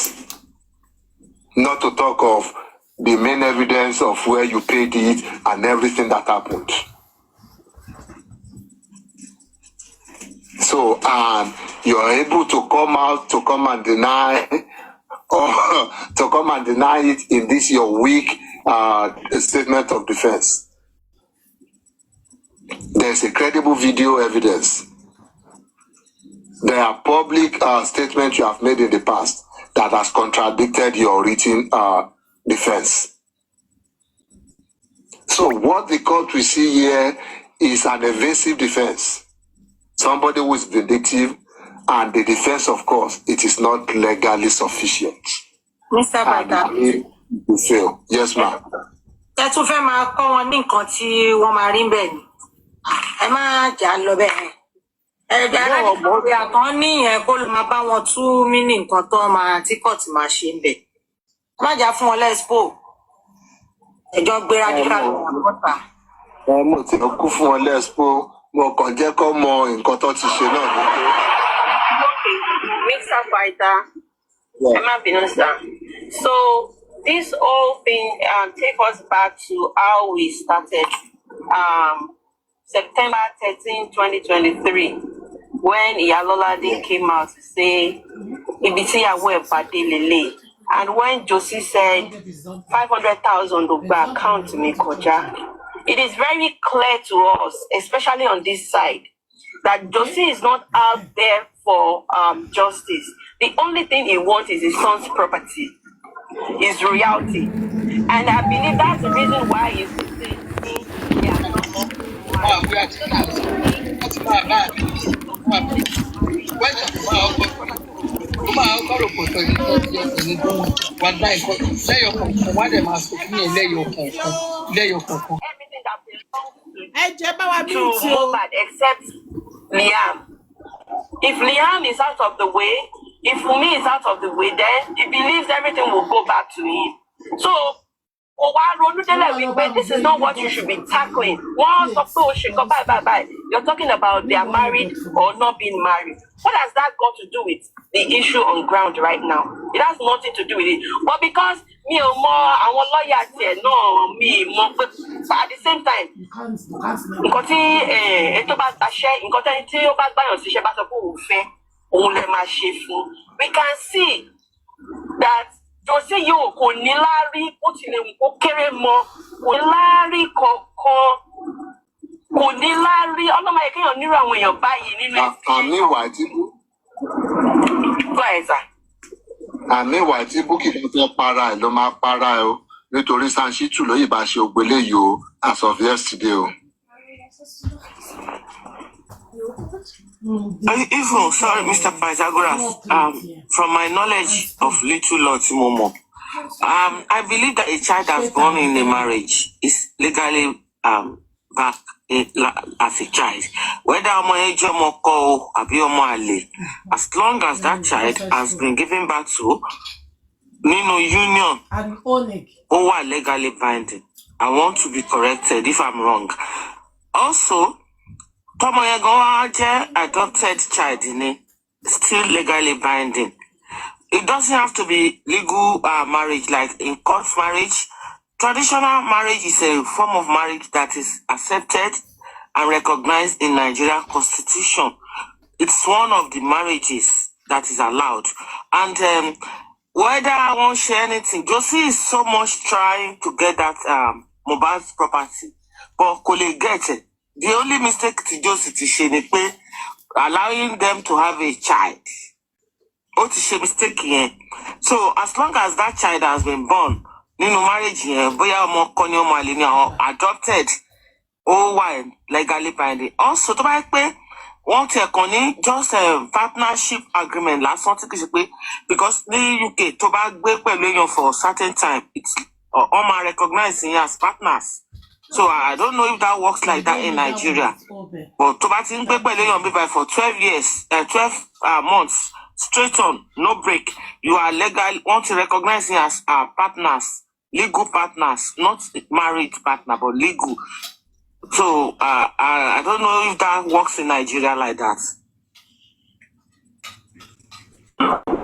S9: Not to talk of the main evidence of where you paid it and everything that happened. So, and you're able to come and deny, or to come and deny it in this your weak statement of defense. There's a credible video evidence. There are public statements you have made in the past that has contradicted your written defense. So what the court will see here is an evasive defense. Somebody who is vindictive, and the defense, of course, it is not legally sufficient.
S5: Mr. Bata.
S9: You fail. Yes, ma'am.
S5: Ẹ tún fẹ́ máa kọ́ wọn ní nǹkan tí wọ́n máa rí bẹ́ẹ̀ ni. Ẹ má jà lọ bẹ́ẹ̀. Ẹ̀jẹ̀ alájọpọ̀ àkàn ní ìyẹn kó ló máa bá wọn tú mí ní nǹkan tó máa tí kọ́ọ̀tù máa ṣe ń bẹ̀. Má jà fún wọn lẹ́sìpò. Ẹjọ́ gbéra kíkà lọ àpọ́ta.
S9: Mo ti kú fún wọn lẹ́sìpò. Mo kàn jẹ́ kó mọ nǹkan tó ti ṣe náà ní pé.
S8: Mr. Fighter, Emma Binosa. So this whole thing take us back to how we started. September 13, 2023, when Aloba came out to say, "Ibiti awo epade lele." And when Josie said 500,000 of the account me koja, it is very clear to us, especially on this side, that Josie is not out there for justice. The only thing he wants is his son's property, his royalty. And I believe that's the reason why he's saying they are not to Mohbad except Liam. If Liam is out of the way, if Wumi is out of the way, then he believes everything will go back to him. So, this is not what you should be tackling. You're talking about they are married or not being married. What has that got to do with the issue on ground right now? It has nothing to do with it. But because me or more, I want lawyers here, no, me more, but at the same time, we can see that Josie yo kò ní láárí ó ti lè kó kéré mọ́ kò láárí kankan kò ní láárí ọlọ́mọ yẹ kéèyàn nírú àwọn èèyàn báyìí nínú ẹ̀sìn.
S9: àmì ìwà àtìbú.
S8: Gbọ́ ẹ̀ sà.
S9: àmì ìwà àtìbú kì í fẹ́ para ẹ̀ ló máa para ẹ̀ o nítorí Sanṣítù ló yìí bá ṣe ògbélé yìí o as of yesterday o.
S7: Even, sorry, Mr. Pythagoras, from my knowledge of little Lord Momo, I believe that a child that's born in a marriage is legally back as a child. Whether as long as that child has been given back to Nino Union, or legally binding. I want to be corrected if I'm wrong. Also, adopted child still legally binding. It doesn't have to be legal marriage like in court marriage. Traditional marriage is a form of marriage that is accepted and recognized in Nigerian constitution. It's one of the marriages that is allowed. And whether I won't share anything, Josie is so much trying to get that Mohbad's property, but could get it. The only mistake to Josie is allowing them to have a child. What is a mistake here? So as long as that child has been born, marriage here, adopted, legally binding. Also, to buy want a just a partnership agreement last one because the UK to buy for a certain time, it's all recognizing as partners. So I don't know if that works like that in Nigeria. But to buy for 12 years, 12 months, straight on, no break. You are legal, want to recognize it as partners, legal partners, not married partner, but legal. So I don't know if that works in Nigeria like that.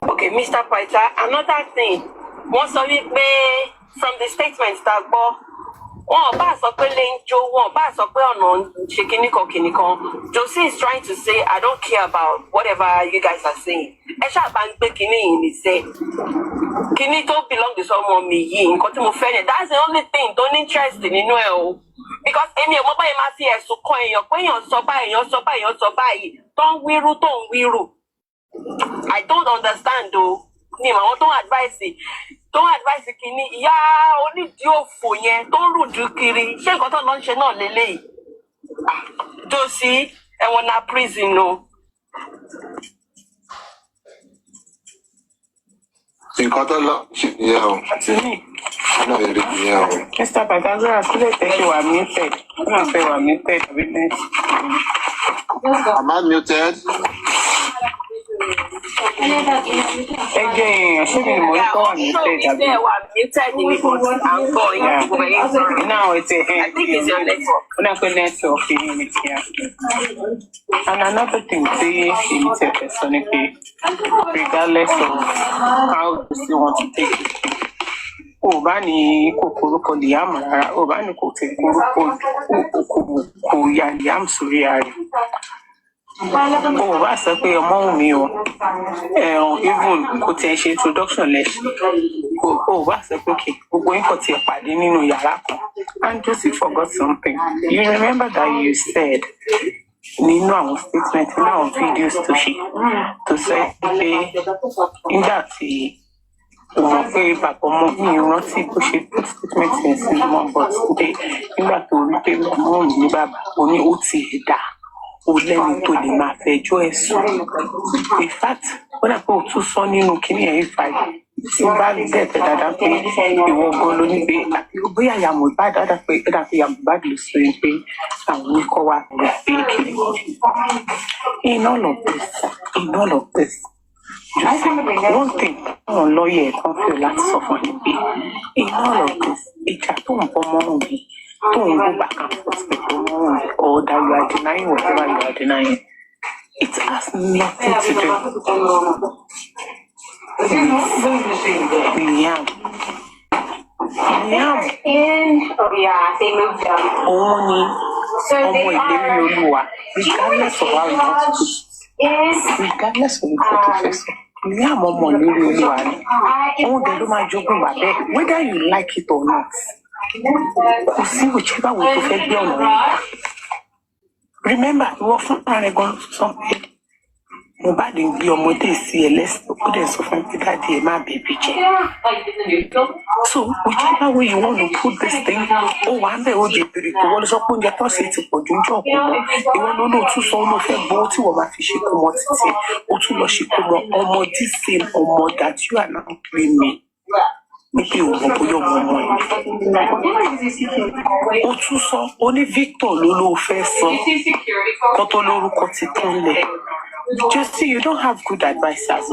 S8: Okay, Mr. Paita, another thing. Once a week, from the statements that Josie is trying to say, I don't care about whatever you guys are saying. Kini don't belong to someone me. That's the only thing. Don't interest in it. Because any of my masi so coin your don't wiru. I don't understand though. I don't advise it. Don't advise the kini. Ya only dio for yen. Don't rudu kiri. She got on lunch no lele. Josie, and wanna prison no.
S10: Mr. Pythagoras, I think you are muted. I'm not saying you are muted.
S9: Am I muted?
S10: Again, shouldn't monitor muted. Now it's a hand.
S8: I think it's your network.
S10: And another thing, regardless of how you want to take it. Obani kukuruko liamara, Obani kukuruko Liam Suriari. Oh, wá sọ pé ọmọ Wumi o. Even kò tiẹ̀ ṣe introduction lẹ́sìn. Oh, wá sọ pé okay, gbogbo yín kò tiẹ̀ pàdé nínú yàrá kan. And Josie forgot something. You remember that you said nínú àwọn statement nínú àwọn videos tó sọ pé nígbà tí wọ́n pé bàbá ọmọ mi rántí bó ṣe put statement yẹn sí mọ́ but pé nígbà tó rí pé ọmọ mi ní bàbá ó ní ó ti dà ó lẹ́ni tó lè máa fẹjọ́ ẹ̀ sùn. In fact wọ́n dà pé ó tún sọ nínú kíní ẹ̀ ìfà tí bá bẹ̀rẹ̀ dáadáa pé ìwọ gan ló ní pé àti bóyá ìyàmú bá dáadáa pé ó dà pé ìyàmú bá lè sọ yẹn pé àwọn oníkọ́ wa lè pé kiri. In all of this just one thing táwọn lawyer kan fẹ́ láti sọ fún mi pé in all of this ìjà tó ń bọ́ mọ́ òun yìí tó ń go back and forth pẹ̀lú ọmọ òun or that you are denying whatever you are denying it has nothing to do with Liam. Òun ni ọmọ ìlérí Olúwa regardless of how you want to do regardless of what you face. Liam ọmọ ìlérí Olúwa ni òun dẹ̀ ló máa jogún bàbá ẹ̀ whether you like it or not. Kò sí whichever way tó fẹ́ gbé ọ̀nà rẹ̀. Remember ìwọ fún ààrẹ gan sọ pé Mohbad ń gbé ọmọdé sí ẹ lẹ́sìn ó dẹ̀ sọ fún pé dáàdi ẹ má bèbí jẹ. So whichever way you want to put this thing ó wà ń bẹ̀ ó di ìbèrè kò wọ́n lọ sọ pé oúnjẹ tó ṣe ti pọ̀ ju ń jọ kù lọ ìwọ ló lóò tún sọ ó ló fẹ́ gbowó tí wọ́n máa fi ṣe kó mọ títí ó tún lọ ṣe kó mọ ọmọ this same ọmọ that you are now claiming níbi òun bóyá ọmọ ẹ̀. Ó tún sọ ó ní Victor ló fẹ́ sọ kó tó lórúkọ ti tán lẹ̀. Just see, you don't have good advisors.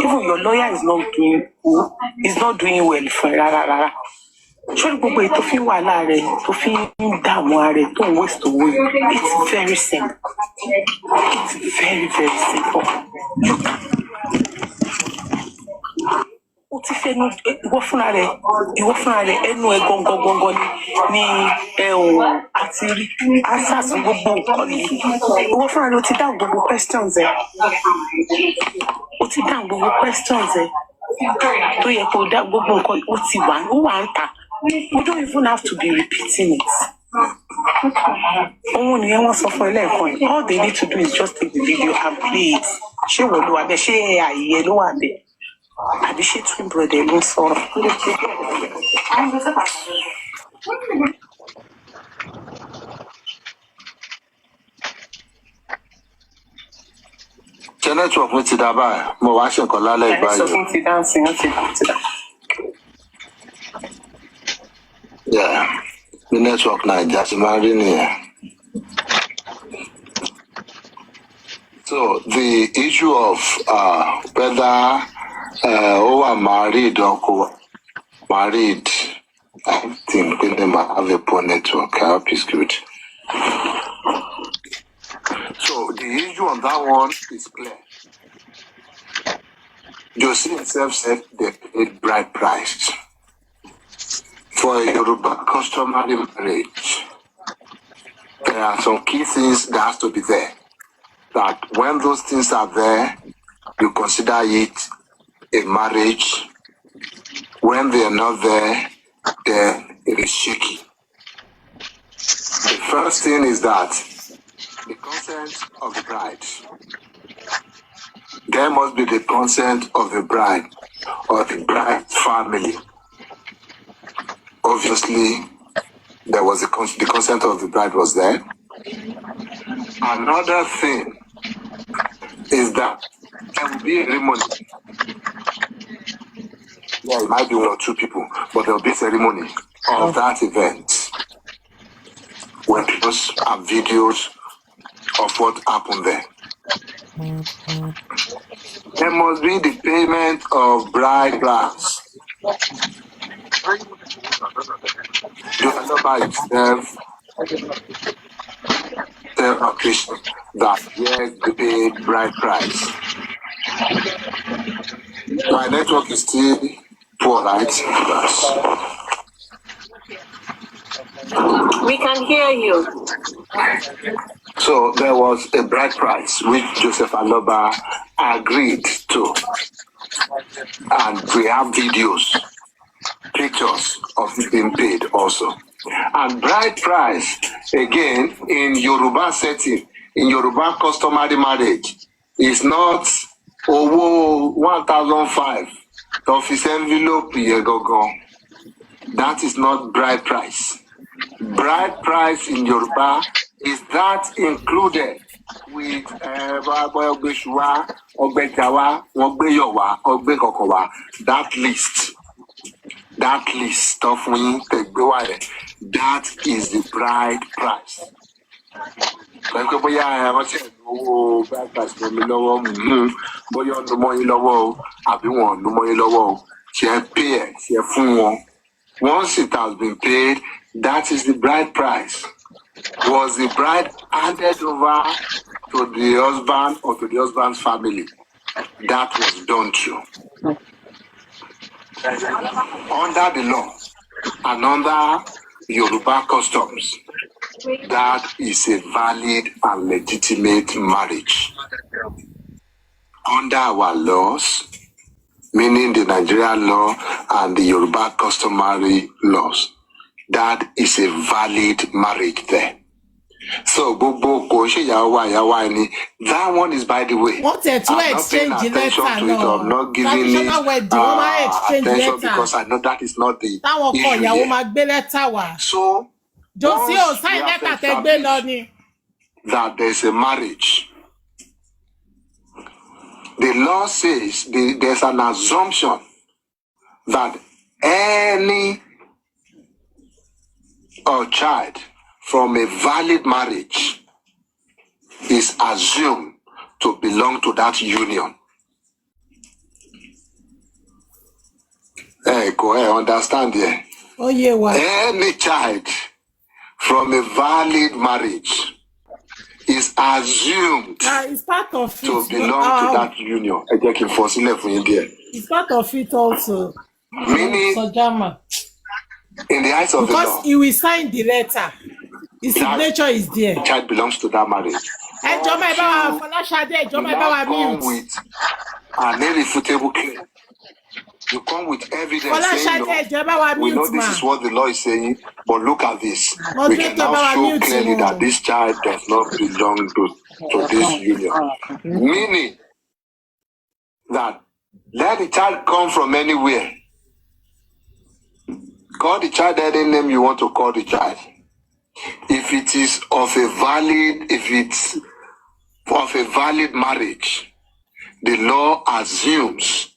S10: Even your lawyer is not doing well for rárá. Ṣé gbogbo ètò fi wà láàrẹ̀ tó fi ń dààmú ààrẹ tó ń waste owó yìí? It's very simple. It's very very simple. Ó ti fẹ́ nu ìwọ fúnra rẹ̀ ẹnu ẹ̀ gangan ni àti rí answers gbogbo nǹkan yìí. Ìwọ fúnra rẹ̀ ó ti dáhùn gbogbo questions ẹ̀. Tó yẹ kó dá gbogbo nǹkan ó ti wà ń ta. You don't even have to be repeating it. Òun nìyẹn wọ́n sọ fún ẹ lẹ́ẹ̀kan yìí. All they need to do is just take the video and play it. Ṣé ìwọ ló wà bẹ́ẹ̀? Ṣé àyè ló wà bẹ́ẹ̀? Àbí ṣé twin brother ló ń sọ̀rọ̀?
S9: Ṣé network mi ti dá báyìí? Mo wá ṣe nǹkan lálẹ́ ìbáyìí.
S10: Network mi ti dá sí ó ti dá.
S9: Yeah, the network Naija ti máa ń rí nìyẹn. So the issue of whether who are married or co-married, I think we them have a poor network. I hope it's good. So the issue on that one is clear. Josie himself said they paid bride price for a Yoruba customary marriage. There are some key things that has to be there. That when those things are there, you consider it a marriage. When they are not there, then it is shaky. The first thing is that the consent of the bride. There must be the consent of the bride or the bride's family. Obviously, there was the consent of the bride was there. Another thing is that there will be a ceremony. Yeah, it might be one or two people, but there will be a ceremony of that event when people have videos of what happened there. There must be the payment of bride price. The Aloba itself tell occasion that yes, they pay bride price. My network is still poor, right?
S8: We can hear you.
S9: So there was a bride price which Joseph Aloba agreed to. And we have videos, pictures of it being paid also. And bride price, again, in Yoruba setting, in Yoruba customary marriage, is not over 1,005. Office envelope, that is not bride price. Bride price in Yoruba is that included with that list of that is the bride price. Bride price once it has been paid, that is the bride price. Was the bride handed over to the husband or to the husband's family? That was done too. Under the law and under Yoruba customs, that is a valid and legitimate marriage. Under our laws, meaning the Nigerian law and the Yoruba customary laws, that is a valid marriage there. So, that one is, by the way,
S2: what to exchange letter? No,
S9: I'm not giving it attention because I know that is not the issue here. So, once you have established that there's a marriage, the law says there's an assumption that any child from a valid marriage is assumed to belong to that union. Go ahead, understand here.
S2: Oh, yeah, what?
S9: Any child from a valid marriage is assumed
S2: it's part of it,
S9: to belong to that union.
S2: It's part of it also.
S9: Meaning, in the eyes of the law,
S2: because he will sign the letter. His signature is there.
S9: The child belongs to that marriage.
S2: You come
S9: with an irrefutable claim. You come with evidence saying, no, we know this is what the law is saying, but look at this. We can now show clearly that this child does not belong to this union. Meaning that let the child come from anywhere. Call the child any name you want to call the child. If it is of a valid marriage, the law assumes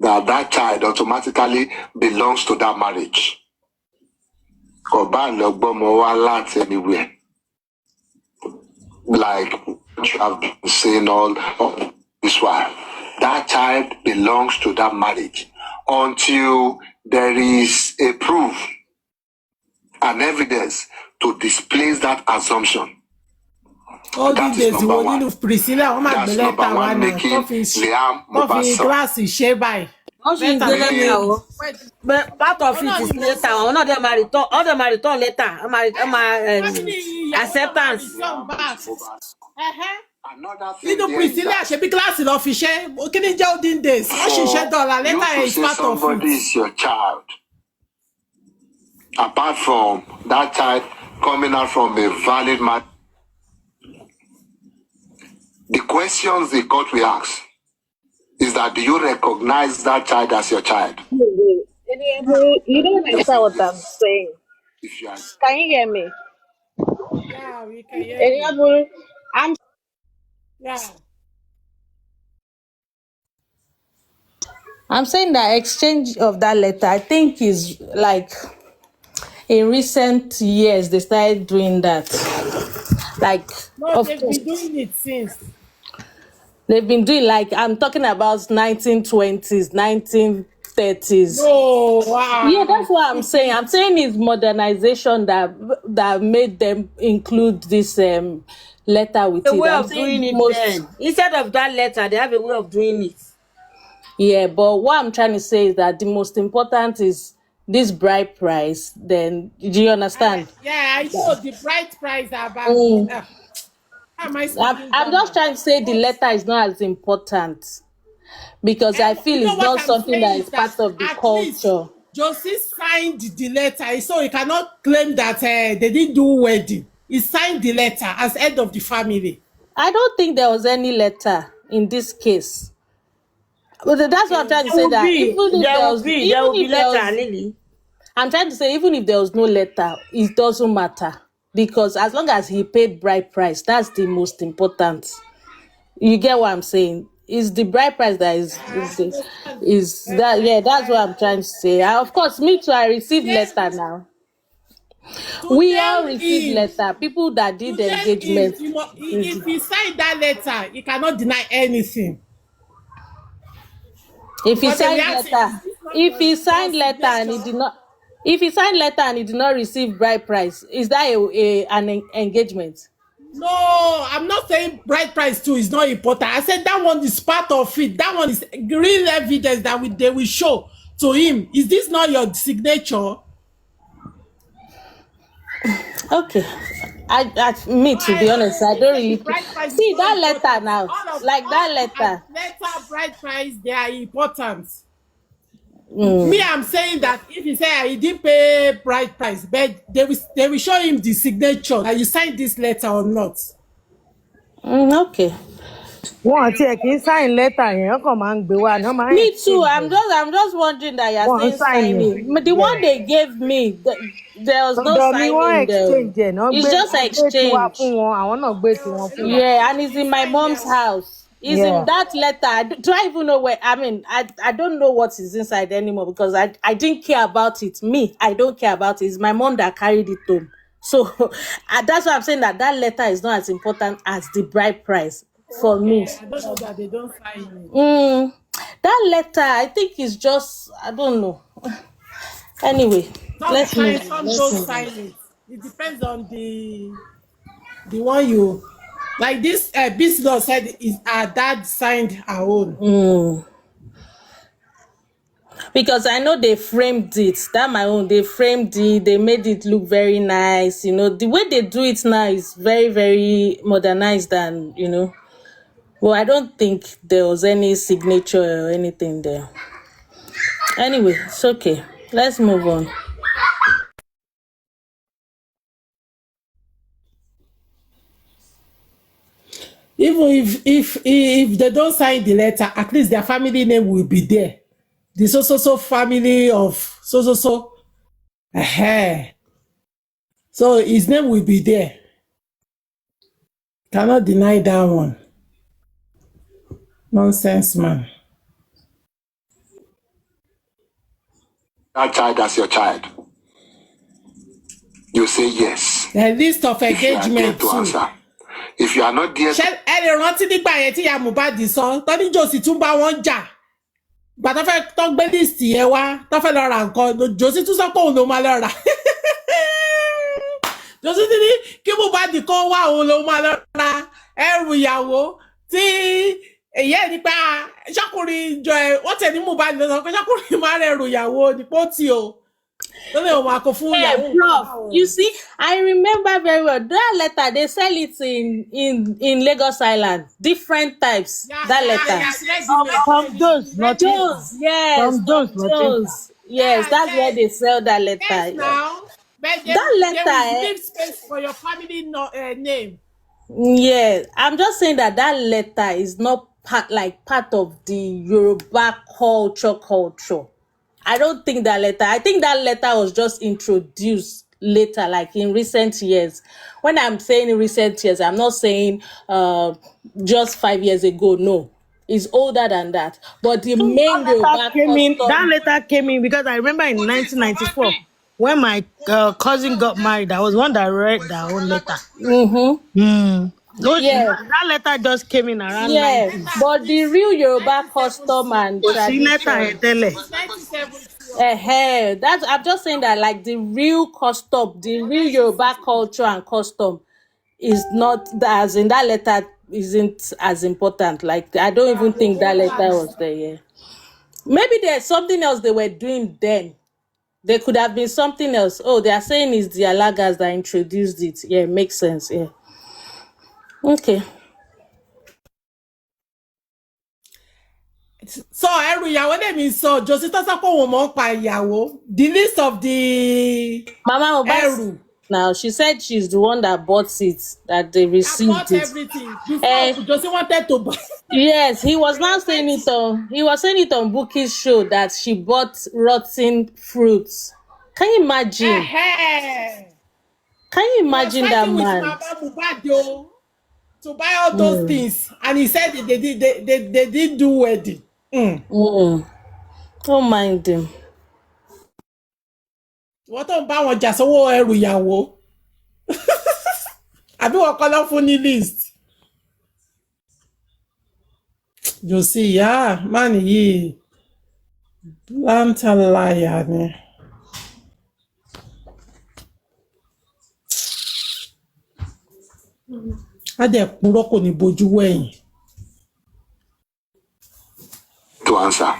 S9: that that child automatically belongs to that marriage. Anywhere. Like you have been saying all this while. That child belongs to that marriage until there is a proof, an evidence to displace that assumption.
S2: All these days, you will need Priscilla. That's number one, making Liam
S16: But part of it is later. All of them are return later. Acceptance.
S2: You know, Priscilla should be class in official. Okay, in Jordan days. She said dollar later is part of it.
S9: Somebody is your child. Apart from that child coming out from a valid marriage, the questions the court will ask is that, do you recognize that child as your child?
S17: You don't understand what I'm saying. Can you hear me?
S2: Yeah, we can hear you.
S18: I'm saying that exchange of that letter, I think, is like in recent years they started doing that. Like,
S2: no, they've been doing it since.
S18: They've been doing, like, I'm talking about 1920s, 1930s.
S2: Oh, wow.
S18: Yeah, that's what I'm saying. I'm saying it's modernization that made them include this letter with
S16: a way of doing it then. Instead of that letter, they have a way of doing it.
S18: Yeah, but what I'm trying to say is that the most important is this bride price, then do you understand?
S2: Yeah, I know the bride price about.
S18: Mm.
S2: How am I
S18: I'm,
S2: speaking
S18: I'm just
S2: grammar?
S18: trying to say the letter is not as important because I feel
S2: You know
S18: it's
S2: what
S18: not
S2: I'm
S18: something that
S2: saying
S18: is
S2: is that
S18: part of the
S2: at least
S18: culture.
S2: Josie signed the letter, so he cannot claim that they didn't do wedding. He signed the letter as head of the family.
S18: I don't think there was any letter in this case. But that's what I'm trying to
S16: There
S18: say.
S16: will
S18: That
S16: be, there will be letter, Lily.
S18: I'm trying to say, even if there was no letter, it doesn't matter because as long as he paid bride price, that's the most important. You get what I'm saying? It's the bride price that is that, yeah, that's what I'm trying to say. Of course, me too. I received letter now.
S2: To
S18: We all
S2: name
S18: received
S2: him,
S18: letter. People that did
S2: to name him,
S18: engagement.
S2: if he signed that letter, he cannot deny anything.
S18: If he
S2: Because they will
S18: signed
S2: ask him,
S18: letter,
S2: is this not
S18: if he
S2: your
S18: signed letter and he
S2: signature?
S18: did not, if he signed letter and he did not receive bride price, is that an engagement?
S2: No, I'm not saying bride price too is not important. I said that one is part of it. That one is real evidence that they will show to him. Is this not your signature?
S18: Okay. Me, to be honest, I
S2: They
S18: don't
S2: say the
S18: really
S2: bride price is
S18: see
S2: not
S18: that letter
S2: important.
S18: now. Like that letter.
S2: Letter bride price, they are important. Me,
S18: Mm.
S2: I'm saying that if he say he didn't pay bride price, but they will show him the signature that you signed this letter or not.
S18: Okay.
S16: Wọn àti ẹ̀ kì í sign letter yẹn, wọ́n kàn máa ń gbé wá ni, wọ́n máa ń
S18: Me too.
S16: exchange ẹ̀.
S18: I'm just wondering that you're
S16: Wọ́n ń
S18: saying
S16: sign ẹ̀.
S18: signing. But the one
S16: Yeah.
S18: they gave me, there was no
S16: Tọ̀dọ̀ mi wọ́n
S18: signing there.
S16: exchange ẹ̀ náà,
S18: It's just
S16: a gbé tiwa
S18: exchange.
S16: fún wọn, àwọn náà gbé tiwọn fún wa.
S18: Yeah, and it's in my mom's house. It's in
S16: Yeah.
S18: that letter. Do I even know where? I mean, I don't know what is inside anymore because I didn't care about it. Me, I don't care about it. It's my mom that carried it home. So that's why I'm saying that letter is not as important as the bride price for me.
S2: I don't know that they don't sign it.
S18: That letter, I think, is just, I don't know. Anyway, let's move on.
S2: Some
S18: Let's
S2: don't
S18: move on.
S2: sign it. It depends on the one you like. This business said is our dad signed our own.
S18: Because I know they framed it. That my own. They framed it. They made it look very nice. You know, the way they do it now is very, very modernized and, well, I don't think there was any signature or anything there. Anyway, it's okay. Let's move on.
S2: Even if they don't sign the letter, at least their family name will be there. The so family of so. So his name will be there. Cannot deny that one. Nonsense, man.
S9: That child as your child. You say yes.
S2: The list of engagement
S9: to answer. If you are not there.
S2: Ẹ lè rántí nígbà yẹn tí ìyá Mohbad sọ tọ́ní Josie tún bá wọn jà gbà tó fẹ́ tó gbé list yẹn wá tó fẹ́ lọ ra nǹkan Josie tún sọ pé òun ló máa lọ rà Josie ti ní kí Mohbad kó wá òun ló máa lọ ra ẹrù ìyàwó tí èyí ẹ̀ nípa ṣọkùnrin jọ ẹ̀ wọ́n tẹ̀ ní Mohbad lọ sọ pé ṣọkùnrin máa rẹ̀ ẹrù ìyàwó ní pọ́tì o.
S18: Prof, you see, I remember very well that letter. They sell it in Lagos Island, different types. That letter.
S16: From Jones, not
S18: Jones, yes.
S16: From Jones, not
S18: Jones, yes. That's where they sell that letter.
S2: Yes, now, but
S18: that letter.
S2: They will leave space for your family name.
S18: Yeah, I'm just saying that letter is not part of the Yoruba culture. I don't think that letter. I think that letter was just introduced later, like in recent years. When I'm saying in recent years, I'm not saying just 5 years ago. No, it's older than that. But the main
S16: that letter came in because I remember in 1994 when my cousin got married. I was one that read that own letter. That letter just came in around.
S18: Yeah, but the real Yoruba custom and tradition. That's, I'm just saying that, like, the real custom, the real Yoruba culture and custom is not as in that letter isn't as important. Like, I don't even think that letter was there. Yeah. Maybe there's something else they were doing then There could have been something else. Oh, they are saying it's the Alagas that introduced it. Yeah, makes sense. Yeah. Okay.
S2: So ẹrù ìyàwó lèmi sọ Josie tó sọ pé òun mọ̀ ń pa ìyàwó. The list of the
S18: Mama
S2: ẹrù.
S18: now she said she's the one that bought it, that they
S2: I
S18: received
S2: bought
S18: it.
S2: everything before Josie wanted to buy.
S18: Yes, he was now saying it on. He was saying it on Buki's show that she bought rotten fruits. Can you imagine? Can you imagine that
S2: He was fighting
S18: man?
S2: with Mama Mubad to buy all those things, and he said they didn't do wedding.
S18: Don't mind him.
S2: Wọ́n tó ń bá wọn jà sówó ẹrù ìyàwó. Àbí wọ́n kọ́ lọ́ fún ní list. Josie, yeah, man yìí lantalaya ni. Á dẹ̀ purọ́ kò ní bojú wẹ̀yìn.
S9: To answer.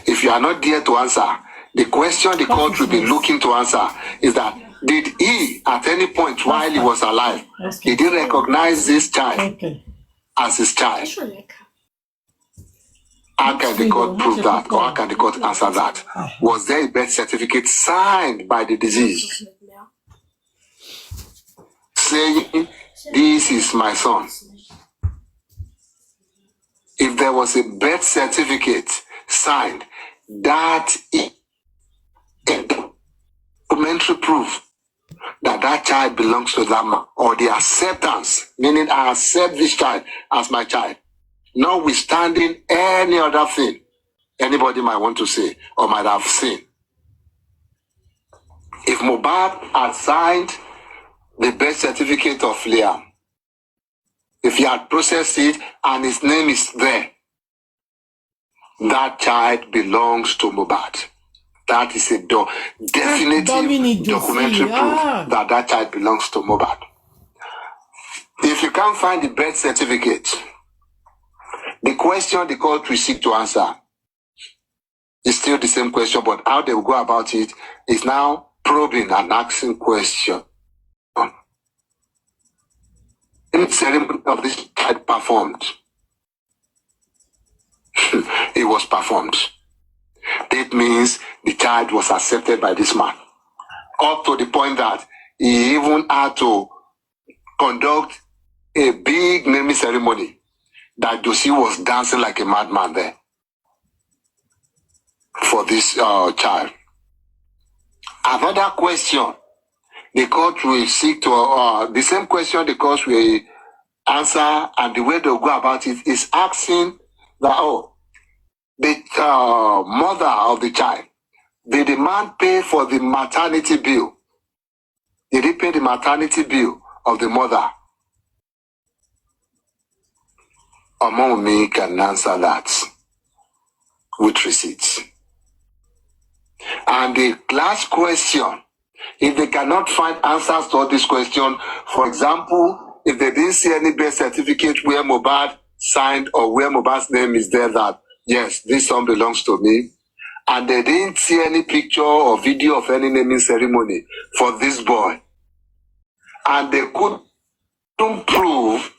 S9: If you are not there to answer, the question the court will be looking to answer is that did he, at any point while he was alive, did he recognize this child as his child? How can the court prove that, or how can the court answer that? Was there a birth certificate signed by the deceased saying, "This is my son"? If there was a birth certificate signed, that is documentary proof that that child belongs to that man, or the acceptance, meaning I accept this child as my child, notwithstanding any other thing anybody might want to say or might have seen. If Mohbad had signed the birth certificate of Liam, if he had processed it and his name is there, that child belongs to Mohbad. That is a definitive documentary proof that that child belongs to Mohbad. If you can't find the birth certificate, the question the court will seek to answer is still the same question, but how they will go about it is now probing and asking question. In the ceremony of this child performed, it was performed. That means the child was accepted by this man, up to the point that he even had to conduct a big naming ceremony that Josie was dancing like a madman there for this child. Another question the court will seek to, the same question the court will answer, and the way they'll go about it is asking that, the mother of the child, did the man pay for the maternity bill? Did he pay the maternity bill of the mother? Among me can answer that with receipts. And the last question, if they cannot find answers to all these questions, for example, if they didn't see any birth certificate where Mohbad signed or where Mohbad's name is there that, yes, this son belongs to me, and they didn't see any picture or video of any naming ceremony for this boy, and they couldn't prove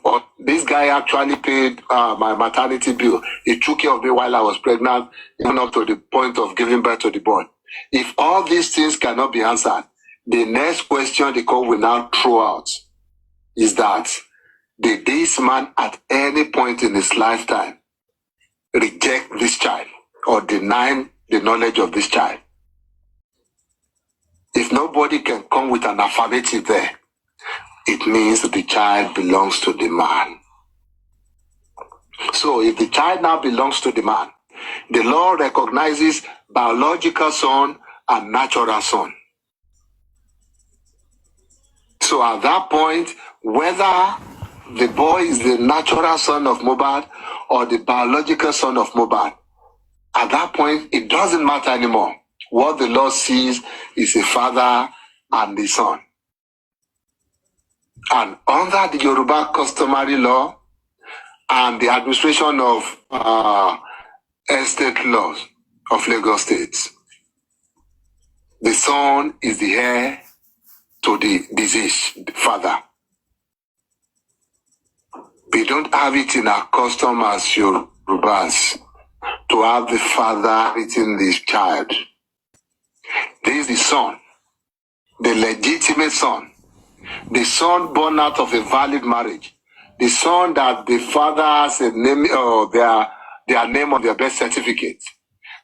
S9: or this guy actually paid my maternity bill. He took care of me while I was pregnant, even up to the point of giving birth to the boy. If all these things cannot be answered, the next question the court will now throw out is that did this man at any point in his lifetime reject this child or deny the knowledge of this child? If nobody can come with an affirmative there, it means the child belongs to the man. So if the child now belongs to the man, the law recognizes biological son and natural son. So at that point, whether the boy is the natural son of Mohbad or the biological son of Mohbad, at that point, it doesn't matter anymore. What the law sees is a father and the son. And under the Yoruba customary law and the administration of estate laws of Lagos State. The son is the heir to the deceased father. We don't have it in our custom as Yorubas to have the father eating this child. This is the son, the legitimate son, the son born out of a valid marriage, the son that the father has a name or their name on their birth certificate,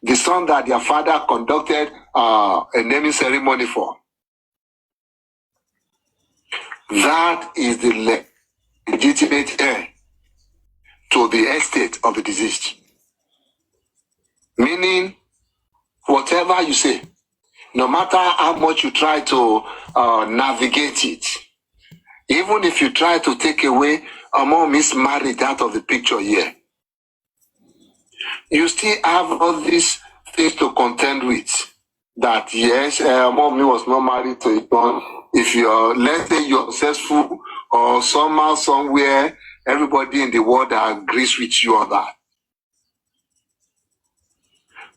S9: the son that their father conducted a naming ceremony for. That is the legitimate heir to the estate of the deceased. Meaning, whatever you say, no matter how much you try to navigate it, even if you try to take away a mom is married out of the picture here, you still have all these things to contend with. That yes, mommy was not married to a son. If you're, let's say you're successful or somehow, somewhere, everybody in the world agrees with you on that.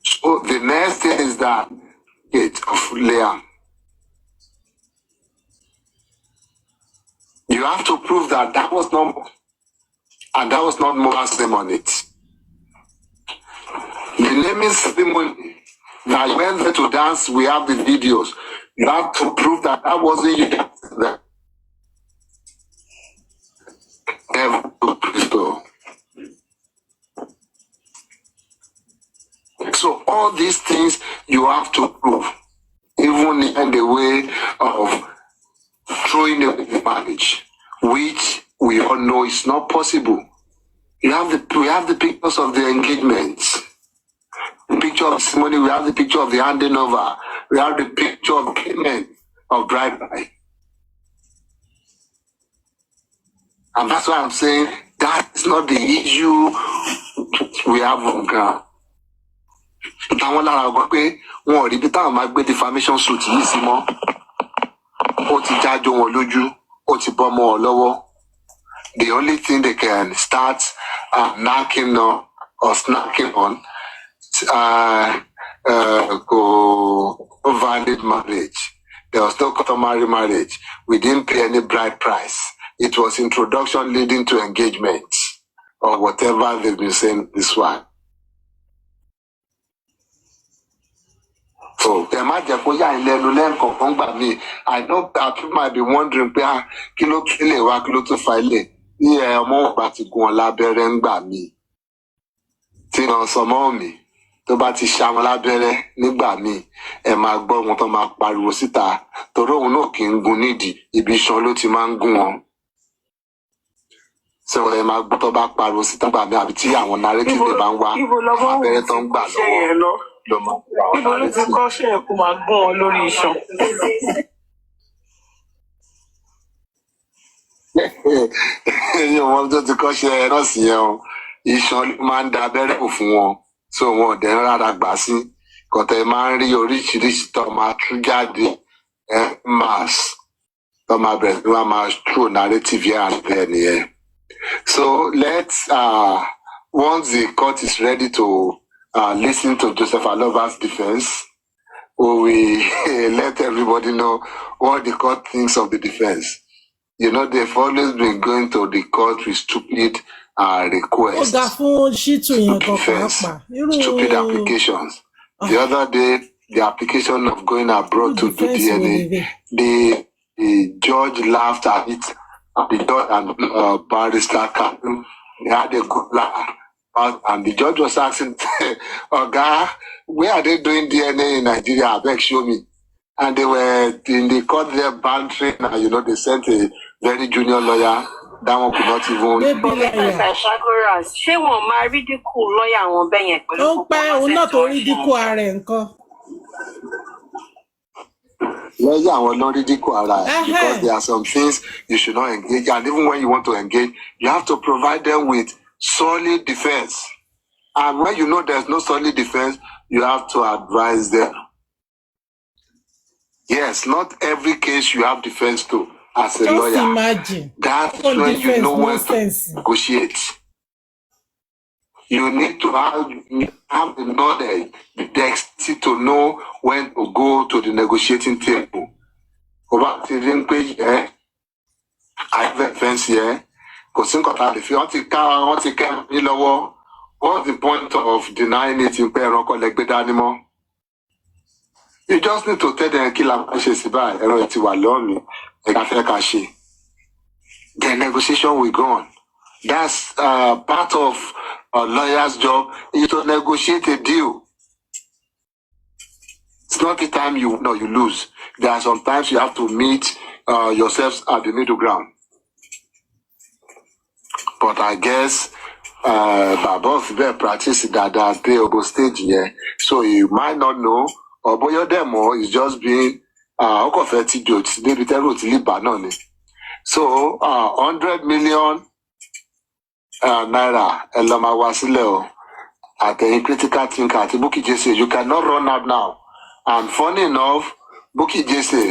S9: So the next thing is that gate of Liam. You have to prove that that was not, and that was not Moa's name on it. The naming ceremony, now you went there to dance, we have the videos. You have to prove that that wasn't you. So all these things you have to prove, even in the way of throwing away the marriage, which we all know is not possible. We have the pictures of the engagements, the picture of the ceremony, we have the picture of the handing over, we have the picture of payment of bride. And that's why I'm saying that is not the issue we have on ground. Táwọn lára gbọ́ pé wọn ò rí bí táwọn máa gbé defamation suit yìí sí mọ́. Ó ti jájó wọn lójú, ó ti bọ́ mọ́ ọ lọ́wọ́. The only thing they can start knocking on or snacking on valid marriage. There was no customary marriage. We didn't pay any bride price. It was introduction leading to engagement or whatever they've been saying this one. So, I know that people might be wondering, kilo kile wa kilo to file. Yeah, mo ba ti gun lábẹ́rẹ́ ńgbà mí. Tí wọ́n sọ mọ́ mi, tó bá ti ṣá wọn lábẹ́rẹ́ nígbà mí, ẹ máa gbọ́ wọn tó máa pariwo síta. Torí òun náà kì í gun nídìí, ibi iṣan ló ti máa ń gún wọn. So ẹ máa gbọ́ tó bá pariwo síta gbà mí àbí tí àwọn narrative lè bá ń wá abẹ́rẹ́ tó ń gbà lọ́wọ́ ló máa ń gbà wọn.
S10: Ibo ló ti kọ́ ṣe ẹ̀kú máa gún wọn lórí iṣan.
S9: Wọn tó ti kọ́ ṣe ẹ̀rọ sí yẹn o, iṣan ló máa ń da abẹ́rẹ́ kò fún wọn, so wọn ò dẹ̀ ń rárá gbà sí. Kọ̀tẹ́ máa ń rí oríṣiríṣi tó máa tú jáde mass tó máa bẹ̀rẹ̀ sí máa throw narrative here and there nìyẹn. So let's, once the court is ready to listen to Joseph Aloba's defense, we let everybody know what the court thinks of the defense. You know, they've always been going to the court with stupid requests, defense, stupid applications. The other day, the application of going abroad to do DNA, the judge laughed at it. The judge and barrister, they had a good laugh. And the judge was asking, Oga, where are they doing DNA in Nigeria? I beg, show me. And they were in the court there bantering, and you know, they sent a very junior lawyer. That one could not even.
S5: Ṣé wọn máa ridicule lọ́yà àwọn bẹ́ẹ̀ yẹn pẹ̀lú
S2: gbogbo ọ̀sẹ̀ náà tó ridicule ara ẹ̀ nǹkan.
S9: Lọ́yà àwọn ló ridicule ara ẹ̀ because there are some things you should not engage, and even when you want to engage, you have to provide them with solid defense. And when you know there's no solid defense, you have to advise them. Yes, not every case you have defense to as a lawyer.
S2: Imagine.
S9: That's when you know when to negotiate. You need to have the knowledge, the dexterity to know when to go to the negotiating table. I have a fence here. Because if you want to carry what's the point of denying it in pair or like the animal? You just need to tell them kill a shesibai, the negotiation will go on. That's part of a lawyer's job is to negotiate a deal. It's not the time you lose. There are some times you have to meet yourselves at the middle ground. But I guess Babos there practice that they go stage here. So you might not know, or boy your demo is just being so 100 million naira Eloma Wasileo at the critical thinker at Buki Jesse. You cannot run up now. And funny enough, Buki Jesse.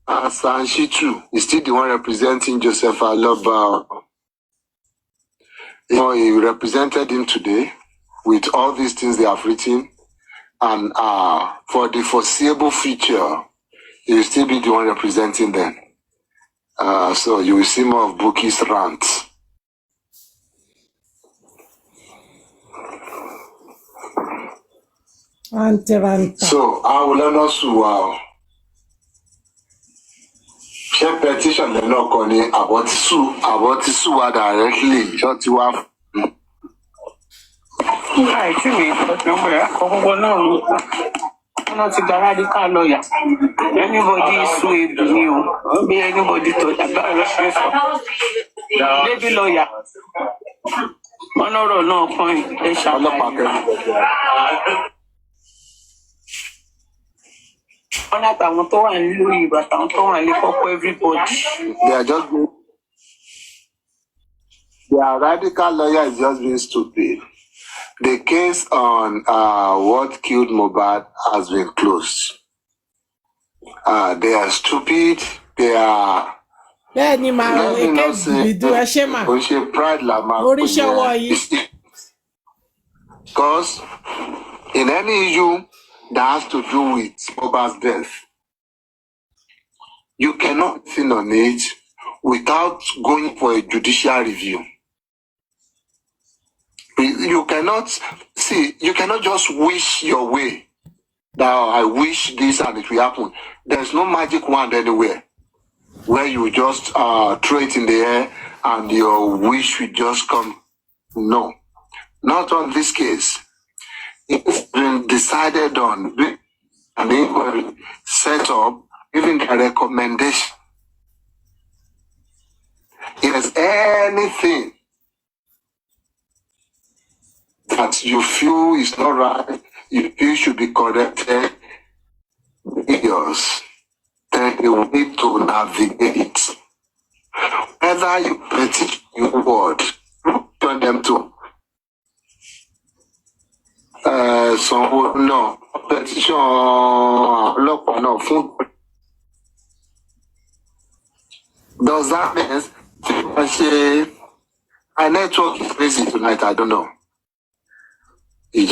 S9: Sanshitu is still the one representing Joseph Aloba. He represented him today with all these things they have written. And for the foreseeable future, he will still be the one representing them. So you will see more of Buki's rants. So I will learn also share petition le no ko ni about sue directly short you have
S10: I think but no not a radical lawyer. Anybody sue you, be anybody to about baby lawyer. No point. Everybody.
S9: Their radical lawyer is just being stupid. The case on what killed Mohbad has been closed. They are stupid. They are. Let me not say pride because in any issue that has to do with Mohbad's death, you cannot think on it without going for a judicial review. You cannot just wish your way that I wish this and it will happen. There's no magic wand anywhere where you just throw it in the air and your wish will just come. No, not on this case. It's been decided on and inquiry set up, even a recommendation. If there's anything that you feel is not right, you feel should be corrected, yours, then you need to navigate. Whether you petition your word, turn them to. No, petition, look, no, food. Does that mean my network is crazy tonight? I don't know. I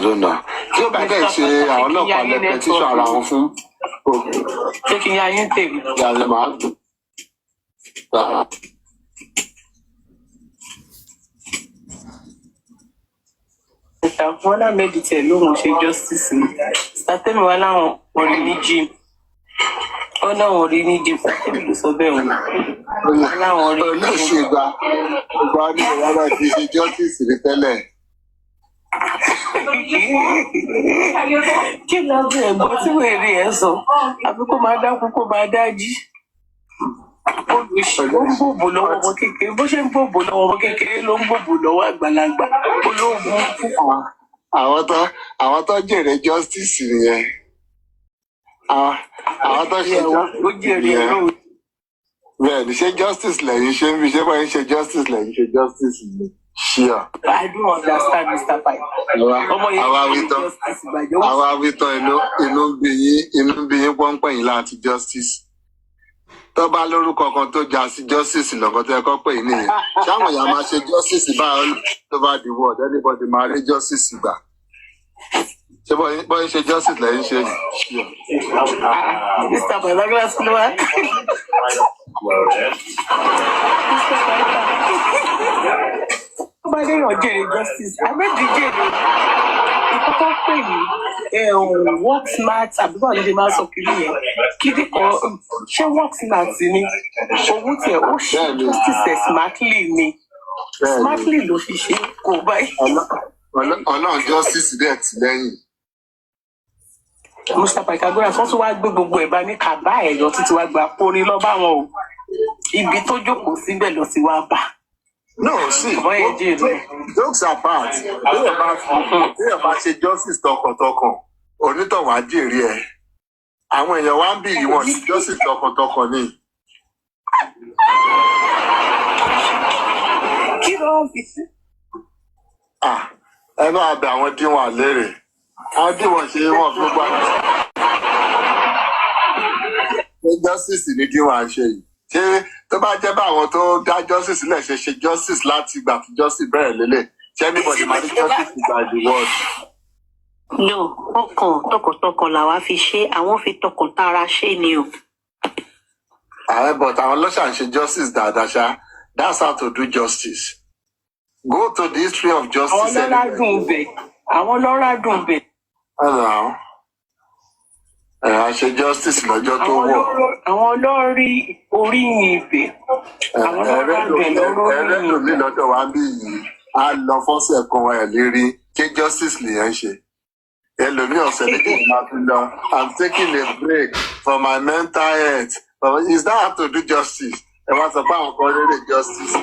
S9: don't know. So back then, I don't know what the petition around food.
S10: Taking your interview.
S9: Yeah, the man.
S10: When I made it alone, she justice. Started me while I'm on the gym. Oh no, we need gym. Started me so bad.
S9: No, she got. Justice in the tele.
S10: Kí ló dé ẹ̀gbọ́n tí wọ́n rí ẹ̀ sọ? Àbí kó máa dákú kó máa dájí. Ó ń bòbò lọ́wọ́ ọmọ kékeré. Bó ṣe ń bòbò lọ́wọ́ ọmọ kékeré ló ń bòbò lọ́wọ́ àgbàlagbà. Olóògùn fún
S9: àwọn tó jèrè justice nìyẹn. Àwọn tó ṣe justice. Bẹ́ẹ̀ ni ṣé justice lẹ́yìn ṣé ń bí ṣé bá ń ṣe justice lẹ́yìn ṣe justice ni. Sure.
S10: I don't understand, Mr. Pai.
S9: Àwa wítọ́ inú bí yín pọ́npọ́n yìí láti justice. tó bá lórúkọ kan tó já sí justice lọ́kàn tó yẹ kó pè é nìyẹn ṣáwọn èèyàn máa ṣe justice báyọ̀ over the world anybody máa rí justice gbà ṣé bọ́yìn ṣe justice lẹ́yìn ṣe yìí.
S10: Mr. Balaglas ló wá. Tó bá dé yàn jèrè justice àbẹ́jì jèrè ìkọ́kọ́ pè mí work smart àbúrò àlejò máa sọ kiri yẹn kiri kan ṣé work smart ni owó tiẹ̀ ó ṣe justice ẹ̀ smartly ni smartly ló fi ṣe kò báyìí.
S9: ọlọ́run justice dẹ̀ tì lẹ́yìn.
S10: Mr. Pythagoras wọ́n tún wá gbé gbogbo ẹ̀ bá ní kàbá ẹ̀yọ́ títí wá gba porí lọ́ba wọn o ibi tó jókòó síbẹ̀ lọ sí wá bà.
S9: No, see, jokes apart, téèyàn bá ṣe justice tọkàntọkàn, onítọ̀hún á jèrè ẹ̀. Àwọn èèyàn wá ń bí ìwọ̀n sí justice tọkàntọkàn ni.
S10: Kí ló ń fi sí?
S9: Ẹ máa bẹ àwọn díwọ̀n àlérè. Àwọn díwọ̀n ṣe wọ́n fún gbàgbọ́. Ṣé justice ní díwọ̀n à ń ṣe yìí? Ṣé tó bá jẹ́ bá àwọn tó dá justice sílẹ̀ ṣe justice láti ìgbà tí justice bẹ̀rẹ̀ lélẹ̀ ṣé anybody máa ní justice by the word.
S19: No, ọkàn tọkàntọkàn làwa fi ṣe àwọn fi tọkàntara ṣe ni o.
S9: But àwọn ọlọ́ṣà ń ṣe justice dáadáa ṣá that's how to do justice. Go to the history of justice.
S10: Àwọn lọ́ra dùn bẹ̀. Àwọn lọ́ra dùn bẹ̀.
S9: A ṣe justice lọ́jọ́ tó wọ̀.
S10: Àwọn olórí orí ìbè. Àwọn lọ́ra bẹ̀ lọ́rọ́
S9: ẹ̀rẹ́dùn mi lọ́dọ̀ wa bí yìí a lọ fọ́sẹ̀ kan ẹ̀ lérí kí justice lèyàn ṣe. Ẹlòmíì ọ̀sẹ̀ méjì máa fi lọ I'm taking a break for my mental health. Is that how to do justice? Ẹ wá sọ pé àwọn kan rere justice.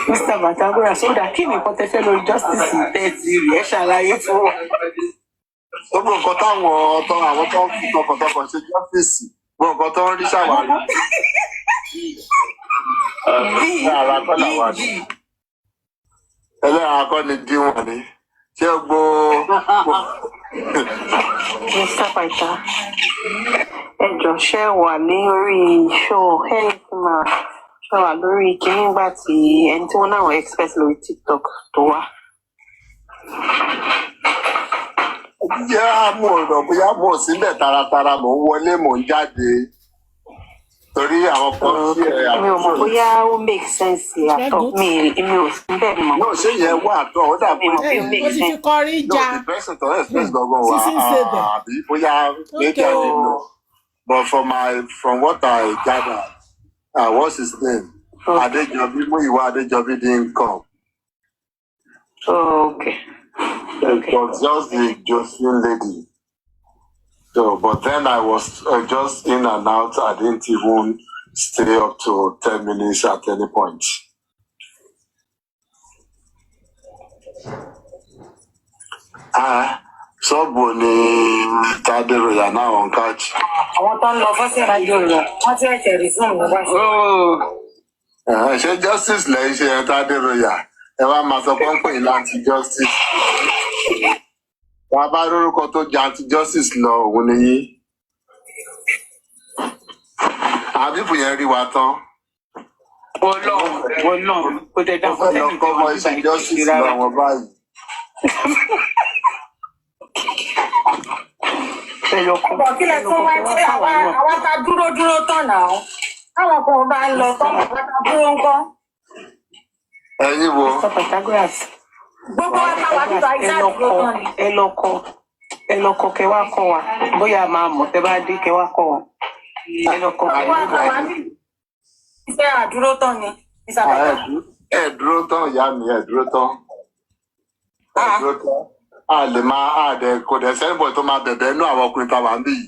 S10: Mr. Batagora sódà kí ni nǹkan tẹ́ fẹ́ lórí justice tẹ́tì rẹ̀ ṣàlàyé fún wa.
S9: Gbogbo nǹkan táwọn àwọn tó ń fi tọkàntọkàn ṣe justice gbogbo nǹkan tó ń rí ṣàwárí. Ẹlẹ́yà akọ́ni díwọ̀n ni ṣé
S19: Mr. Paita ẹjọ ṣe wà ní orí show ẹnìtìmá ṣe wà lórí kíní nígbà tí ẹni tí wọn náà expect lórí TikTok tó wá.
S9: Jẹ́ àmú ọ̀rọ̀ bóyá mò ń sílẹ̀ taratara mò ń wọlé mò ń jáde torí àwọn kan sí ẹ̀
S19: mi ò mọ̀ bóyá ó make sense àtọ̀ mi ò sí bẹ́ẹ̀ mọ̀.
S9: Náà ṣé yẹn wà àtọ̀ ó dàbí
S2: ó ti fi kọrin já.
S9: No, the person to express gbọ̀ngàn wa àbí bóyá maybe I didn't know. But from what I gather, what's his name? Adejobi, Muyiwa Adejobi didn't come.
S19: Okay.
S9: It was just the Josephine lady. So, but then I was just in and out. I didn't even stay up to 10 minutes at any point. Sọ́ọ̀bù ni Tádéròyà náà wọ́n káàkiri.
S5: Àwọn tó ń lọ fọ́sẹ̀ Tádéròyà, wọ́n ti ẹ̀ṣẹ̀ rí fún mi bá ṣe.
S9: Ṣé justice lẹ́yìn ṣe ẹ̀ Tádéròyà? Ẹ wá máa sọ pé ń pè láti justice. Wọ́n bá lórúkọ tó jẹ́ anti-justice lọ òun nìyí. Àbíbù yẹn rí wa tán.
S10: Ọlọ́run kò dẹ̀ dá
S9: fún ẹni tó wọ́n ṣe justice lọ wọn báyìí.
S5: Kílẹ̀ tó wá tí àwa ta dúró tán náà. Táwọn kan bá ń lọ tán, àwa ta dúró ń kọ́.
S9: Ẹyin wo?
S5: Gbogbo wa ta wà nípa iṣẹ́ àdúró tán ni.
S10: Ẹ lọ kọ kẹ wá kọ wa bóyá máa mọ̀ tẹ́ bá dé kẹ wá kọ wa. Ẹ lọ kọ kẹ wá kọ wa.
S5: Iṣẹ́ àdúró tán ni.
S9: Ẹ dúró tán ìyá mi ẹ dúró tán. Ẹ dúró tán. A lè máa àdẹ kò dẹ̀ sẹ́nìbọ̀ tó máa bẹ̀bẹ̀ inú àwọn ọkùnrin tá a wà ń bì yìí.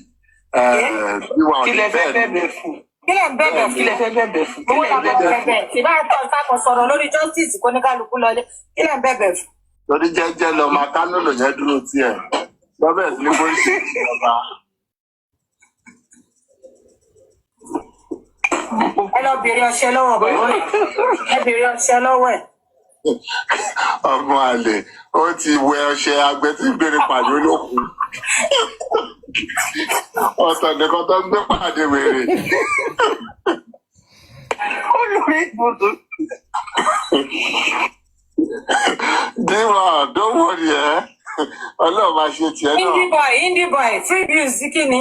S10: Kí lẹ fẹ́ bẹ̀bẹ̀ fún?
S5: Kí lẹ ń bẹ̀bẹ̀ fún?
S10: Kí lẹ fẹ́ bẹ̀bẹ̀ fún?
S5: Owó la fẹ́ bẹ̀bẹ̀. Ṣèbá ẹ̀tọ́ ìfakọ̀ sọ̀rọ̀ lórí justice kó ní kálukú lọlé. Kí lẹ ń bẹ̀bẹ̀ fún?
S9: Lórí jẹ́jẹ́ lọ máa ká lòlò yẹn dúró tiẹ̀. Lọ́bẹ̀ sí ní bó ń ṣe ìjọba.
S5: Ẹ lọ bèrè ọṣẹ lọ́wọ́ bọ̀. Ẹ bèrè ọṣẹ lọ́wọ́ ẹ̀.
S9: ọmọ àlè ó ti wẹ ọṣẹ agbẹ tí ń gbére pàdé olókùn ọ̀tọ̀ nìkan tó ń gbé pàdé wèrè. olórí ibùdó. Diva, don't worry, Ọlọ́run máa ṣe tiẹ̀ náà.
S5: Indie boy, free views kíni.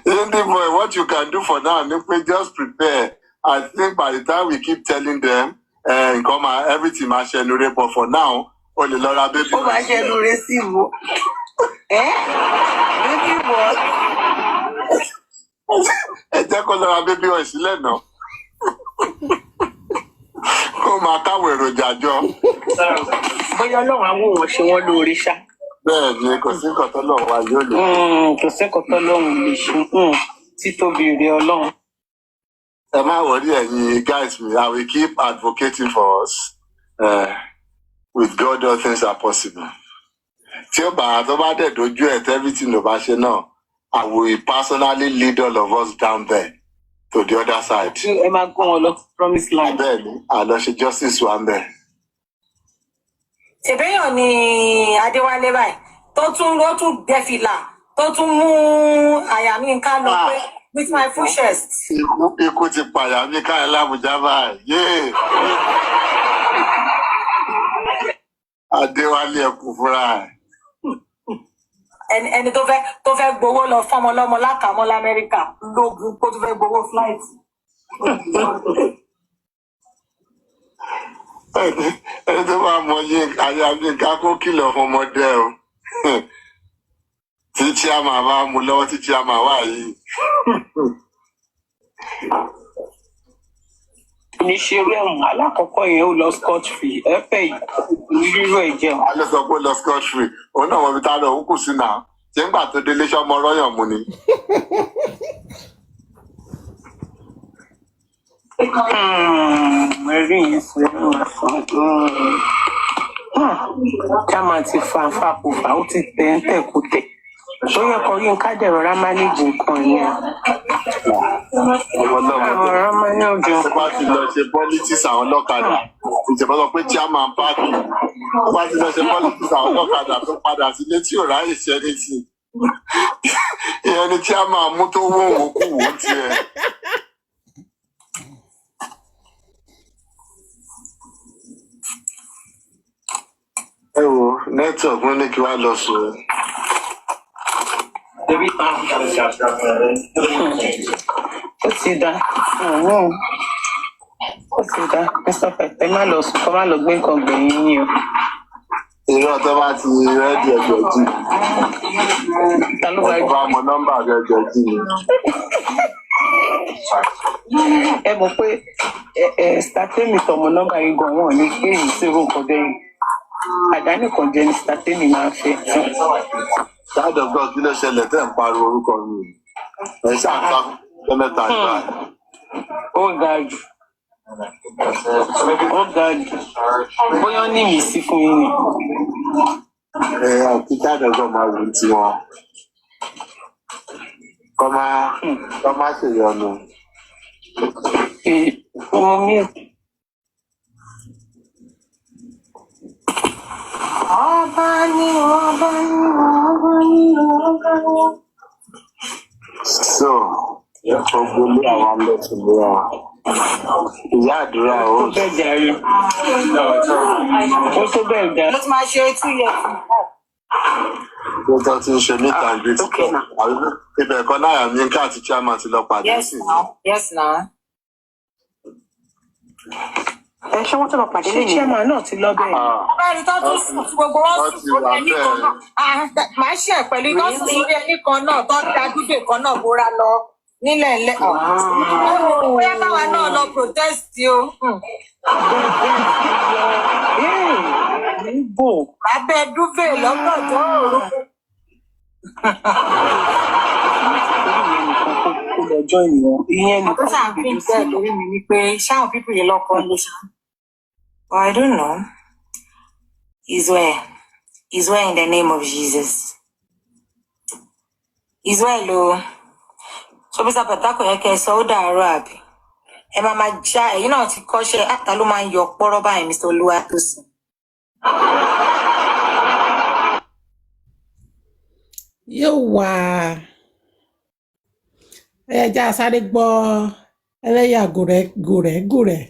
S9: Indie boy, what you can do for now, just prepare. I think by the time we keep telling them, everything máa ṣe lóore, but for now, o lè lọ ra baby.
S19: Ó máa ṣe lóore sí wo. Baby what?
S9: Ẹ jẹ́ kó lọ ra baby oil sílẹ̀ náà. Kó máa káwọ̀ èròjà jọ.
S10: Bóyá Ọlọ́run á wò wọ́n ṣe wọ́n lóore ṣá.
S9: Bẹ́ẹ̀ ni kò sí nǹkan tọ́lọ́run wa yóò lè.
S10: Kò sí nǹkan tọ́lọ́run lè ṣe. Títóbi rẹ̀ Ọlọ́run.
S9: Ẹ má wọrí ẹ̀yin guys mi, I will keep advocating for us. With God all things are possible. Tí ó bá tó bá dẹ̀ dojú ẹ̀ everything ló bá ṣe náà, I will personally lead all of us down there to the other side.
S10: Ẹ máa gún wọn lọ promise land.
S9: Bẹ́ẹ̀ni, àlọ́ ṣe justice wa ń bẹ̀.
S5: Ṣèbéyàn ni Adéwálé báyìí tó tún dẹ fìlà tó tún mú àyà mi ká lọ pé with my full chest.
S9: Ikú ti pààyà mi ká ẹ lábùjá báyìí. Adéwálé ẹkùn fúnra ẹ̀.
S5: Ẹni tó fẹ́ gbowó lọ fọ́mọ lọ́mọ lákàmọ́ l'Amẹ́ríkà lóògùn kó tó fẹ́ gbowó flight.
S9: Ẹni tó máa mọ àyà mi ká kó kìlọ̀ fún ọmọdé o. Tí chairman bá mú lọ́wọ́ tí chairman wà yìí.
S10: Oníṣẹ́ rẹ̀hùn alákọ̀ọ́kọ́ yẹn ó lọ scotch free ẹ̀fẹ̀ rírú ẹ̀ jẹun.
S9: A lè sọ pé lọ scotch free òun náà wọ́n fi tá lọ òun kù sí náà ṣé ń gbà tó délé ṣọ́mọ rọ́yàn mu ni.
S10: Ẹ̀rí yìí sí ẹ̀rọ ẹ̀fọn. Chairman ti fa fàkùfà ó ti tẹ̀ ń tẹ̀kùtẹ̀. Ó yẹ kó rí nǹkan dẹ̀rọ rámánìjì nǹkan yẹn.
S9: Ọmọ náà tó bá ti lọ ṣe politics àwọn ọlọ́kadà ìjọba sọ pé chairman party tó bá ti lọ ṣe politics àwọn ọlọ́kadà tó padà sílé tí ò ráyè ṣe ní ti ìyẹn ni chairman mú tó wó òun kù wọ́n tiẹ̀. Ẹ wo network wọn ní kí wàá lọ sùn.
S10: Ó ti dá. Ó ti dá. Mr. Pẹ̀tẹ́ má lọ sùn kọ́ má lọ gbé nǹkan gbẹ̀yìn yín o.
S9: Irọ́ tó bá ti rẹ́dí ẹ̀jẹ̀ jì. Ọkọ̀ bá mọ nọ́mbà ẹ̀jẹ̀ jì ni.
S10: Ẹ mọ̀ pé statemi tọmọ nọ́mbà yìí gan wọn ní pé èyí sí irú nǹkan bẹ́yìn. Àdánì kan jẹ́ ní statemi máa ń fẹ́.
S9: Ṣáàdọ̀ gbọ́ kí ló ṣẹlẹ̀ tẹ́ ń pariwo orúkọ mi. Ẹ ṣáàtà mẹ́ta ìgbà.
S10: Ó ga jù. Ó ga jù. Bóyá ní mi sí fún yín ni.
S9: Àti ṣáàdọ̀ gbọ́ máa wù tí wọn. Kọ́ máa ṣèyọnu.
S10: Ọmọ mi.
S5: Ọba ni ọba ni ọba ni ọba ni.
S9: So, ògbólé àwọn amẹ́sùnmí wa. Ìyá àdúrà ó.
S10: Ó bẹ́ẹ̀ jàre. Ó tó bẹ́ẹ̀ jàre.
S5: Mo ti máa ṣe 2 years.
S9: Ó tọ́ ti ń ṣe níta ìgbésí. Ibẹ̀ kan náà ní ká àti chairman ti lọ pàdé sí.
S5: Yes, now.
S10: Ṣé wọ́n tó lọ pàdé lẹ́yìn? Chairman náà ti lọ bẹ́ẹ̀.
S5: Ọba ẹni tó tún sùn tí gbogbo wọn sùn sórí ẹni kan náà. Màá ṣe ẹ̀ pẹ̀lú tó sùn sórí ẹni kan náà tó ń da dúdè kan náà bóra lọ nílẹ̀ ilẹ̀. Bóyá káwa náà lọ protest o.
S10: Níbo?
S5: Abẹ́ dúvè lọ́gọ̀dọ̀ òru.
S10: Ọjọ́ ìwọ̀n. Ìyẹn ni
S5: kò sáà fi ń bẹ́ẹ̀ lórí mi ni pé ṣáwọn pípì yìí lọ́kọ́ ló ṣá. But I don't know. He's where in the name of Jesus. He's where lo. So Mr. Pẹ̀tà kò yẹ kẹ́ ẹ sọ ó dàárọ̀ àbí. ẹ máa já ẹ̀yin náà ti kọ́ṣẹ́ àtà ló máa ń yọ pọ́rọ́ báyìí Mr. Olúwatósìn.
S2: Yóò wà ẹja sáré gbọ́ ẹlẹ́yà gòrẹ́gòrẹ́.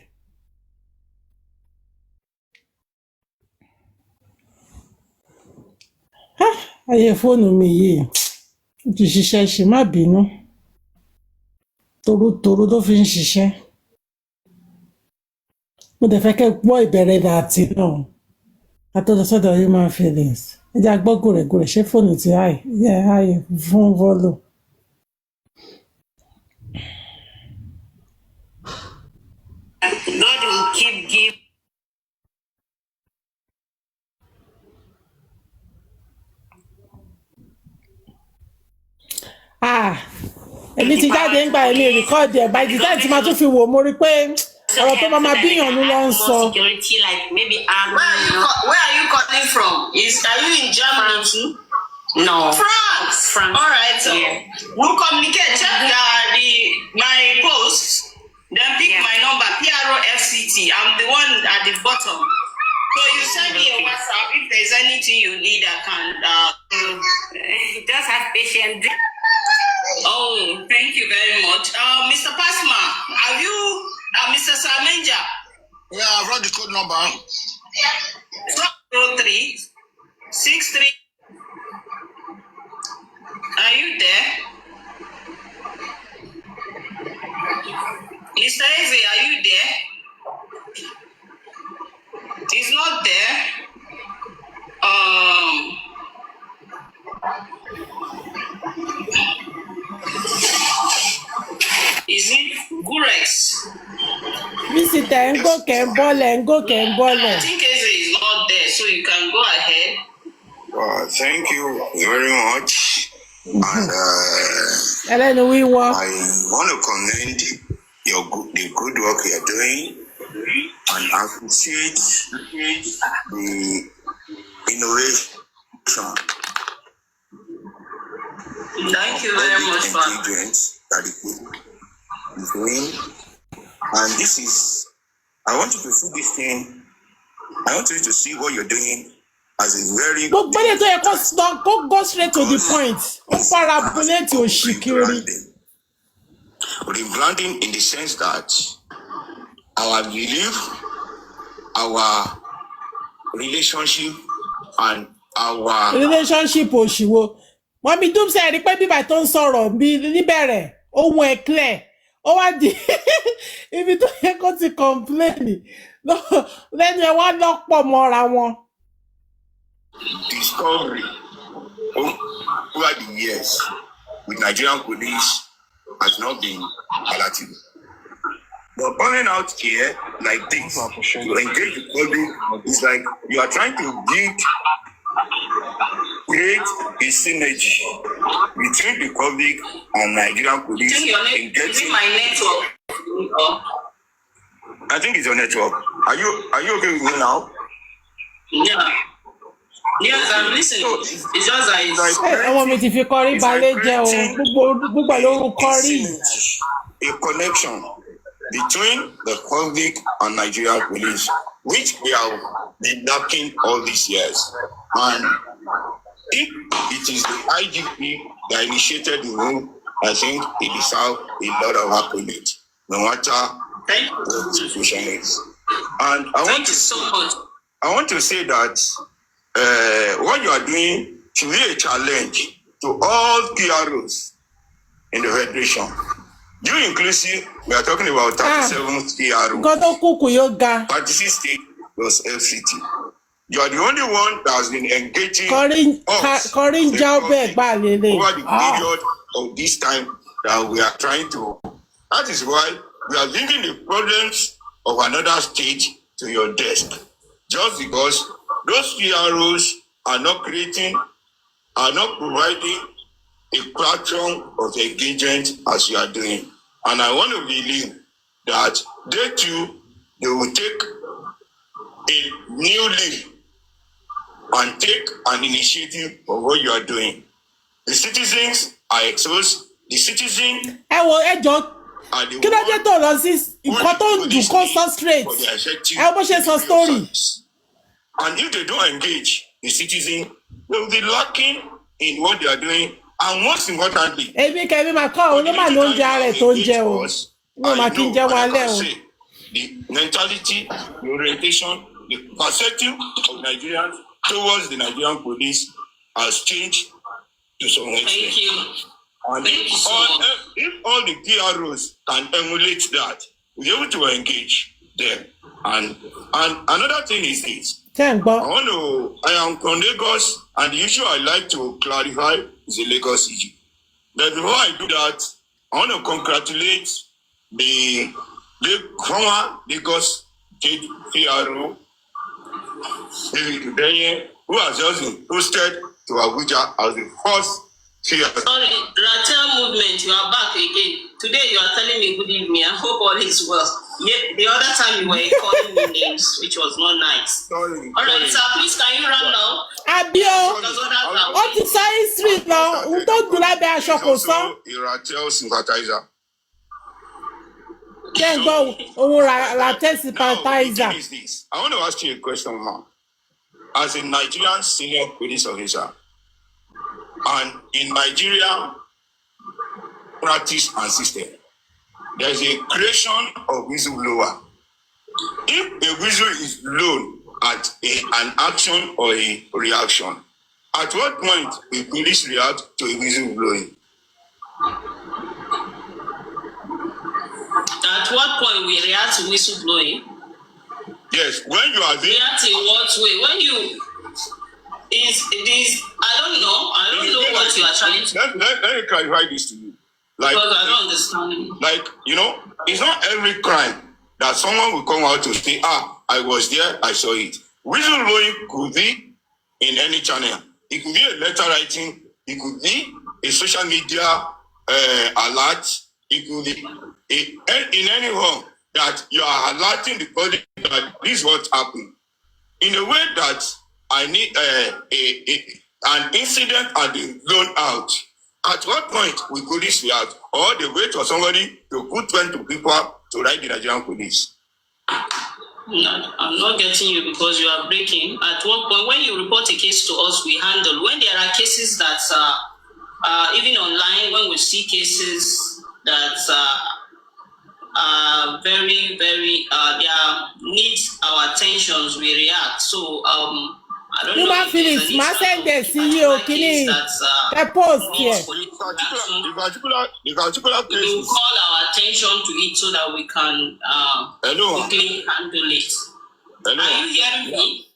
S2: Ayé fóònù mi yìí ó ti ṣiṣẹ́ ṣe má bínú torútorú tó fi ń ṣiṣẹ́. Mo dẹ̀ fẹ́ kẹ́ gbọ́ ìbẹ̀rẹ̀ dàtí náà àtọ́jọ́sọ́dọ̀ human feelings. Ẹja gbọ́ gòrẹ́gòrẹ́ ṣé fóònù ti háì fún vọ́lò.
S11: God will keep giving.
S2: Èmi ti jáde ń gba èmi rìkọ́ọ̀dì ẹ̀ by the time tí máa tún fi wò mo rí pé ọ̀rọ̀ tó máa bíyàn ló lọ ń sọ.
S11: Security, like maybe where are you calling from? Are you in Germany too? No. France. All right. So we'll communicate. Check my post. Then pick my number, PROFCT. I'm the one at the bottom. So you send me a WhatsApp if there's anything you need. I can. Just have patience. Oh, thank you very much. Mr. Pasma, have you, Mr. Samenja?
S9: Yeah, I've wrote the code number.
S11: 0363. Are you there? Mr. Eze, are you there? He's not there. Is it Gurex?
S2: Visitor, and go can ball.
S11: I think Eze is not there, so you can go ahead.
S13: Thank you very much. And
S2: I
S13: want to commend the good work you're doing and appreciate the innovation.
S11: Thank you very much,
S13: that is doing. And this is, I want you to see this thing. I want you to see what you're doing as a very.
S2: Go straight to the point.
S13: Rebranding in the sense that our belief, our relationship, and our
S2: relationship òṣìwò. Wọ́n bí dúpẹ́ ẹ̀rí pé bíbá tó ń sọ̀rọ̀ bí níbẹ̀rẹ̀ ohun ẹ̀ clear ó wá di ibi tó yẹ kó ti complain lẹ́nu ẹ̀ wá lọ́pọ̀ mọ́ra wọn.
S13: Discovery over the years with Nigerian police has not been palatable. But coming out here like this, to engage the public, is like you are trying to create a synergy between the public and Nigerian police in getting.
S11: My network.
S13: I think it's your network. Are you okay with me now?
S11: Yeah. Yes, I'm listening. It's just like
S2: ọmọ mi ti fi kọrí balẹ̀ jẹ́ o gbogbo lóru kọrí.
S13: A connection between the public and Nigerian police, which we have been lacking all these years. And if it is the IGP that initiated the move, I think it deserves a lot of accolades, no matter what the situation is. And I want to say that what you are doing should be a challenge to all PROs in the Federation. You inclusive, we are talking about 37 PRO. 36 states plus FCT. You are the only one that has been engaging us over the period of this time that we are trying to. That is why we are bringing the problems of another state to your desk. Just because those PROs are not providing a platform of engagement as you are doing. And I want to believe that they too, they will take a new lead and take an initiative of what you are doing. The citizens are exposed. The citizen. are the
S2: kí ló dé
S13: ones
S2: tó lọ sí nǹkan tó ń dùn kó sọ straight
S13: for their effective
S2: ẹ bó ṣe sọ story.
S13: service. And if they don't engage the citizen, they will be lacking in what they are doing. And most importantly,
S2: èmi kẹ́mi máa kọ́ ọ ló máa ní oúnjẹ ara ẹ̀ tó ń jẹ o ní o máa kí n jẹ́ wọn alẹ́ o.
S13: the mentality, the orientation, the perspective of Nigerians towards the Nigerian police has changed to some extent.
S11: Thank you.
S13: And if all the PROs can emulate that, we'll be able to engage them. And another thing is this. I am from Lagos, and the issue I like to clarify is the Lagos issue. But before I do that, I want to congratulate the former Lagos State PRO, David Udenye, who has just been posted to Abuja as the first PRO.
S11: Sorry, Ratel movement, you are back again. Today you are telling me good evening. I hope all is well. Yeah, the other time you were calling me names, which was not nice.
S13: Sorry.
S11: All right, sir, please can you run now?
S2: Abio, ó ti sọ history lọ, ohun tó dùn lábẹ́ aṣọ kò sọ.
S13: He's also a Ratel sympathizer.
S2: Ṣé ń gbọ́ ohun Ratel sympathizer?
S13: Now, the thing is this. I want to ask you a question now. As a Nigerian senior police officer, and in Nigeria practice and system, there is a creation of whistleblower. If a whistle is blown at an action or a reaction, at what point will police react to a whistle blowing?
S11: At what point we react to whistle blowing?
S13: Yes, when you are there.
S11: React in what way? When you I don't know what you are trying to.
S13: Let me clarify this to you. Like,
S11: because I don't understand.
S13: Like, it's not every crime that someone will come out to say, I was there, I saw it. Whistleblowing could be in any channel. It could be a letter writing. It could be a social media alert. It could be in any form that you are alerting the public that this is what happened. In a way that I need an incident had been blown out. At what point will police react? Or they wait for somebody to put 20 people to write the Nigerian police?
S11: No, I'm not getting you because you are breaking. At what point, when you report a case to us, we handle. When there are cases that, even online, when we see cases that very, very, they need our attentions, we react. So, I don't know.
S2: Phillips, send the CEO, Kini, the post here.
S13: The particular case.
S11: We will call our attention to it so that we can quickly handle it.
S13: Hello.
S11: Are you hearing me?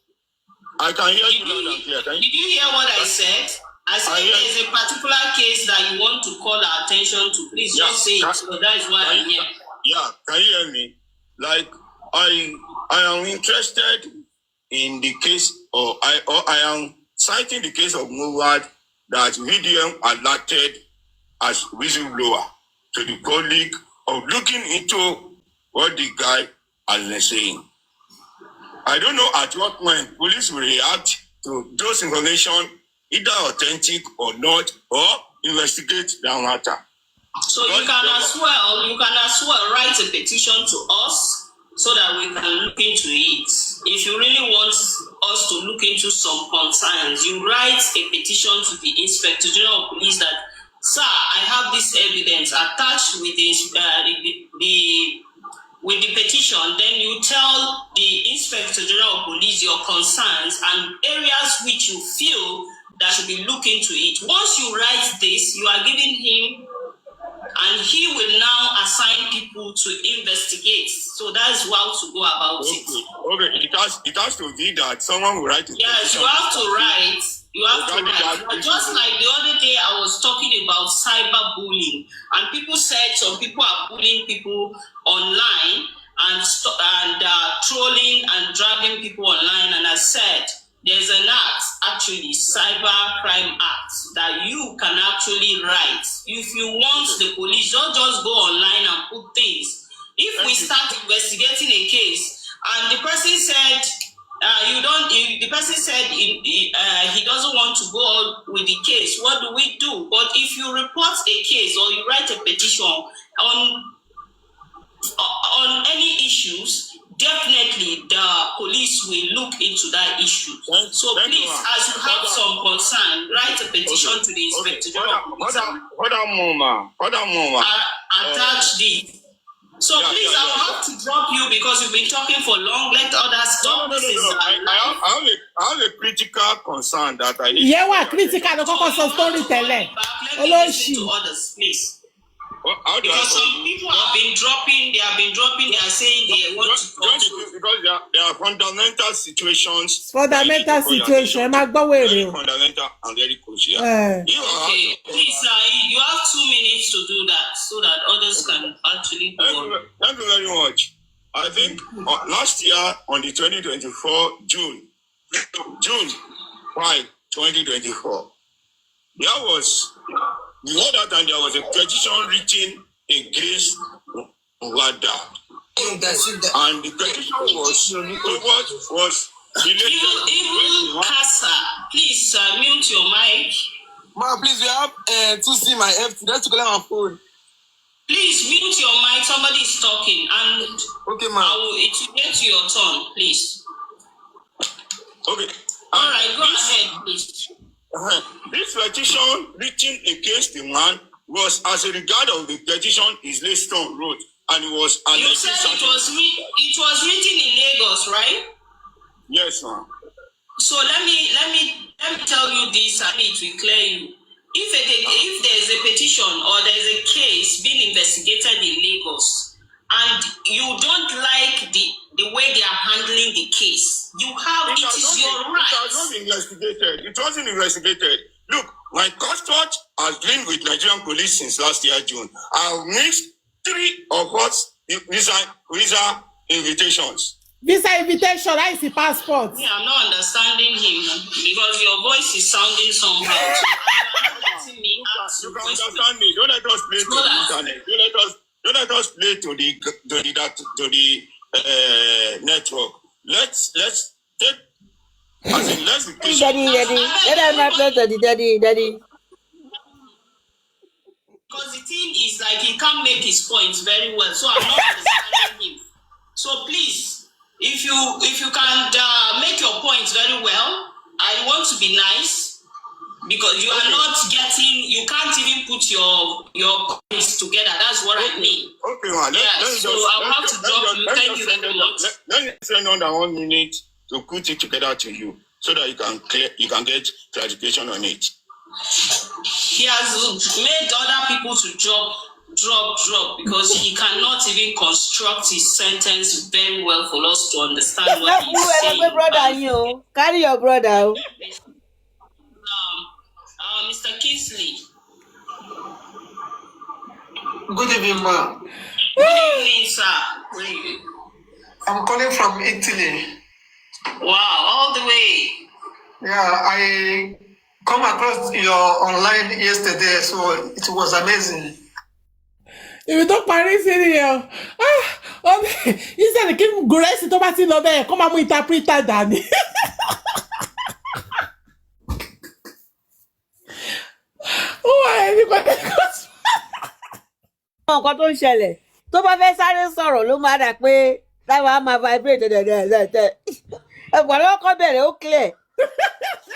S13: I can hear you loud and clear.
S11: Did you hear what I said? I said there is a particular case that you want to call our attention to. Please just say it. So that is why I'm here.
S13: Yeah, can you hear me? Like, I am interested in the case, or I am citing the case of Mowat that VDM alerted as whistleblower to the public of looking into what the guy has been saying. I don't know at what point police will react to those information, either authentic or not, or investigate the matter.
S11: So you can as well write a petition to us so that we can look into it. If you really want us to look into some concerns, you write a petition to the Inspector General of Police that, sir, I have this evidence attached with the petition. Then you tell the Inspector General of Police your concerns and areas which you feel that should be looked into it. Once you write this, you are giving him, and he will now assign people to investigate. So that's how to go about it.
S13: Okay, it has to be that someone will write it.
S11: Yes, you have to write. Just like the other day, I was talking about cyberbullying, and people said some people are bullying people online and trolling and dragging people online. And I said, there's an act, actually, Cyber Crime Act, that you can actually write. If you want the police, don't just go online and put things. If we start investigating a case and the person said, the person said he doesn't want to go on with the case, what do we do? But if you report a case or you write a petition on
S20: on any issues, definitely the police will look into that issue. So please, as you have some concern, write a petition to the Inspector General. Attach this. So please, I will have to drop you because you've been talking for long. Let others talk.
S13: I have a critical concern that I need.
S2: Yeah, what critical? The cocoa story teller.
S20: Listen to others, please. Because some people have been dropping, they are saying they want to talk to.
S13: Because there are fundamental situations.
S2: Fundamental situation.
S13: Very fundamental and very crucial.
S20: Okay, please, you have 2 minutes to do that so that others can actually go.
S13: Thank you very much. I think last year on the 2024 June 5, 2024, there was the other time there was a petition written against Wada. And the petition was
S20: even Casa, please mute your mic.
S14: Ma, please, we have to see my FT. Let's go on my phone.
S20: Please mute your mic. Somebody is talking, and
S14: okay, ma.
S20: It will get to your turn, please.
S13: Okay.
S20: All right, go ahead, please.
S13: This petition written against the man was as a regard of the petition his late son wrote, and it was
S20: you said it was written in Lagos, right?
S13: Yes, ma'am.
S20: So let me tell you this, and it will clear you. If there is a petition or there is a case being investigated in Lagos, and you don't like the way they are handling the case, you have it is your right.
S13: It has not been investigated. It wasn't investigated. Look, my custard has been with Nigerian police since last year June. I've missed 3 of us visa invitations.
S2: Visa invitation, I see passport.
S20: Yeah, I'm not understanding him because your voice is sounding somehow.
S13: You can understand me. Don't let us play to the internet. Don't let us play to the network. Let's take. Let's be
S4: Daddy. Let us not play to the daddy.
S20: Because the thing is like he can't make his points very well, so I'm not understanding him. So please, if you can make your points very well, I want to be nice. Because you are not you can't even put your points together. That's what I mean.
S13: Okay, man.
S20: So I'll have to drop you. Thank you very much.
S13: Let me send on 1 minute to put it together to you so that you can get clarification on it.
S20: He has made other people to drop because he cannot even construct his sentence very well for us to understand what he's saying.
S4: Brother, carry your brother.
S20: Mr. Kingsley.
S21: Good evening, ma.
S20: Good evening, sir. Where are you?
S21: I'm calling from Italy.
S20: Wow, all the way.
S21: Yeah, I come across your online yesterday, so it was amazing.
S2: If you don't Paris area, instead of giving grace to Tomati Lobe, come and interpret that, Danny.
S4: Nǹkan tó ń ṣẹlẹ̀ tó bá fẹ́ sáré sọ̀rọ̀ ló máa dà pé táwa á máa vibrate dẹ̀dẹ̀dẹ̀ ẹ̀gbọ́n lọ́kọ́ bẹ̀rẹ̀ ó clear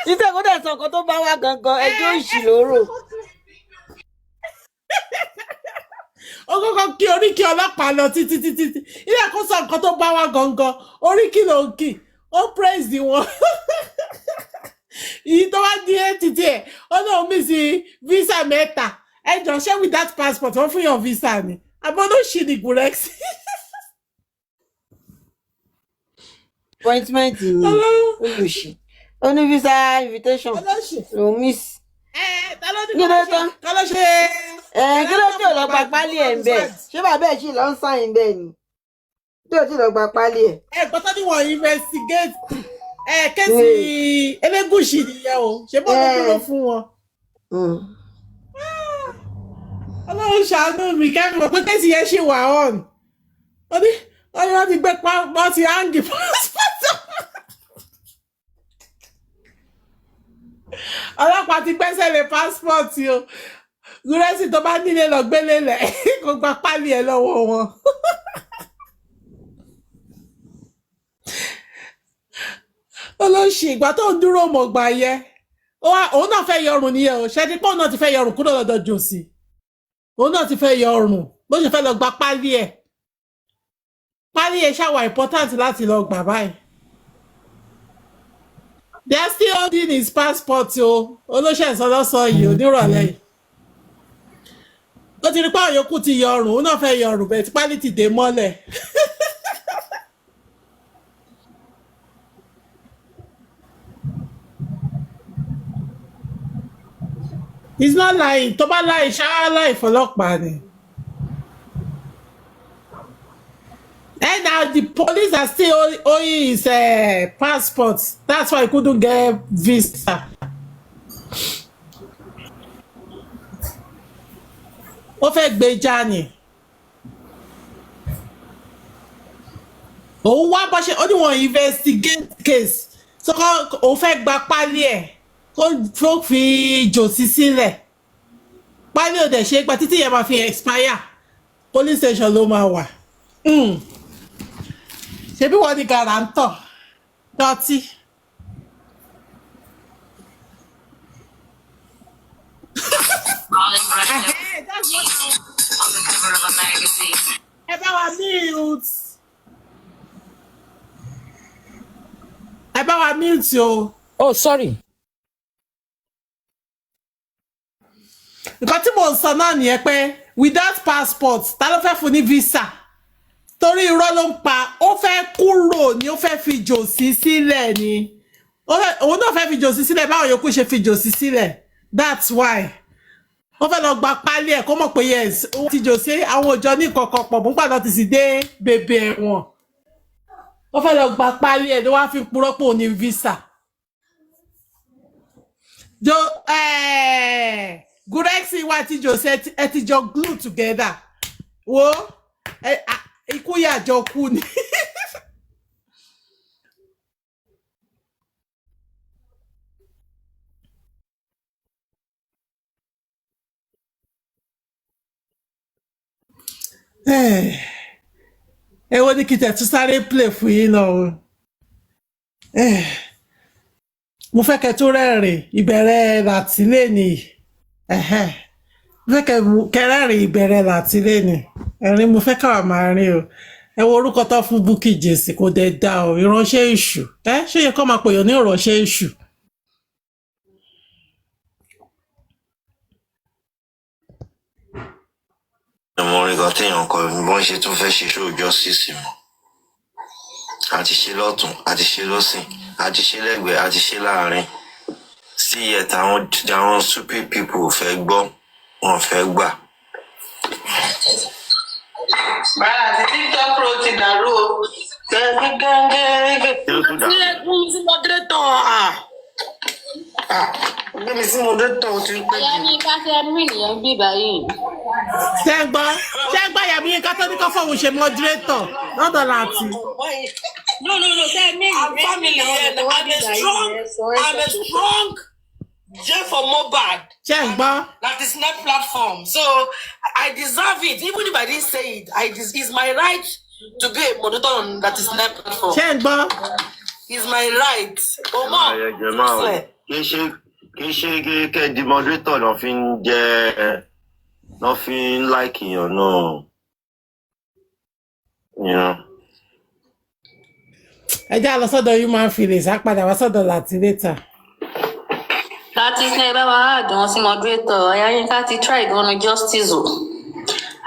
S4: títẹ̀ kó dẹ̀ sọ nǹkan tó bá wá gangan ẹjọ́ òṣì lóró.
S2: ó kọ́kọ́ kí oríkì ọlọ́pàá lọ títí ilé kó sọ nǹkan tó bá wá gangan oríkì ló ń kì ó praise the one ìyí tó wá di títí ẹ̀ ó náà mí sí visa mẹ́ta ẹ jọ ṣé with that passport wọ́n fún yàn visa ni àbọ̀ ló ṣì ní gurex.
S4: appointment ni olùṣì ó ní visa invitation ló miss. kí ló tán kí ló tí ò lọ gba pálí ẹ̀ ń bẹ̀ ṣé bàbá ẹ̀ sì lọ ń sáyìn bẹ́ẹ̀ ni tí ò tí lọ gba pálí ẹ̀.
S2: gbọ́dọ̀ ni wọ́n investigate kẹ́sì Elégùṣì nìyẹn o ṣé bọ́ ló dúró fún wọn. Ọlọ́run ṣàánú mi kẹ́kọ̀ọ́ pé kẹ́sì yẹn ṣì wà on wọ́n ti gbé pọ́n ti hangi pọ́sítọ̀ ọlọ́pàá ti gbẹ́sẹ̀ lé pásítọ̀tì o gúrẹ́sì tó bá nílé lọ gbélé lẹ̀ kó gba pálí ẹ̀ lọ́wọ́ wọn. olóṣì ìgbà tó ń dúró mọ̀ gbà yẹ òun náà fẹ́ yọrùn nìyẹn o ṣẹ́ni pọ́n náà ti fẹ́ yọrùn kúrò lọ́dọ̀ jòsì òun náà ti fẹ́ yọrùn bó ṣe fẹ́ lọ gba pálí ẹ̀ ṣàwà important láti lọ gbà báyìí. They are still holding his passport o olóṣèlú sọlọ́sọ yìí onírọ̀lẹ́ yìí ó ti rí pé àwọn yòókù ti yọrùn òun náà fẹ́ yọrùn bẹ́ẹ̀ tí pálí ti dé mọ́lẹ̀. He's not lying tó bá láì ṣáá láì fọlọ́pàá ni. And now the police are still owing his passport. That's why he couldn't get visa. Ó fẹ́ gbé Jani. Òun wá bá ṣe ó ní wọ́n investigate case. So ó fẹ́ gba pálí ẹ̀ kó fi jòsí sílẹ̀. Pálí ò dẹ̀ ṣe gba títí yẹn máa fi expire. Police station ló máa wà. Ṣebí wọ́n ní guarantor dọ́tí. Ẹ bá wa mute. Ẹ bá wa mute o.
S6: Oh, sorry.
S2: Nǹkan tí mo ń sọ náà nìyẹn pé without passport ta ló fẹ́ fún ní visa? Torí irọ́ ló ń pa ó fẹ́ kúrò ni ó fẹ́ fi jòsí sílẹ̀ ni òun náà fẹ́ fi jòsí sílẹ̀ báwọn yòókù ṣe fi jòsí sílẹ̀ that's why ó fẹ́ lọ gba pálí ẹ̀ kó mọ̀ pé yes ó ti jòsí àwọn òjò ní kọ̀ọ̀kan pọ̀ mú gbàdọ̀ ti sì dé bèbè ẹ̀wọ̀n ó fẹ́ lọ gba pálí ẹ̀ ló wá fi purọ́ pò ní visa Gurexi wá ti jòsí ẹ ti jọ glue together wo ikú yàjọ kú ni. ẹ wo ni kí tẹ̀ tún sáré play fún yín náà o. Mo fẹ́ kẹ́ tó rẹ́rìn ìbẹ̀rẹ̀ làtìlẹ́nì mo fẹ́ kẹ́ rẹ́rìn ìbẹ̀rẹ̀ làtìlẹ́nì ẹ̀rín mo fẹ́ káwà máa rí o. Ẹ wo orúkọ tó fún Bukky Jesse kò dé dá o ìránṣẹ́ èṣù ṣé yẹ kó máa pèèyàn ní ìránṣẹ́ èṣù.
S22: Àwọn orin kan téèyàn kọ ní bọ́n ṣe tún fẹ́ ṣe ṣóòjọ́ sísì mọ́ àti ṣe lọ́tún àti ṣe lọ́sìn àti ṣe lẹ́gbẹ̀ẹ́ àti ṣe láàrin sí ẹ̀ta àwọn stupid people fẹ́ gbọ́ wọn fẹ́ gbà.
S19: Bàrà àti TikTok pro ti dàrú o. Gbẹ́mi sí moderator ti ń pẹ́ jù.
S23: Ìyá ní ká ṣe mí nìyẹn bí báyìí.
S2: Ṣẹ́gbọ́n yàbí yín ká tó ní kọ́ fóun ṣe moderator lọ́dọ̀ láti.
S23: No, ṣe mí
S19: I'm family and I'm a strong J for Mohbad. That is not platform. So I deserve it. Even if I didn't say it, it's my right to be a moderator on that is not platform. It's my right.
S22: Kì í ṣe kẹ́ di moderator náà fi ń jẹ́ náà fi ń like èèyàn náà.
S2: Ẹ já lọ sọ́dọ̀ human feelings á padà wá sọ́dọ̀ láti later.
S23: Láti ṣe bá wa àdùn sí moderator Ayáyínká ti try ìgbọ́nu justice o.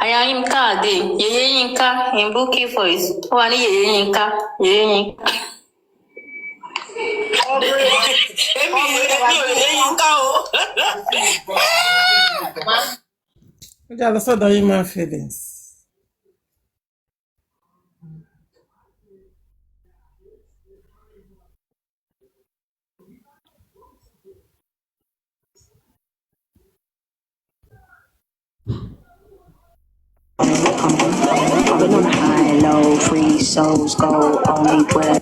S23: Ayáyínká àdé Yèyé Yínká in Bukky voice ó wà ní Yèyé Yínká.
S19: Èmi ò lè Yínká o.
S2: Ẹ já lọ sọ́dọ̀ human feelings.
S24: I've been on high, low, free souls go only where.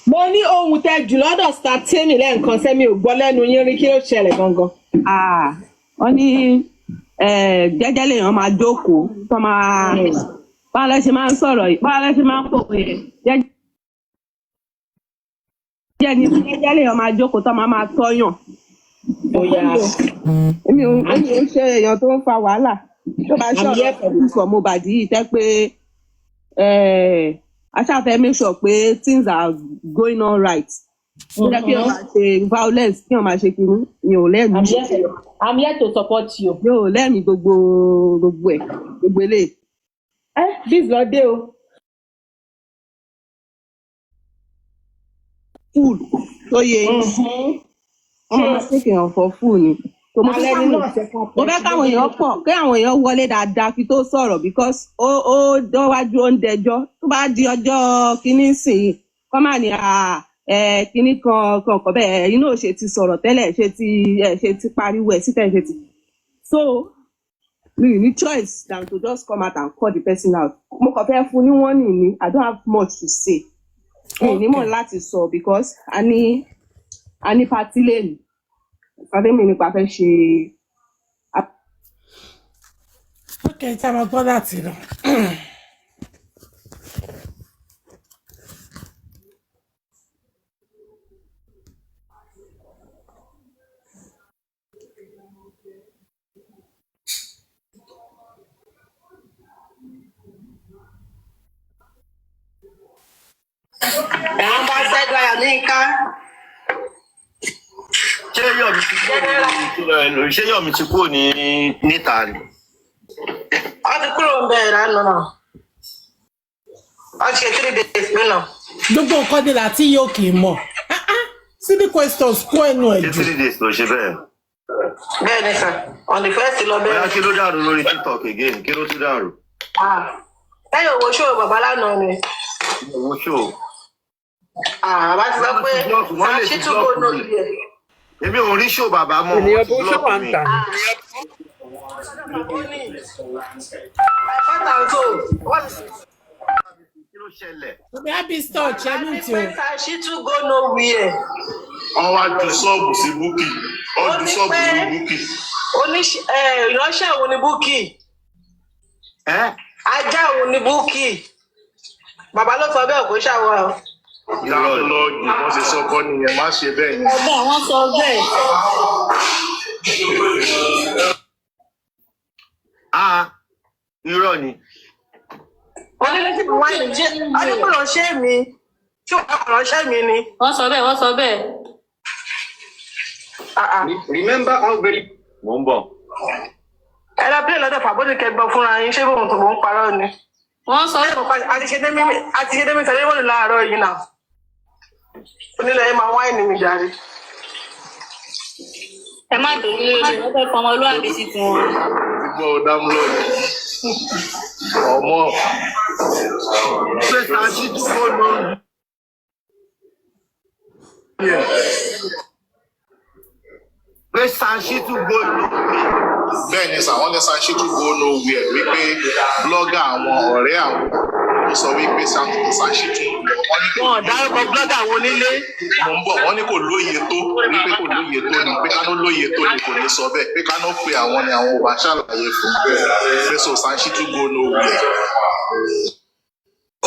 S25: Mo ní ohun tẹ jù lọ́dọ̀ Statini lẹ́ǹkan sẹ́mi ò gbọ́ lẹ́nu yín rí kí ló ṣẹlẹ̀ gangan.
S26: Wọ́n ní jẹ́jẹ́ lèèyàn máa jókòó tó máa
S25: báwo lẹ ṣe máa ń sọ̀rọ̀ yìí báwo lẹ ṣe máa ń pòwe yẹn jẹ́jẹ́ ni jẹ́jẹ́ lèèyàn máa jókòó tó máa tọ́yàn. èmi ò ń ṣe èèyàn tó ń fa wàhálà tó bá ṣọ̀rọ̀ ìfọ̀ Mohbad yìí tẹ́ pé aṣáfẹ́ make sure pé things are going on right. ó jẹ́ kí wọ́n máa ṣe violence kí wọ́n máa ṣe kiri mi ò lẹ́nu.
S18: I'm here to support you.
S25: mi ò lẹ́nu gbogbo ẹ̀ gbogbo eléyìí. This lọ dé o. Food tó yẹ wọ́n máa ṣèkè hàn for food ni. mo fẹ́ káwọn èèyàn pọ̀ kí àwọn èèyàn wọlé dáadáa kí tó sọ̀rọ̀ because ó dọ́wájú ó ń dẹjọ́ tó bá di ọjọ́ kínní sìn yìí kọ́ máa ní kínní kan bẹ́ẹ̀ ẹ̀yin náà ṣe ti sọ̀rọ̀ tẹ́lẹ̀ ṣe ti pariwo ẹ̀ síta ṣe ti. So mi ní choice than to just come out and call the person out. mo kàn fẹ́ fún ní wọ́n nìyí I don't have much to say. mi ní mọ̀ láti sọ because a ní party lẹ́nu. Ademi nípa fẹ́ ṣe.
S2: Okay, tí a máa gbọ́ láti lọ.
S25: Ambassador Yaninka.
S22: ṣé Yọ̀mí ti kúrò níta ni.
S25: Ó ti kúrò ń bẹ̀rẹ̀ lánàá náà. Ó ṣe 3 days lónà.
S2: Gbogbo nǹkan ni láti yóò kì í mọ̀. Silly questions kó ẹnu ẹ̀ jù.
S22: 3 days ló ṣe bẹ́ẹ̀.
S25: Bẹ́ẹ̀ ni sir, on the first lọ bẹ́ẹ̀.
S22: Bóyá kí ló dàrú lórí TikTok again? Kí ló tún dàrú?
S25: Lẹ́yìn owó ṣòwò bàbá lánàá ni.
S22: Owó ṣòwò.
S25: Bàbá ti sọ pé ṣàṣìtúbọ̀ náà yẹ.
S22: Èmi ò rí ṣò bàbá mọ́.
S25: Ènìyàn bó ṣòwò à ń tà.
S22: Kí ló ṣẹlẹ̀?
S2: Omi Abi store ṣẹ́nu tí o.
S25: Ṣàṣìtúbọ̀ náà wíyẹ̀.
S1: Wọ́n wá ju ṣọ́ọ̀bù sí Búkì. Wọ́n ju ṣọ́ọ̀bù sí Búkì.
S25: Ìránṣẹ́ òun ni Búkì. Ajá òun ni Búkì. Bàbá ló sọ bẹ́ẹ̀ kó ṣàwọ̀ ọ́.
S1: Ìyàwó lọ yìí wọ́n ṣe sọ kọ́ nìyẹn má ṣe bẹ́ẹ̀ yẹn.
S25: Ọgbà wọn sọ bẹ́ẹ̀.
S22: Irọ́ ni.
S25: Adépọ̀ránṣẹ́ mi tí wọ́n ránṣẹ́ mi ni.
S23: Wọ́n sọ bẹ́ẹ̀.
S22: Remember how very. Mo ń bọ̀.
S25: Ẹ lọ bílẹ̀ lọ́dọ̀ Fàbọ́dé kẹgbọ́n fúnra yín ṣé bóun tó mò ń parọ́ ni.
S23: Wọ́n sọ
S25: àti ṣe démi tẹ̀lé wọ́n láàárọ̀ yìí náà. Onílẹ̀ yìí máa wáìnì mi jàre.
S23: ẹ má dòrí lórí wọ́n fẹ́ fọmọ olúwàbí sí tiwọn.
S1: Gbọ́ dámúlọ́ọ̀dù. Ọmọ.
S22: Ṣé ṣáàṣì tó kọ́ lọ? Pé ṣáàṣì tó gbó lọ.
S1: Bẹ́ẹ̀ ni sàwọn ní ṣáàṣì tó gbó nowhere wípé blọ́gà àwọn ọ̀rẹ́ àwọn ló sọ wípé ṣáàṣì tó lọ.
S25: Wọ́n dárúkọ blọ́gà àwọn onílé.
S1: Mo ń bọ̀ wọ́n ní kò lóye tó wípé kò lóye tó ni pé kánú lóye tó ni kò ní sọ bẹ́ẹ̀ pé kánú pé àwọn ni àwọn ò bá ṣàlàyé fún pé so ṣáàṣì tó gbó nowhere.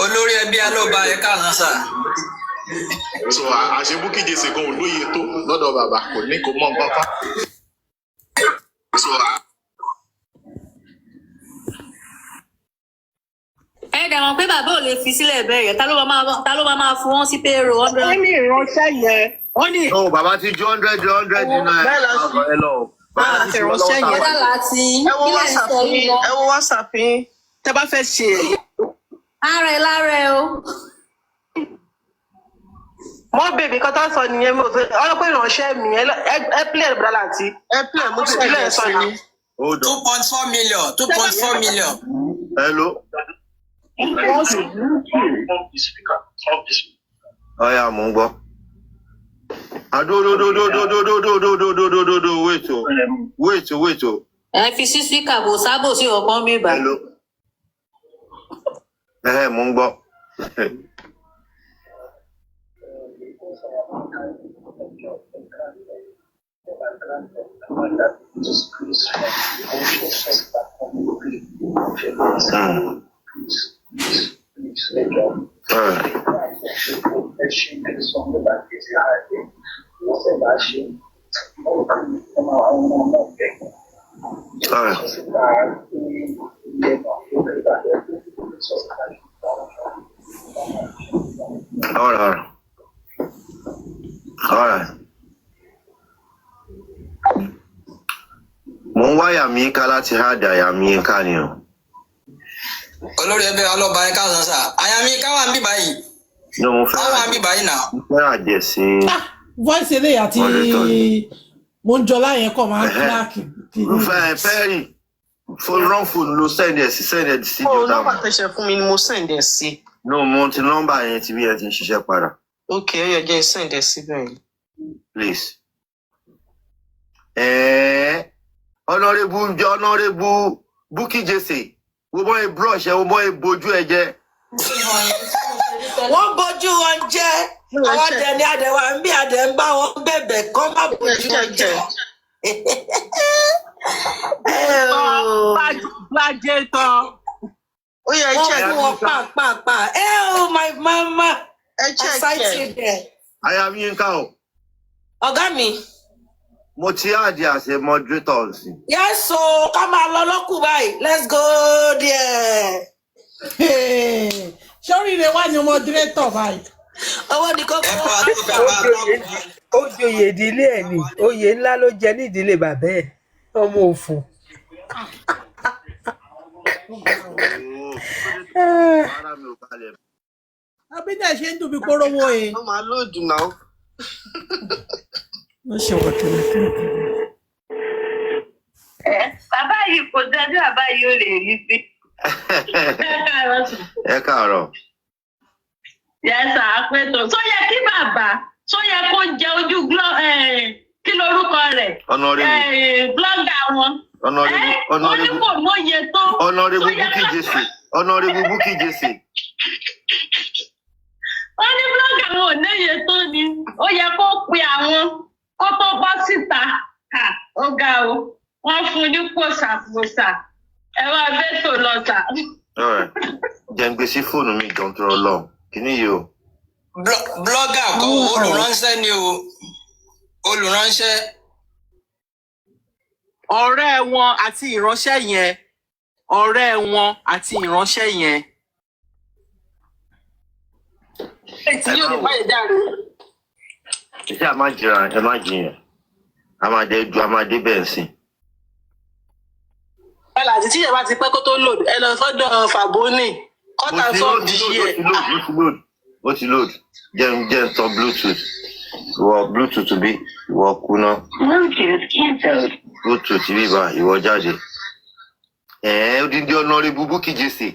S3: Olórí ẹbí Aloba ẹ káàná sà.
S1: So àṣebúkì jèsè gan olóye tó lọ́dọ̀ bàbá kò ní kò mọ̀ nǹkan kan.
S23: Ẹ dẹ̀ mọ̀ pé bàbá ò lè fi sílẹ̀ bẹ́ẹ̀ yẹn ta ló bá máa fún wọn sí payroll 100.
S25: Wọ́n ní ìránṣẹ́ yẹn. Wọ́n ní.
S22: Ó bàbá ti ju 100 nínú ẹ lọ.
S25: Báwo ti ìránṣẹ́ yẹn? Ẹ wo WhatsApp yín tẹ́ bá fẹ́ ṣe é.
S23: Lára o.
S25: Wọ́n bèbí kan tó sọ nìyẹn mo fẹ́ ọlọ́pàá ìránṣẹ́ mi ẹ pílẹ̀ bùrọ̀dá àti ẹ pílẹ̀ mo ti pílẹ̀ sọ yìí.
S3: 2.4 million 2.4 million.
S22: Hello. Ọ̀ya mò ń gbọ́. Wait o.
S23: Ẹ fi sí síkà kò sábò sí ọ̀kan mi bá.
S22: Mò ń gbọ́. All right. Mo ń wáyà mi ká láti hádà àyà mi ká ni o.
S3: Olórí ẹbí Aloba ẹ káàsán sá. Àyà mi ká wà ń bí báyìí.
S22: No, mo fẹ́
S3: wà ń bí báyìí náà.
S22: Mo fẹ́ àjẹ sí.
S2: Voice eléyìí àti Monjola yẹn kọ̀ máa ń kíláàkì.
S22: Fẹ́ẹ̀rì run phone ló send ẹ̀ sí
S6: Oh, nọ́mbà tẹ̀sẹ̀ fún mi ni mo send ẹ̀ sí.
S22: No, mo ti nọ́mbà yẹn ti bí ẹ ti ń ṣiṣẹ́ padà.
S6: Okay, ó yẹ jẹ́ send ẹ̀ sí bẹ́ẹ̀.
S22: Please. Honorable Bukky Jesse. Wo boy brush ẹ wo boy bojú ẹ jẹ́.
S4: Wọ́n bójú wọn jẹ́. Àwọn dẹni àdẹ̀wà ń bí àdẹ̀ ń bá wọn bẹ̀bẹ̀ kọ́ má bójú wọn jẹ́.
S6: Gbájé tán. Ó yẹ check.
S4: Wọ́n fún wọn pàápàá. My mama. Excited there.
S22: I am Yinka o.
S4: Ọ̀gá mi.
S22: Mo ti àdì as a moderator sí.
S4: Yes, so ká máa lọ lọ́kù báyìí. Let's go there.
S2: Sọ́rí rẹ̀ wá ní moderator báyìí.
S4: Ọwọ́ ni kókó.
S7: Ó joyè ìdílé ẹ̀ ni. Oyè ńlá ló jẹ ní ìdílé bàbá ẹ̀. Ọmọ òfò.
S2: Abídà ṣe ń dùn bí kórówó e.
S6: Ó máa lóòdù náà.
S2: Wọ́n ṣe wọ́n kiri.
S23: Bàbá yìí kò dájú bàbá yìí ò lè rí sí.
S22: Ẹ káàárọ̀.
S23: Yẹ́sà àpẹtọ̀. Sọ yẹ kí bàbá kó jẹ ojú kí lorúkọ rẹ̀? Blọ́gà wọn. Honorable
S22: Bukky Jesse. Honorable Bukky Jesse.
S23: Wọ́n ní blọ́gà wọn ò níye tó ni. Ó yẹ kó pe àwọn kó tó bọ́ síta. Ó ga o. Wọ́n fún ní pòṣàpòṣà. Ẹ wá bẹ́tò lọ sà.
S22: Jẹ́ ń gbé sí fóònù mi jọ ń tọrọ lọ. Kíní yìí o.
S3: Blọ́gà kọ́ olùránṣẹ́ ni o. Olùránṣẹ́.
S6: Ọ̀rẹ́ wọn àti ìránṣẹ́ yẹn.
S22: Iṣẹ́ àmájìrà ẹ má jiyàn. Àmàdé bẹ́ẹ̀ sí.
S6: Àti tí ìjọba ti pẹ́ kó tó load ẹ lọ sọ́dọ̀ Fàbónì. Kọ́tà sọ́ọ̀dì yẹ.
S22: Ó ti load. Jẹ́ ń tọ́ Bluetooth. Ìwọ Bluetooth bí ìwọ kúná. Bluetooth bí bá ìwọ jáde. Odindi Honorable Bukky Jesse.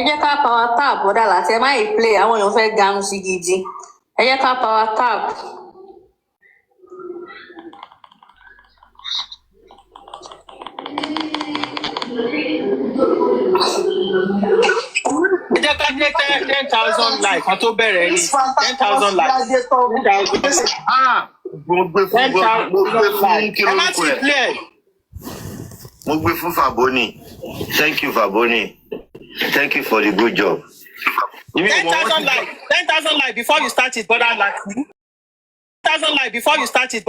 S23: Jẹ́ ká power tap bọ́dà láti ẹ má yìí play àwọn èèyàn fẹ́ ganu sí gidi. Ẹ jẹ́ ká power tap.
S6: Ẹ jẹ́ ká jẹ́ 10,000 like kan tó bẹ̀rẹ̀ ní 10,000 like.
S22: Mo gbé fún kí lórúkọ ẹ̀. Mo gbé fún Fàbónì. Thank you Fàbónì. Thank you for the good job.
S6: 10,000 like before you start it, brother. 10,000 like before you start it.